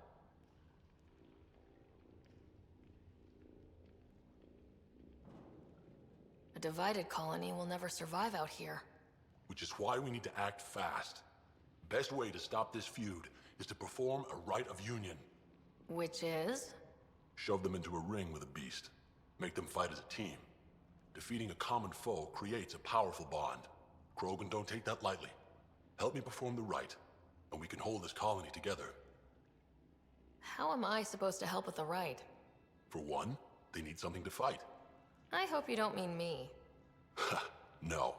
A divided colony will never survive out here. Which is why we need to act fast. Best way to stop this feud is to perform a rite of union. Which is? Shove them into a ring with a beast. Make them fight as a team. Defeating a common foe creates a powerful bond. Krogan don't take that lightly. Help me perform the rite, and we can hold this colony together. How am I supposed to help with the rite? For one, they need something to fight. I hope you don't mean me. No,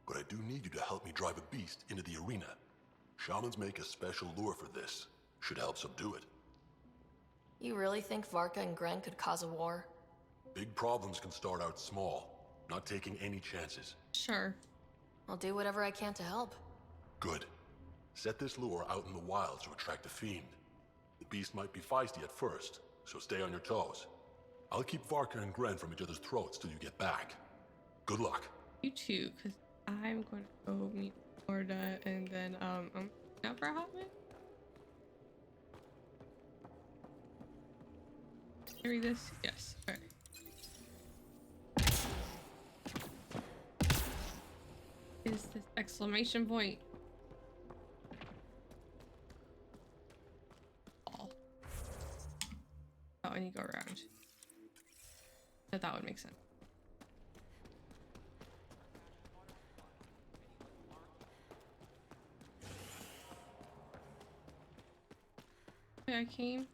but I do need you to help me drive a beast into the arena. Shamans make a special lure for this. Should help subdue it. You really think Varka and Gren could cause a war? Big problems can start out small, not taking any chances. Sure. I'll do whatever I can to help. Good. Set this lure out in the wilds to attract a fiend. The beast might be feisty at first, so stay on your toes. I'll keep Varka and Gren from each other's throats till you get back. Good luck. You too, because I'm going to go meet Morda, and then I'm out for a hot minute. Can I read this? Yes. Okay. Is this exclamation point? Oh, I need to go around. That would make sense. Okay, I came.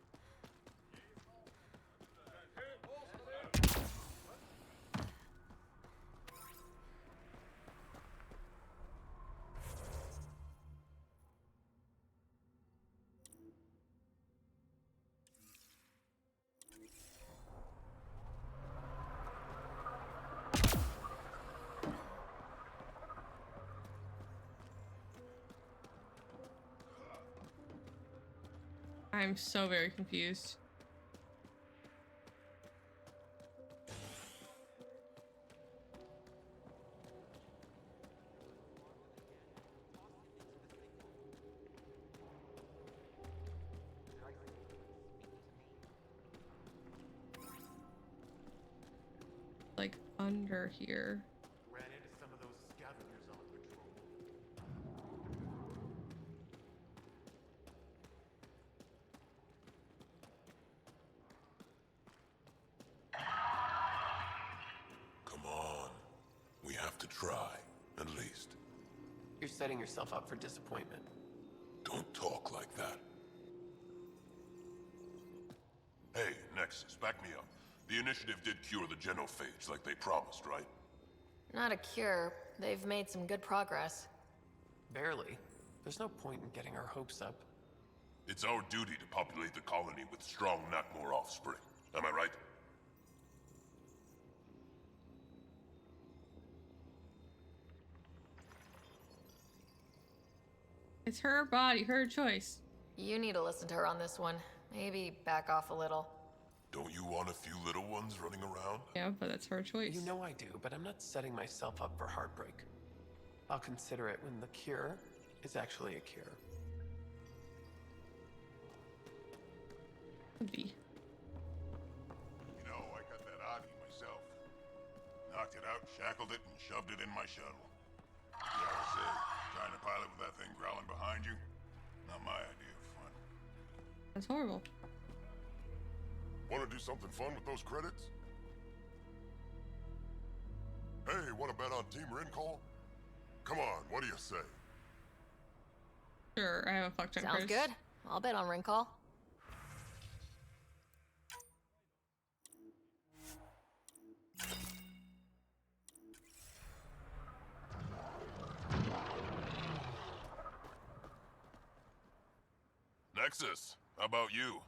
I'm so very confused. Like under here. Ran into some of those scavengers on patrol. Come on. We have to try, at least. You're setting yourself up for disappointment. Don't talk like that. Hey, Nexus, back me up. The initiative did cure the genophage like they promised, right? Not a cure. They've made some good progress. Barely. There's no point in getting our hopes up. It's our duty to populate the colony with strong, not more offspring. Am I right? It's her body, her choice. You need to listen to her on this one. Maybe back off a little. Don't you want a few little ones running around? Yeah, but that's her choice. You know I do, but I'm not setting myself up for heartbreak. I'll consider it when the cure is actually a cure. Could be. You know, I got that Adi myself. Knocked it out, shackled it, and shoved it in my shuttle. Gotta say, trying to pilot with that thing growling behind you, not my idea of fun. That's horrible. Want to do something fun with those credits? Hey, want to bet on Team Rincall? Come on, what do you say? Sure, I have a fuck ton. Sounds good. I'll bet on Rincall. Nexus, how about you?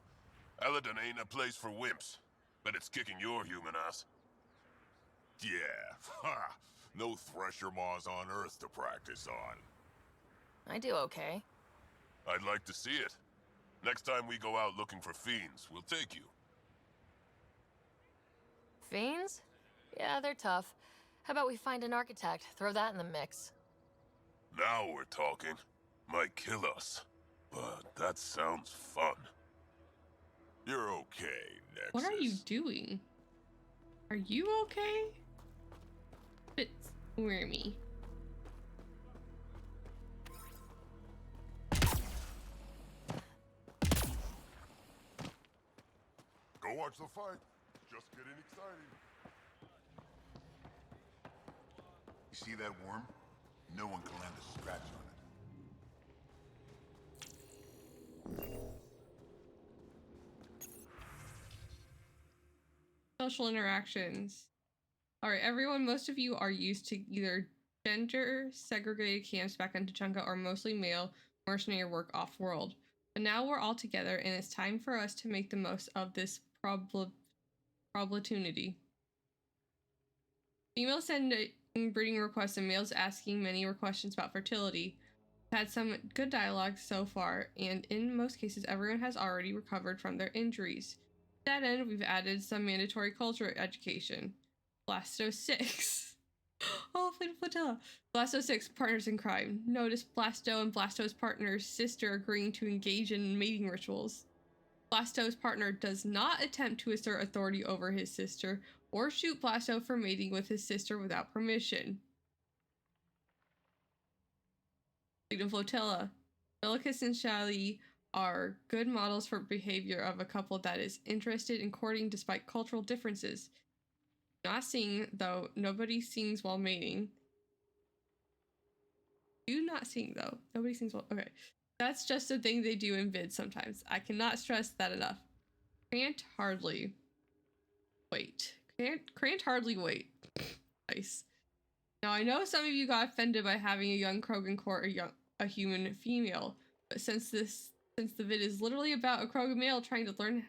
Eladon ain't a place for wimps, but it's kicking your human ass. Yeah, ha! No thresher maws on Earth to practice on. I do okay. I'd like to see it. Next time we go out looking for fiends, we'll take you. Fiends? Yeah, they're tough. How about we find an architect, throw that in the mix? Now we're talking. Might kill us, but that sounds fun. You're okay, Nexus. What are you doing? Are you okay? It's wormy. Go watch the fight. Just getting excited. You see that worm? No one can land a scratch on it. Social interactions. Alright, everyone, most of you are used to either gender segregated camps back in Tuchanka or mostly male mercenary work off-world. But now we're all together and it's time for us to make the most of this opportunity. Females sending breeding requests and males asking many questions about fertility. We've had some good dialogue so far, and in most cases everyone has already recovered from their injuries. To that end, we've added some mandatory culture education. Blasto 6. Oh, Flotilla. Blasto 6, partners in crime. Notice Blasto and Blasto's partner's sister agreeing to engage in mating rituals. Blasto's partner does not attempt to assert authority over his sister or shoot Blasto for mating with his sister without permission. Flotilla. Bellicus and Shally are good models for behavior of a couple that is interested in courting despite cultural differences. Not sing, though. Nobody sings while mating. Do not sing, though. Nobody sings while... Okay. That's just a thing they do in vids sometimes. I cannot stress that enough. Can't hardly wait. Can't hardly wait. Nice. Now, I know some of you got offended by having a young Krogan court a human female, but since the vid is literally about a Krogan male trying to learn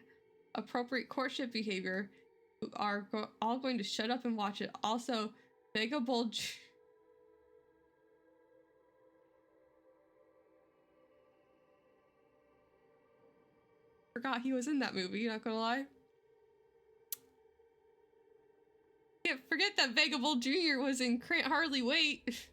appropriate courtship behavior, you are all going to shut up and watch it. Also, Vega Bulge. Forgot he was in that movie, not gonna lie. Can't forget that Vega Bulge Jr. was in Can't Hardly Wait.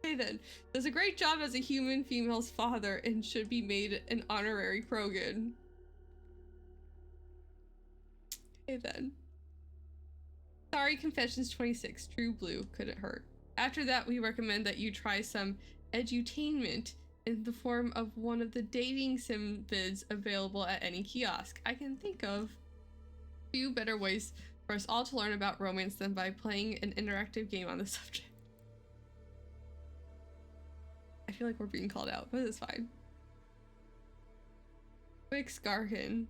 Okay then, does a great job as a human female's father and should be made an honorary Krogan. Okay then. Sorry, Confessions 26, True Blue, couldn't hurt. After that, we recommend that you try some edutainment in the form of one of the dating sim vids available at any kiosk. I can think of few better ways for us all to learn about romance than by playing an interactive game on the subject. I feel like we're being called out, but it's fine. Quick Garin.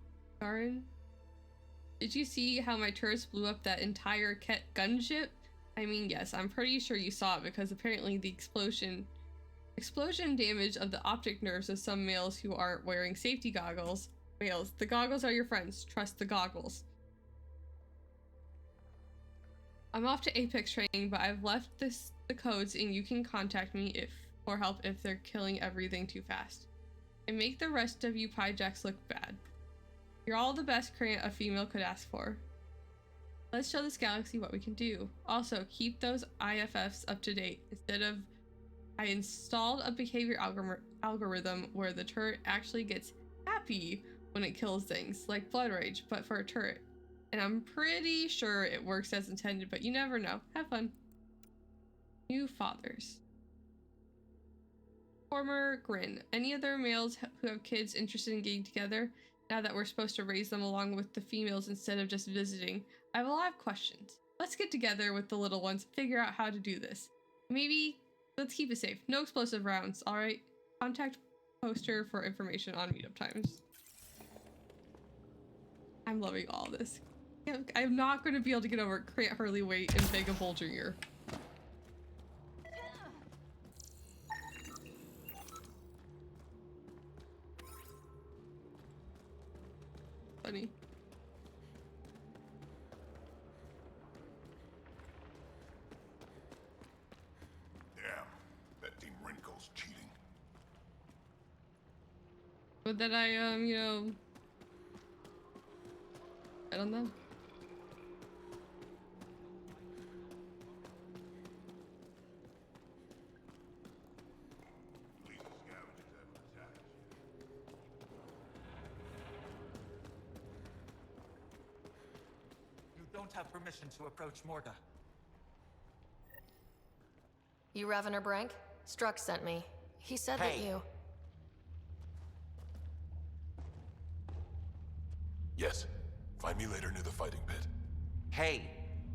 Did you see how my turrets blew up that entire Ket gunship? I mean, yes, I'm pretty sure you saw it because apparently the explosion damage of the optic nerves of some males who aren't wearing safety goggles. Males, the goggles are your friends. Trust the goggles. I'm off to Apex training, but I've left the codes and you can contact me for help if they're killing everything too fast. And make the rest of you Pyjacks look bad. You're all the best a female could ask for. Let's show this galaxy what we can do. Also, keep those IFFs up to date. I installed a behavior algorithm where the turret actually gets happy when it kills things, like Blood Rage, but for a turret. And I'm pretty sure it works as intended, but you never know. Have fun. New fathers. Former Grin. Any other males who have kids interested in getting together now that we're supposed to raise them along with the females instead of just visiting? I have a lot of questions. Let's get together with the little ones and figure out how to do this. Maybe let's keep it safe. No explosive rounds, alright? Contact poster for information on meetup times. I'm loving all this. I'm not going to be able to get over Grant Hurley Wait and Vega Bull Jr. Funny. Damn, that Team Rinko's cheating. But then I, you know, bet on them. Don't have permission to approach Morga. You Revener Brank? Struck sent me. He said that you... Yes. Find me later near the fighting pit. Hey,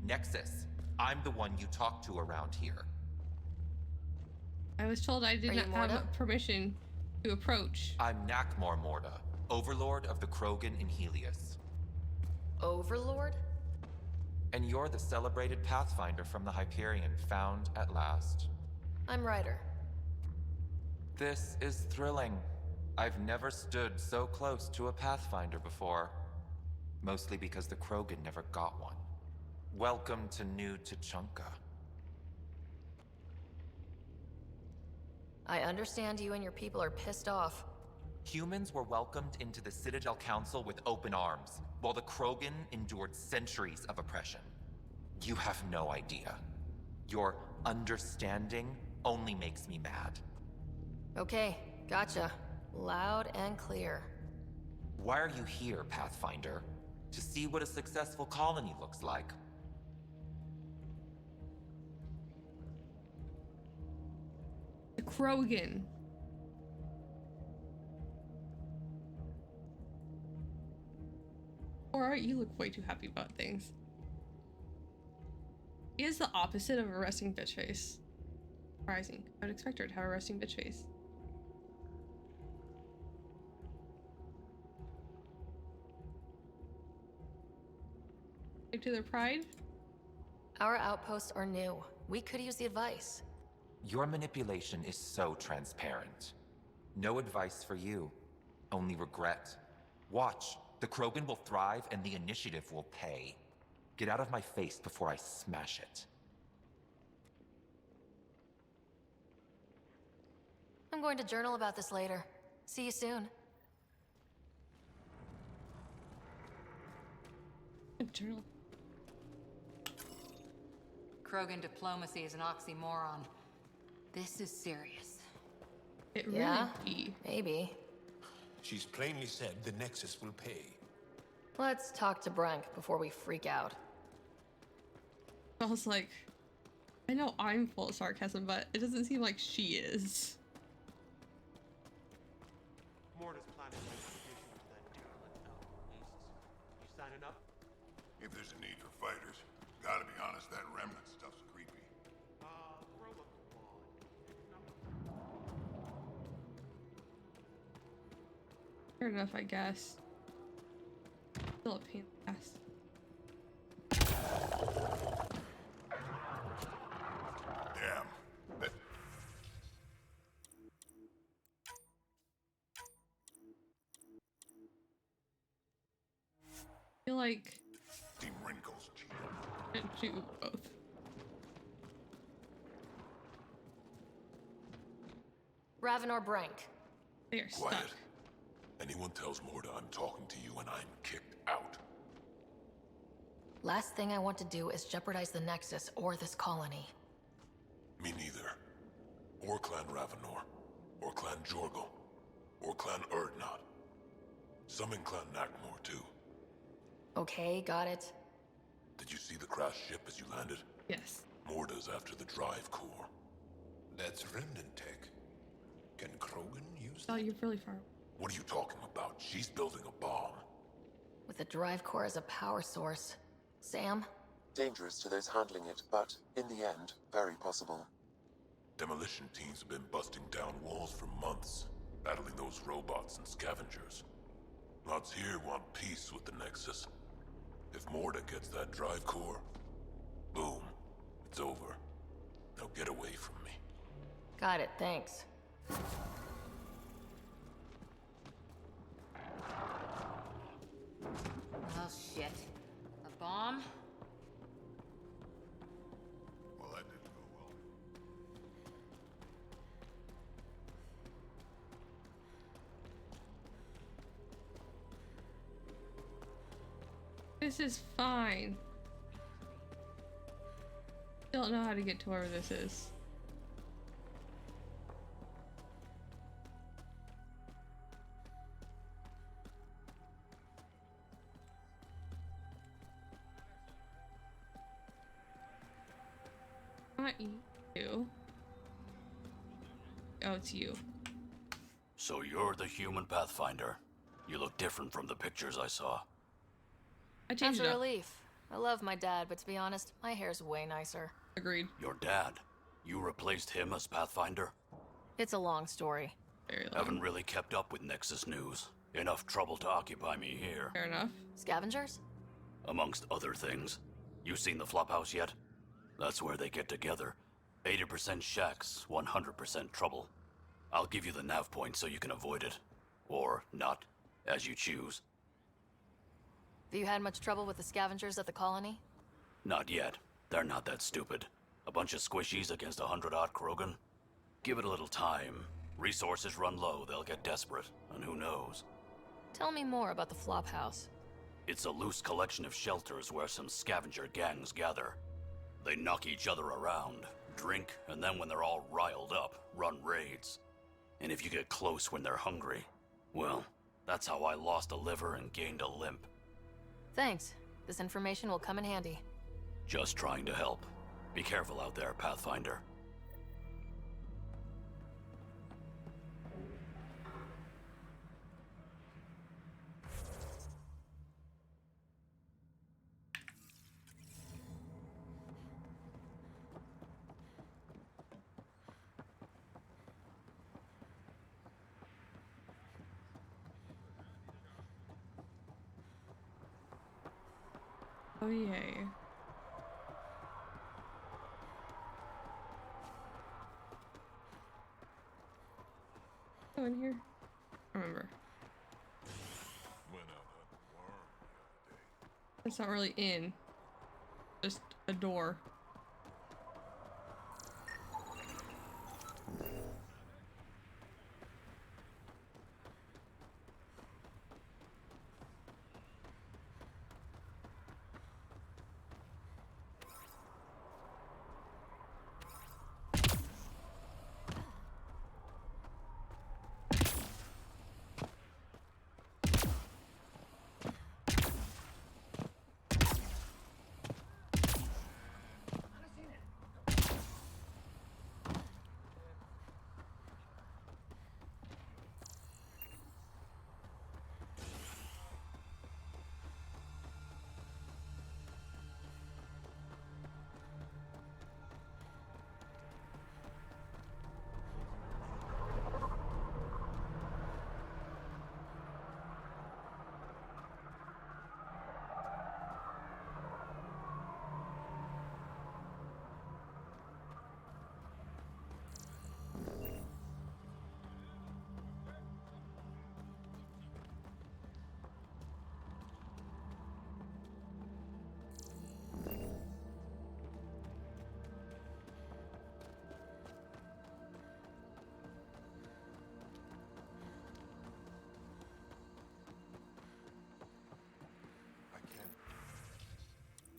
Nexus. I'm the one you talk to around here. I was told I did not have permission to approach. I'm Nakmor Morda, Overlord of the Krogan in Helios. Overlord? And you're the celebrated Pathfinder from the Hyperion, found at last. I'm Ryder. This is thrilling. I've never stood so close to a Pathfinder before. Mostly because the Krogan never got one. Welcome to New Tuchanka. I understand you and your people are pissed off. Humans were welcomed into the Citadel Council with open arms, while the Krogan endured centuries of oppression. You have no idea. Your understanding only makes me mad. Okay, gotcha. Loud and clear. Why are you here, Pathfinder? to see what a successful colony looks like. The Krogan. Or you look way too happy about things. He is the opposite of a resting bitch face. Surprising. I would expect her to have a resting bitch face. Take to their pride? Our outposts are new. We could use the advice. Your manipulation is so transparent. No advice for you, only regret. Watch, the Krogan will thrive and the initiative will pay. Get out of my face before I smash it. I'm going to journal about this later. See you soon. Journal. Krogan diplomacy is an oxymoron. This is serious. It really Yeah, be. maybe. She's plainly said the Nexus will pay. Let's talk to Brank before we freak out. I was like, I know I'm full of sarcasm, but it doesn't seem like she is. Morta's planning an expedition to that derelict outpost. You signing up? If there's a need for fighters, gotta be honest, that remnant stuff's creepy. Throw up the wall. Fair enough, I guess. Still a pain in the ass. Damn. That... I feel like Team Wrinkles cheated. I should do both. Raven or Brank? They are Quiet. stuck. Anyone tells Morta I'm talking to you and I'm kicked out. Last thing I want to do is jeopardize the Nexus or this colony. Me neither. Or Clan Ravenor. Or Clan Jorgal. Or Clan Urdnot. Some in Clan Nakmor too. Okay, got it. Did you see the crashed ship as you landed? Yes. Morta's after the drive core. That's remnant tech. Can Krogan use Oh, that? you're really far. What are you talking about? She's building a bomb. With the drive core as a power source. Sam? Dangerous to those handling it, but in the end, very possible. Demolition teams have been busting down walls for months, battling those robots and scavengers. Lots here want peace with the Nexus. If Morta gets that drive core, boom, it's over. Now get away from me. Got it, thanks. Oh shit. A bomb? Well, that didn't go well. This is fine. Don't know how to get to wherever this is. Not you. Oh, it's you. So you're the human Pathfinder. You look different from the pictures I saw. I changed That's it a up. relief. I love my dad, but to be honest, my hair's way nicer. Agreed. Your dad? You replaced him as Pathfinder? It's a long story. Very long. Haven't really kept up with Nexus news. Enough trouble to occupy me here. Fair enough. Scavengers? Amongst other things. You seen the Flophouse yet? That's where they get together. 80% shacks, 100% trouble. I'll give you the nav point so you can avoid it. Or not, as you choose. Have you had much trouble with the scavengers at the colony? Not yet. They're not that stupid. A bunch of squishies against 100-odd Krogan? Give it a little time. Resources run low, they'll get desperate, and who knows? Tell me more about the Flophouse. It's a loose collection of shelters where some scavenger gangs gather. They knock each other around, drink, and then when they're all riled up, run raids. And if you get close when they're hungry, well, that's how I lost a liver and gained a limp. Thanks. This information will come in handy. Just trying to help. Be careful out there, Pathfinder. Oh, yay. Go in here. Remember. It's not really in. Just a door.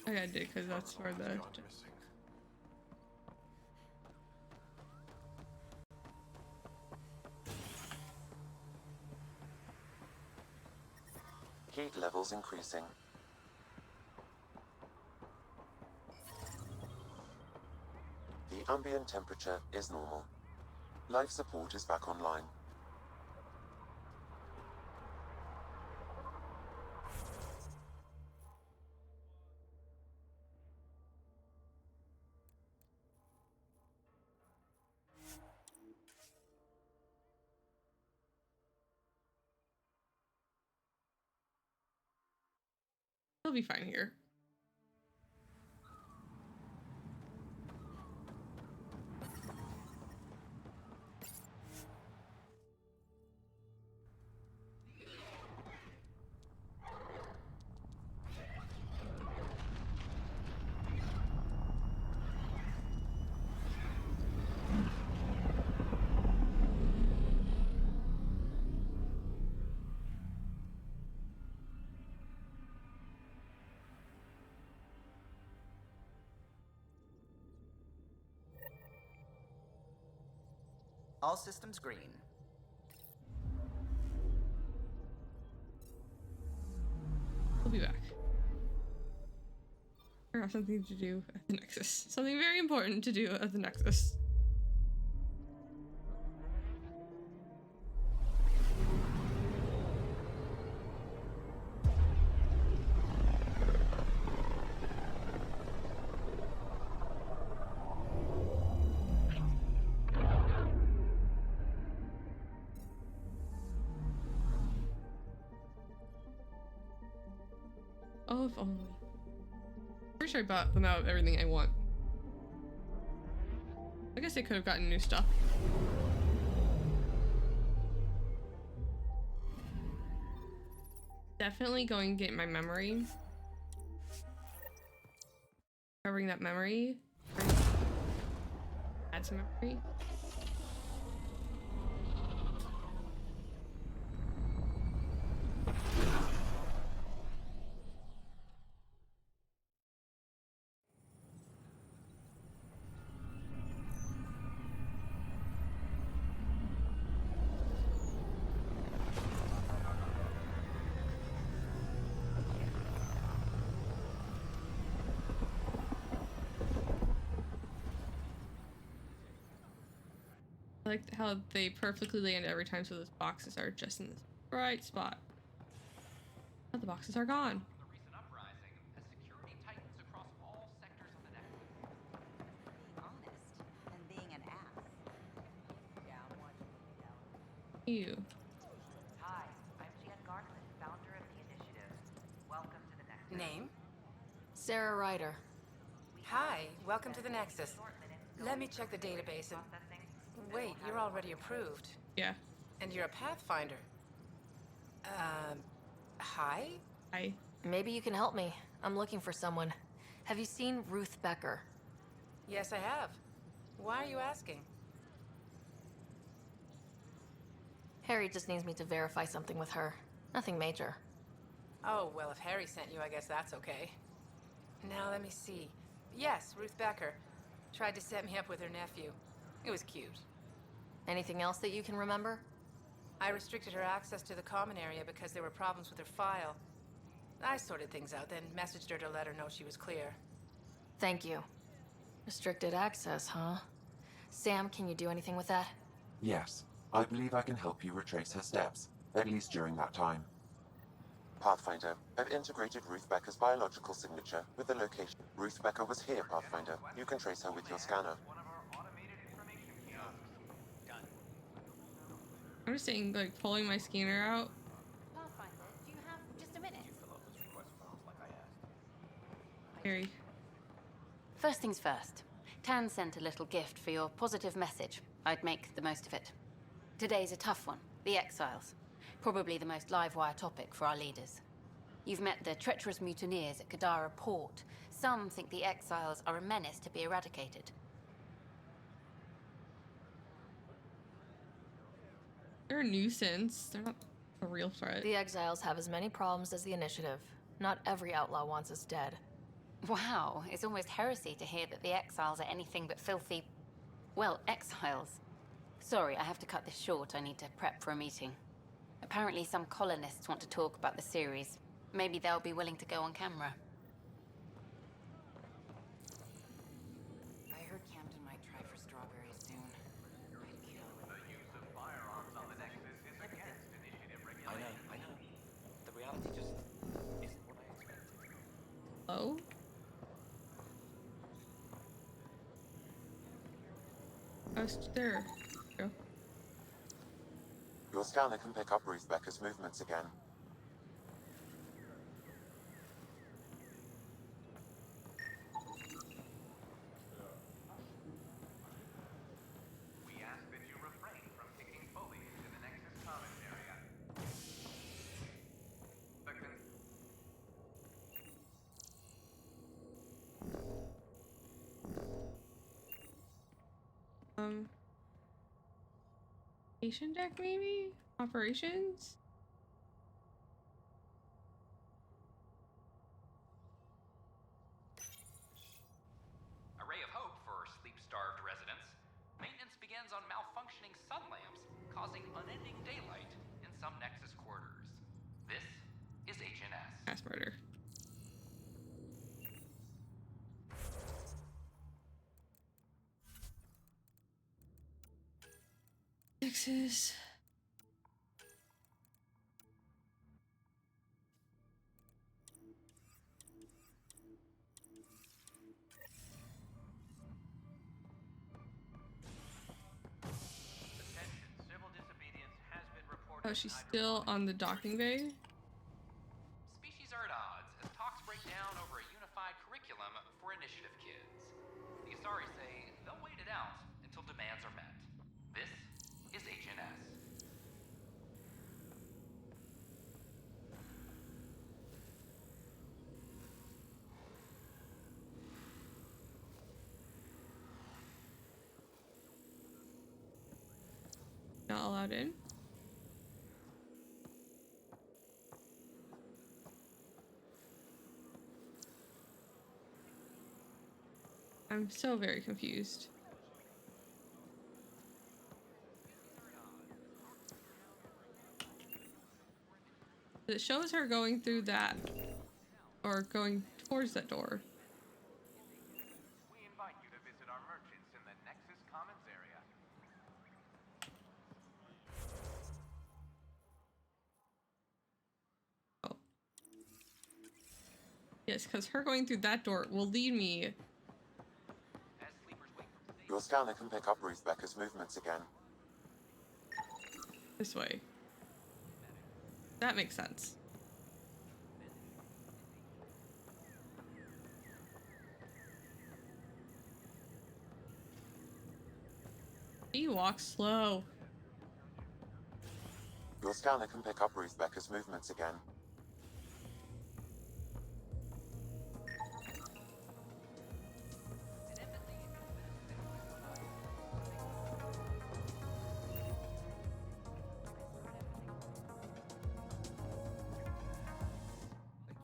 I gotta do because that's where the. Heat levels increasing. The ambient temperature is normal. Life support is back online. He'll be fine here. All systems green. We'll be back. I have something to do at the Nexus. Something very important to do at the Nexus. Oh, if only. Pretty sure I bought them out everything I want. I guess I could have gotten new stuff. Definitely going to get my memory. Covering that memory. Add some memory. like how they perfectly land every time, so those boxes are just in this right spot. Oh, the boxes are gone. Ew. Hi, I'm Jan Garland, founder of the initiative. Welcome to the Nexus. Name? Sarah Ryder. Hi, welcome to the Nexus. Let me check the database and... Wait, you're already approved. Yeah. And you're a Pathfinder. Hi? Hi. Maybe you can help me. I'm looking for someone. Have you seen Ruth Becker? Yes, I have. Why are you asking? Harry just needs me to verify something with her. Nothing major. Oh, well, if Harry sent you, I guess that's okay. Now, let me see. Yes, Ruth Becker. Tried to set me up with her nephew. It was cute. Anything else that you can remember? I restricted her access to the common area because there were problems with her file. I sorted things out, then messaged her to let her know she was clear. Thank you. Restricted access, huh? Sam, can you do anything with that? Yes, I believe I can help you retrace her steps, at least during that time. Pathfinder, I've integrated Ruth Becker's biological signature with the location. Ruth Becker was here, Pathfinder. You can trace her with your scanner. I'm just saying, like, pulling my scanner out. Pathfinder, do you have just a minute? Harry. First things first. Tan sent a little gift for your positive message. I'd make the most of it. Today's a tough one. The Exiles. Probably the most live-wire topic for our leaders. You've met the treacherous mutineers at Kadara Port. Some think the Exiles are a menace to be eradicated. They're a nuisance. They're not a real threat. The Exiles have as many problems as the Initiative. Not every outlaw wants us dead. Wow, it's almost heresy to hear that the Exiles are anything but filthy... well, exiles. Sorry, I have to cut this short. I need to prep for a meeting. Apparently some colonists want to talk about the series. Maybe they'll be willing to go on camera. I heard Camden might try for strawberries soon. I'd kill. The use of firearms on the Nexus is against initiative regulations. I know. The reality just isn't what I expected. Oh? I was there. Go. Your scanner can pick up Ruth Becker's movements again. We ask that you refrain from picking fully into the Nexus Commons area. Station deck, maybe? Operations? A ray of hope for sleep-starved residents. Maintenance begins on malfunctioning sun lamps, causing unending daylight in some Nexus quarters. This is HNS. Mass murder. Nexus. Oh, she's still on the docking bay? Species are at odds as talks break down over a unified curriculum for initiative kids. The Asari say they'll wait it out until demands are met. This is HNS. Not allowed in? I'm so very confused. It shows her going through that, or going towards that door. We invite you to visit our merchants in the Nexus Commons area. Yes, because her going through that door will lead me. Your scanner can pick up Ruth Becker's movements again. This way. That makes sense. He walks slow. Your scanner can pick up Ruth Becker's movements again.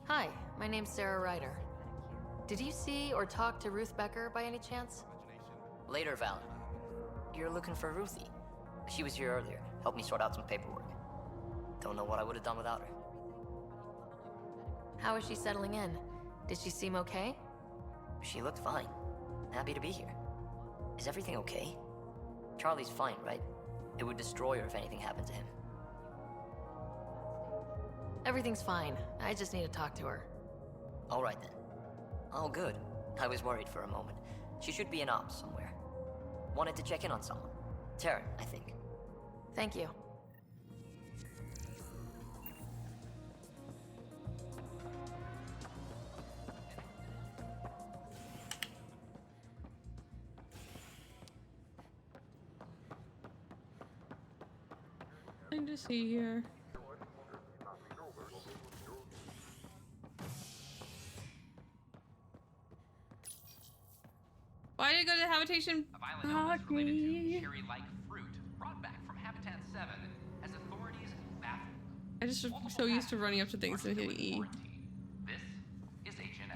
Hi, my name's Sarah Ryder. Did you see or talk to Ruth Becker by any chance? Later, Val. You're looking for Ruthie. She was here earlier. Helped me sort out some paperwork. Don't know what I would have done without her. How is she settling in? Did she seem okay? She looked fine. Happy to be here. Is everything okay? Charlie's fine, right? It would destroy her if anything happened to him. Everything's fine. I just need to talk to her. All right then. Oh, good. I was worried for a moment. She should be in ops somewhere. Wanted to check in on someone. Taryn, I think. Thank you. Nothing to see here. Why did I go to the habitation? A violent illness related to cherry-like fruit brought back from Habitat 7 as authorities baffled. I just was so used to running up to things and hitting E. This is HNS.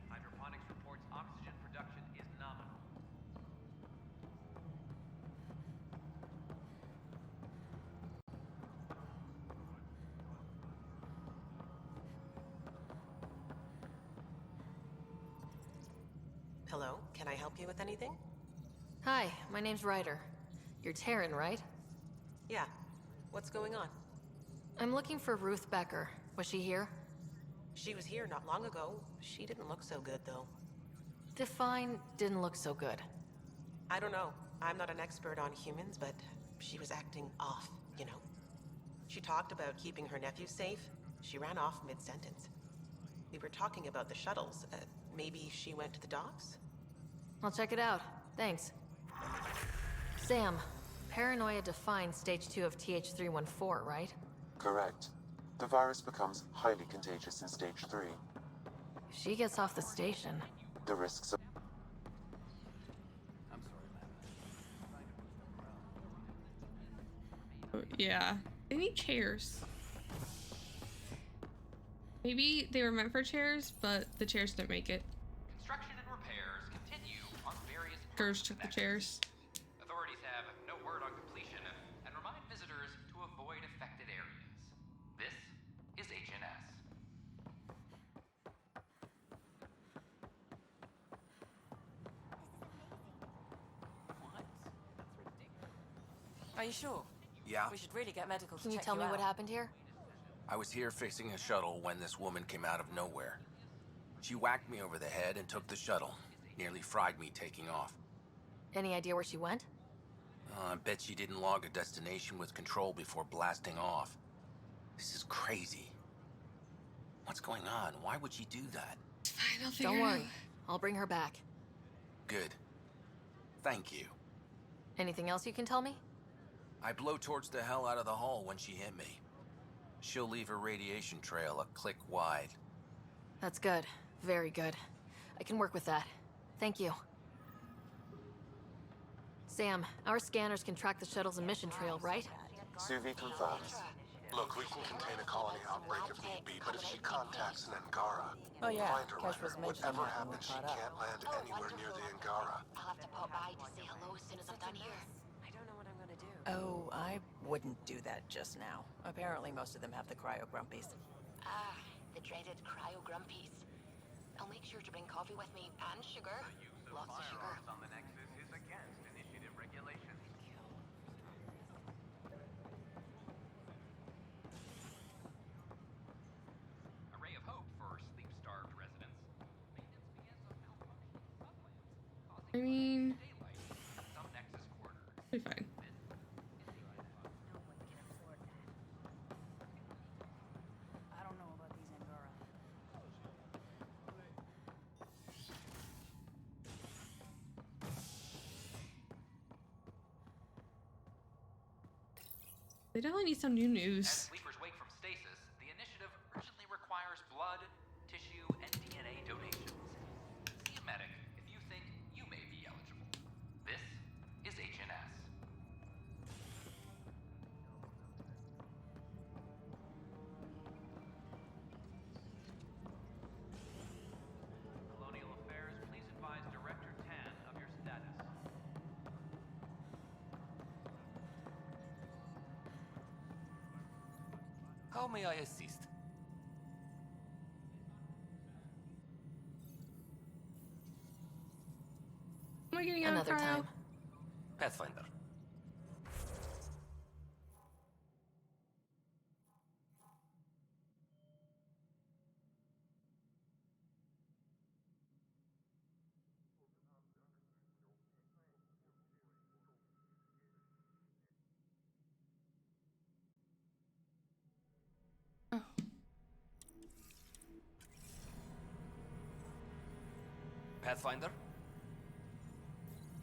Hydroponics reports oxygen production is nominal. Hello, can I help you with anything? Hi, my name's Ryder. You're Taryn, right? Yeah. What's going on? I'm looking for Ruth Becker. Was she here? She was here not long ago. She didn't look so good, though. Define didn't look so good. I don't know. I'm not an expert on humans, but she was acting off, you know. She talked about keeping her nephew safe. She ran off mid-sentence. We were talking about the shuttles. Maybe she went to the docks? I'll check it out. Thanks. Sam, paranoia defines stage 2 of TH314, right? Correct. The virus becomes highly contagious in stage 3. If she gets off the station... The risks of... Yeah. They need chairs. Maybe they were meant for chairs, but the chairs didn't make it. Construction and repairs continue on various... Gurge took the chairs. Authorities have no word on completion and remind visitors to avoid affected areas. This is HNS. Are you sure? Yeah. We should really get medical to Can you check tell me out. what happened here? I was here fixing a shuttle when this woman came out of nowhere. She whacked me over the head and took the shuttle. Nearly fried me taking off. Any idea where she went? I bet she didn't log a destination with control before blasting off. This is crazy. What's going on? Why would she do that? Fine, I'll figure Don't it worry. out. I'll bring her back. Good. Thank you. Anything else you can tell me? I blowtorched the hell out of the hull when she hit me. She'll leave her radiation trail a click wide. That's good. Very good. I can work with that. Thank you. Sam, our scanners can track the shuttle's emission trail, right? Suvi confirms. Look, we can contain a colony outbreak if need be, but if she contacts an Angara, Oh yeah, find her, Kesh was Ryder. mentioning Whatever that when we happens, she caught up. can't land anywhere near the Angara. I'll have to pop by to say hello as soon as I'm done here. I don't know what I'm gonna do. Oh, I wouldn't do that just now. Apparently most of them have the cryo grumpies. Ah, the dreaded cryo grumpies. I'll make sure to bring coffee with me and sugar. Lots of sugar. On the Nexus is against initiative regulations. A ray of hope for sleep-starved residents. Maintenance begins on malfunctioning sublamps, I mean, daylight in some Nexus quarters. be fine. I don't know about these Angara. They definitely need some new As news. sleepers wake from stasis, the initiative urgently requires blood, tissue, and DNA donations. See a medic if you think you may be eligible. This is HNS. Colonial Affairs, please advise Director Tan of your status. How may I assist? Am I getting out of Another cryo? time. Pathfinder. Oh. Pathfinder?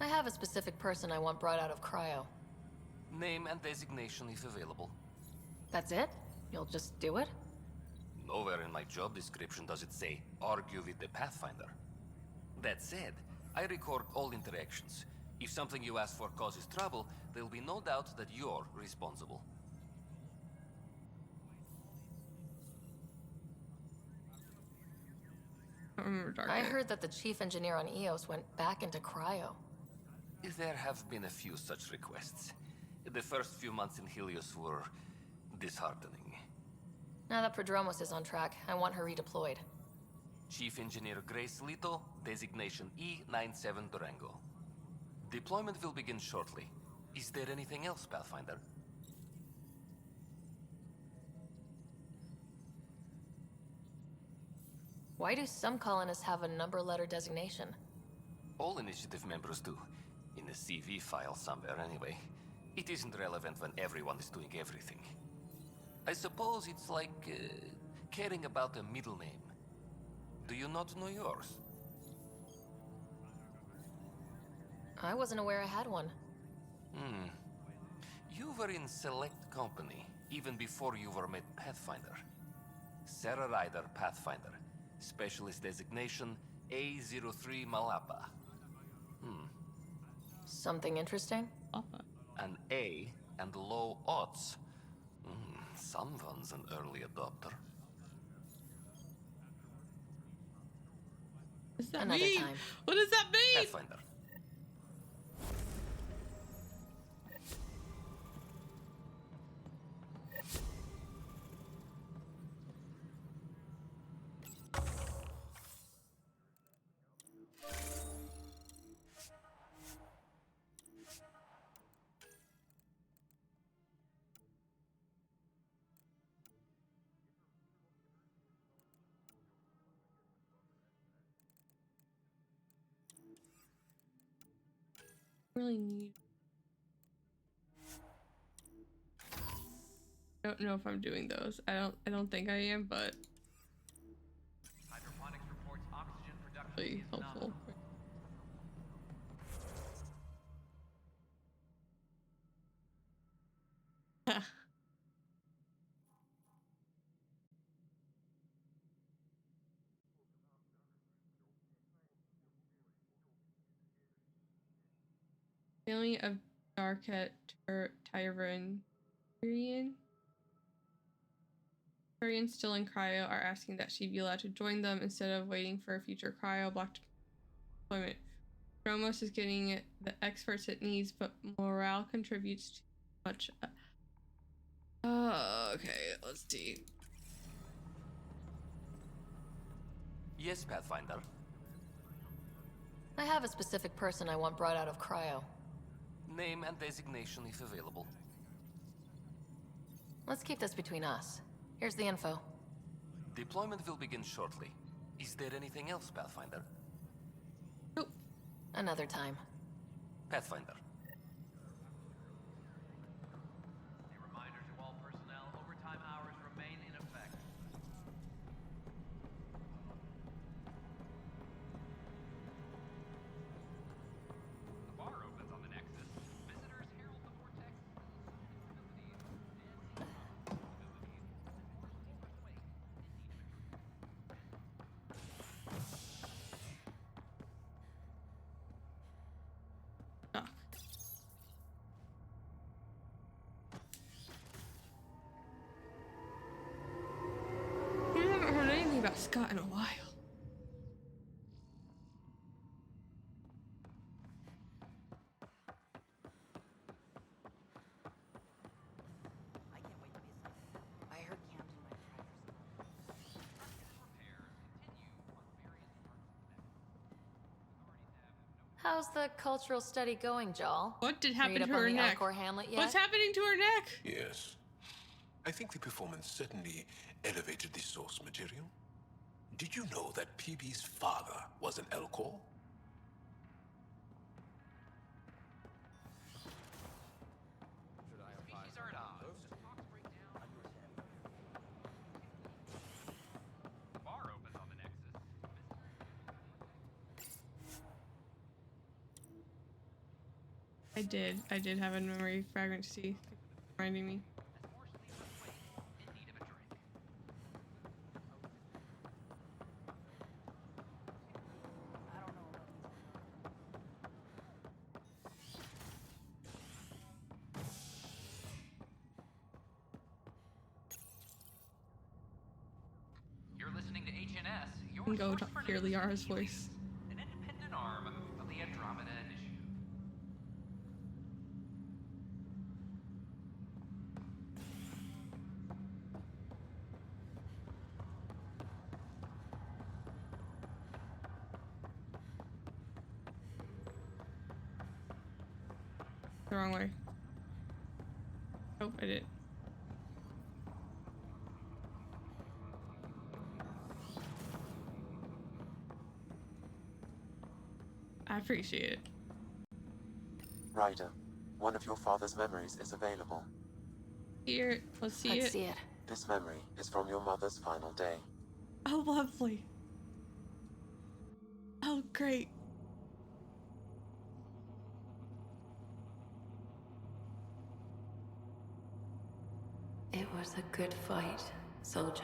I have a specific person I want brought out of cryo. Name and designation if available. That's it? You'll just do it? Nowhere in my job description does it say, argue with the Pathfinder. That said, I record all interactions. If something you ask for causes trouble, there'll be no doubt that you're responsible. I don't remember Dark I Knight. heard that the chief engineer on Eos went back into cryo. There have been a few such requests. The first few months in Helios were disheartening. Now that Prodromos is on track, I want her redeployed. Chief Engineer Grace Lito, designation E97 Durango. Deployment will begin shortly. Is there anything else, Pathfinder? Why do some colonists have a number letter designation? All initiative members do. In a CV file somewhere, anyway. It isn't relevant when everyone is doing everything. I suppose it's like caring about a middle name. Do you not know yours? I wasn't aware I had one. You were in select company, even before you were made Pathfinder. Sarah Ryder, Pathfinder. Specialist designation A03 Malapa. Something interesting? An A and low odds. Someone's an early adopter. What does that Another mean? time. What does that mean? Pathfinder. Really need. I don't know if I'm doing those. I don't think I am, but Hydroponics reports oxygen production really is helpful. Family of Darket Tyrian. Turians still in cryo are asking that she be allowed to join them instead of waiting for a future cryo block deployment. Ramos is getting the experts it needs, but morale contributes too much. Okay, let's see. Yes, Pathfinder. I have a specific person I want brought out of cryo. Name and designation if available. Let's keep this between us. Here's the info. Deployment will begin shortly. Is there anything else, Pathfinder? Nope. Another time. Pathfinder. A reminder to all personnel, overtime hours remain in effect. The bar opens on the Nexus. Visitors herald the vortex I haven't heard anything about Scott in a while. I heard Camden might try How's the cultural study going, Jal? What did happen Read up to on her the neck? Alcor Hamlet yet? What's happening to her neck? Yes. I think the performance certainly elevated the source material. Did you know that PB's father was an Elcor? Species are at odds. Talks break down. The bar opens on the Nexus. I did have a memory fragment to see, reminding me. You're listening to HNS, your And go source to for hear news Liara's and healing. voice. An independent arm of the Andromeda Initiative. The wrong way. Oh, I did. I appreciate it. Ryder, one of your father's memories is available. Here, let's see Let's it. see it. This memory is from your mother's final day. Oh, lovely. Oh, great. It was a good fight, soldier.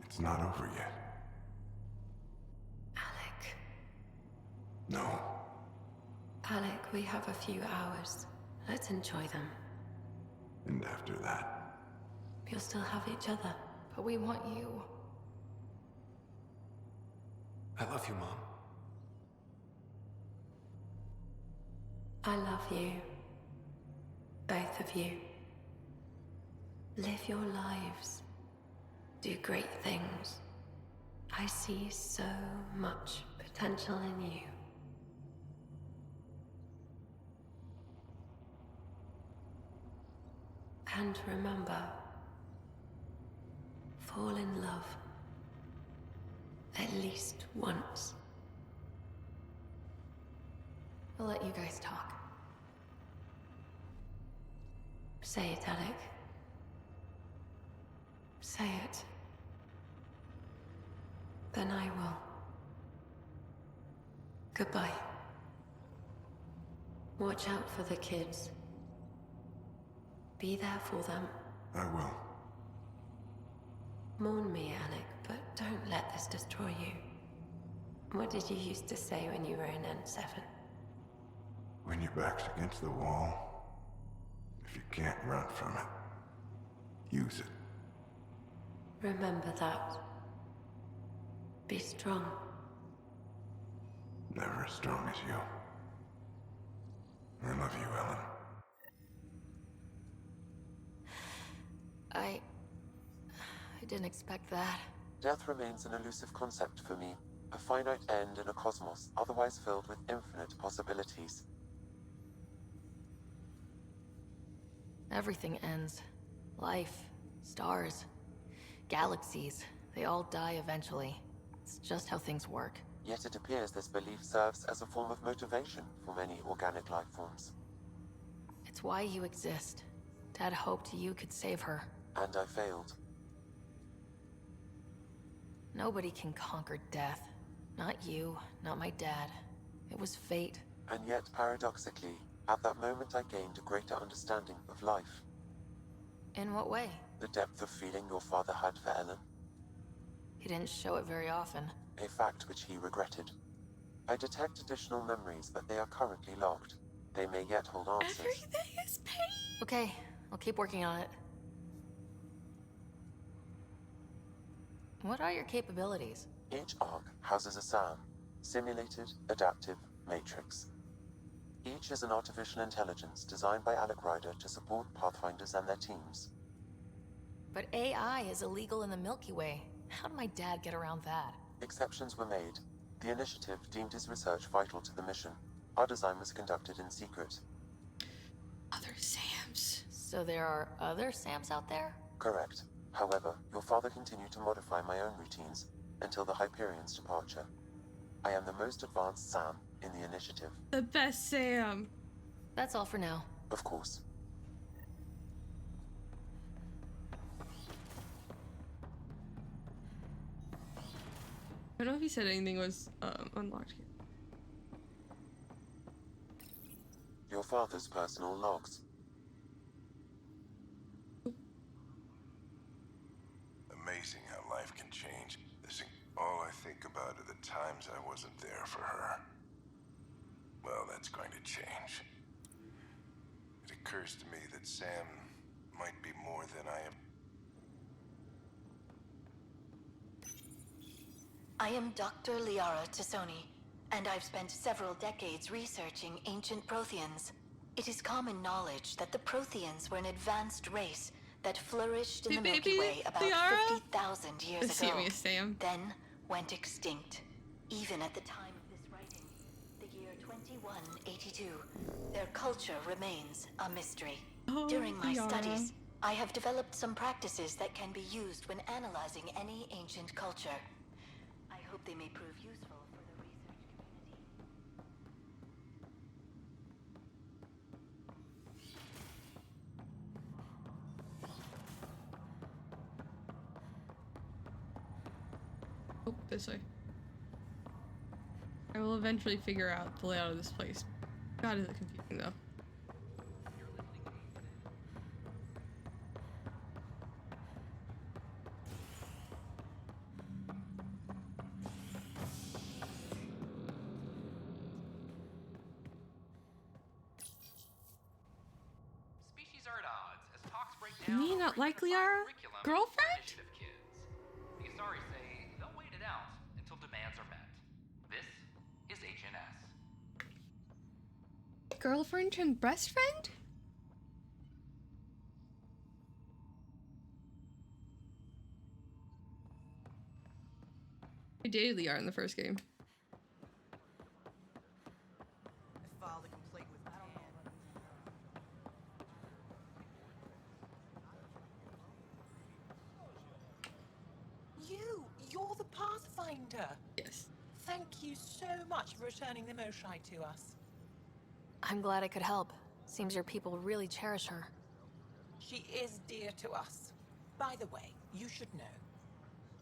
It's not over yet. Alec. No. Alec, we have a few hours. Let's enjoy them. And after that, We'll still have each other. But we want you. I love you, Mom. I love you. Both of you. Live your lives. Do great things. I see so much potential in you. And remember, fall in love. At least once. I'll let you guys talk. Say it, Alec. Say it. Then I will. Goodbye. Watch out for the kids. Be there for them. I will. Mourn me, Alec, but don't let this destroy you. What did you used to say when you were in N7? When your back's against the wall, if you can't run from it, use it. Remember that. Be strong. Never as strong as you. I love you, Ellen. I didn't expect that. Death remains an elusive concept for me, a finite end in a cosmos otherwise filled with infinite possibilities. Everything ends. Life, stars, galaxies, they all die eventually. It's just how things work. Yet it appears this belief serves as a form of motivation for many organic life forms. It's why you exist. Dad hoped you could save her. And I failed. Nobody can conquer death. Not you, not my dad. It was fate. And yet, paradoxically, at that moment I gained a greater understanding of life. In what way? The depth of feeling your father had for Ellen. He didn't show it very often. A fact which he regretted. I detect additional memories, but they are currently locked. They may yet hold answers. Everything is pain. Okay, I'll keep working on it. What are your capabilities? Each arc houses a SAM, Simulated Adaptive Matrix. Each is an artificial intelligence designed by Alec Ryder to support Pathfinders and their teams. But AI is illegal in the Milky Way. How did my dad get around that? Exceptions were made. The initiative deemed his research vital to the mission. Our design was conducted in secret. Other Sams. So there are other Sams out there? Correct. However, your father continued to modify my own routines until the Hyperion's departure. I am the most advanced SAM in the initiative. The best Sam. That's all for now. Of course. I don't know if he said anything was unlocked here. Your father's personal logs. Amazing how life can change. All I think about are the times I wasn't there for her. Well, that's going to change. It occurs to me that Sam might be more than I am. I am Dr. Liara Tassoni, and I've spent several decades researching ancient Protheans. It is common knowledge that the Protheans were an advanced race that flourished in the Milky Way about 50,000 years ago, then went extinct. Even at the time of this writing, the year 2182, their culture remains a mystery. During my studies, I have developed some practices that can be used when analyzing any ancient culture. I hope they may prove useful for the research community. Oh, this way. I will eventually figure out the layout of this place. God, is it confusing though. Species are at odds as talks break down. Me not like Liara? Girlfriend? The Asari say they'll wait it out until demands are met. This is HNS. Girlfriend turned best friend? I dated Liara in the first game. I filed a complaint with You're the Pathfinder. Yes. Thank you so much for returning the Moshai to us. I'm glad I could help. Seems your people really cherish her. She is dear to us. By the way, you should know.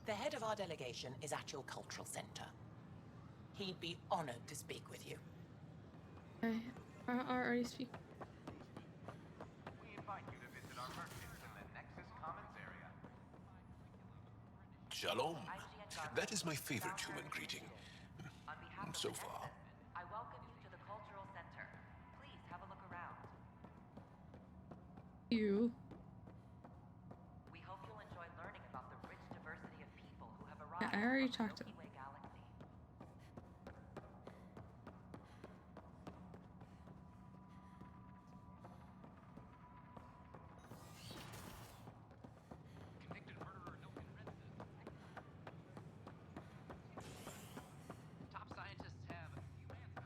The head of our delegation is at your cultural center. He'd be honored to speak with you. I already speak. We invite you to visit our merchants in the Nexus Commons area. Shalom. That is my favorite human greeting. So far. I welcome you to the cultural center. Please have a look around. You. We hope you'll enjoy learning about the rich I already talked to them. Top scientists have a few answers.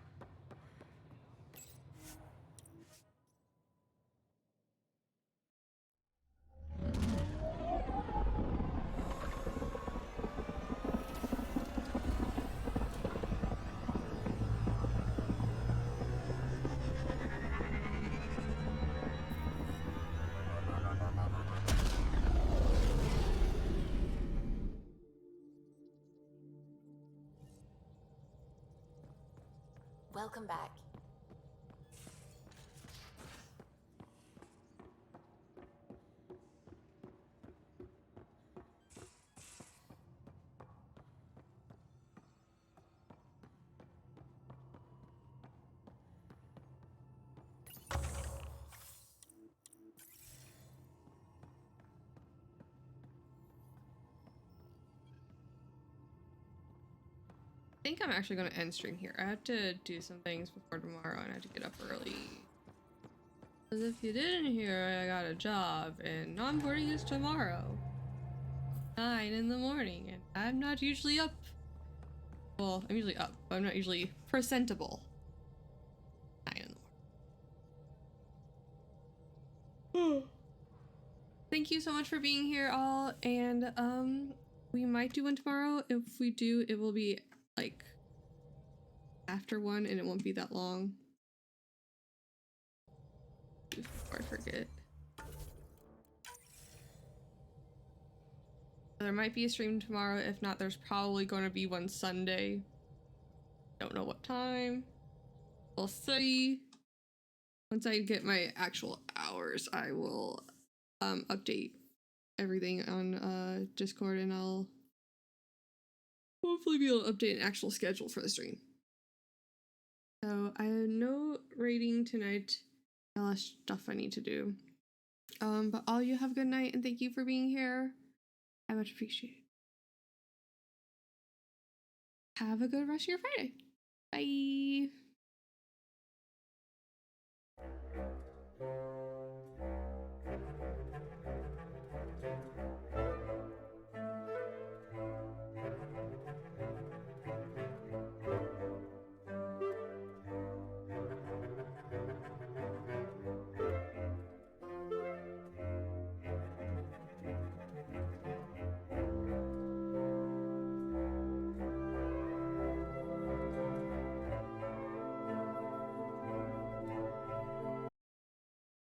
Welcome back. I think I'm actually going to end stream here. I have to do some things before tomorrow and I have to get up early. Because if you didn't hear, I got a job and onboarding is tomorrow. 9 in the morning and I'm not usually up. Well, I'm usually up, but I'm not usually presentable. 9 in the morning. Thank you so much for being here all, and we might do one tomorrow. If we do, it will be like after 1 and it won't be that long. Before I forget. There might be a stream tomorrow. If not, there's probably going to be one Sunday. Don't know what time. We'll see. Once I get my actual hours, I will update everything on Discord, and I'll hopefully be able to update an actual schedule for the stream. So I have no rating tonight. A lot of stuff I need to do. But all you have a good night and thank you for being here. I much appreciate it. Have a good rest of your Friday. Bye.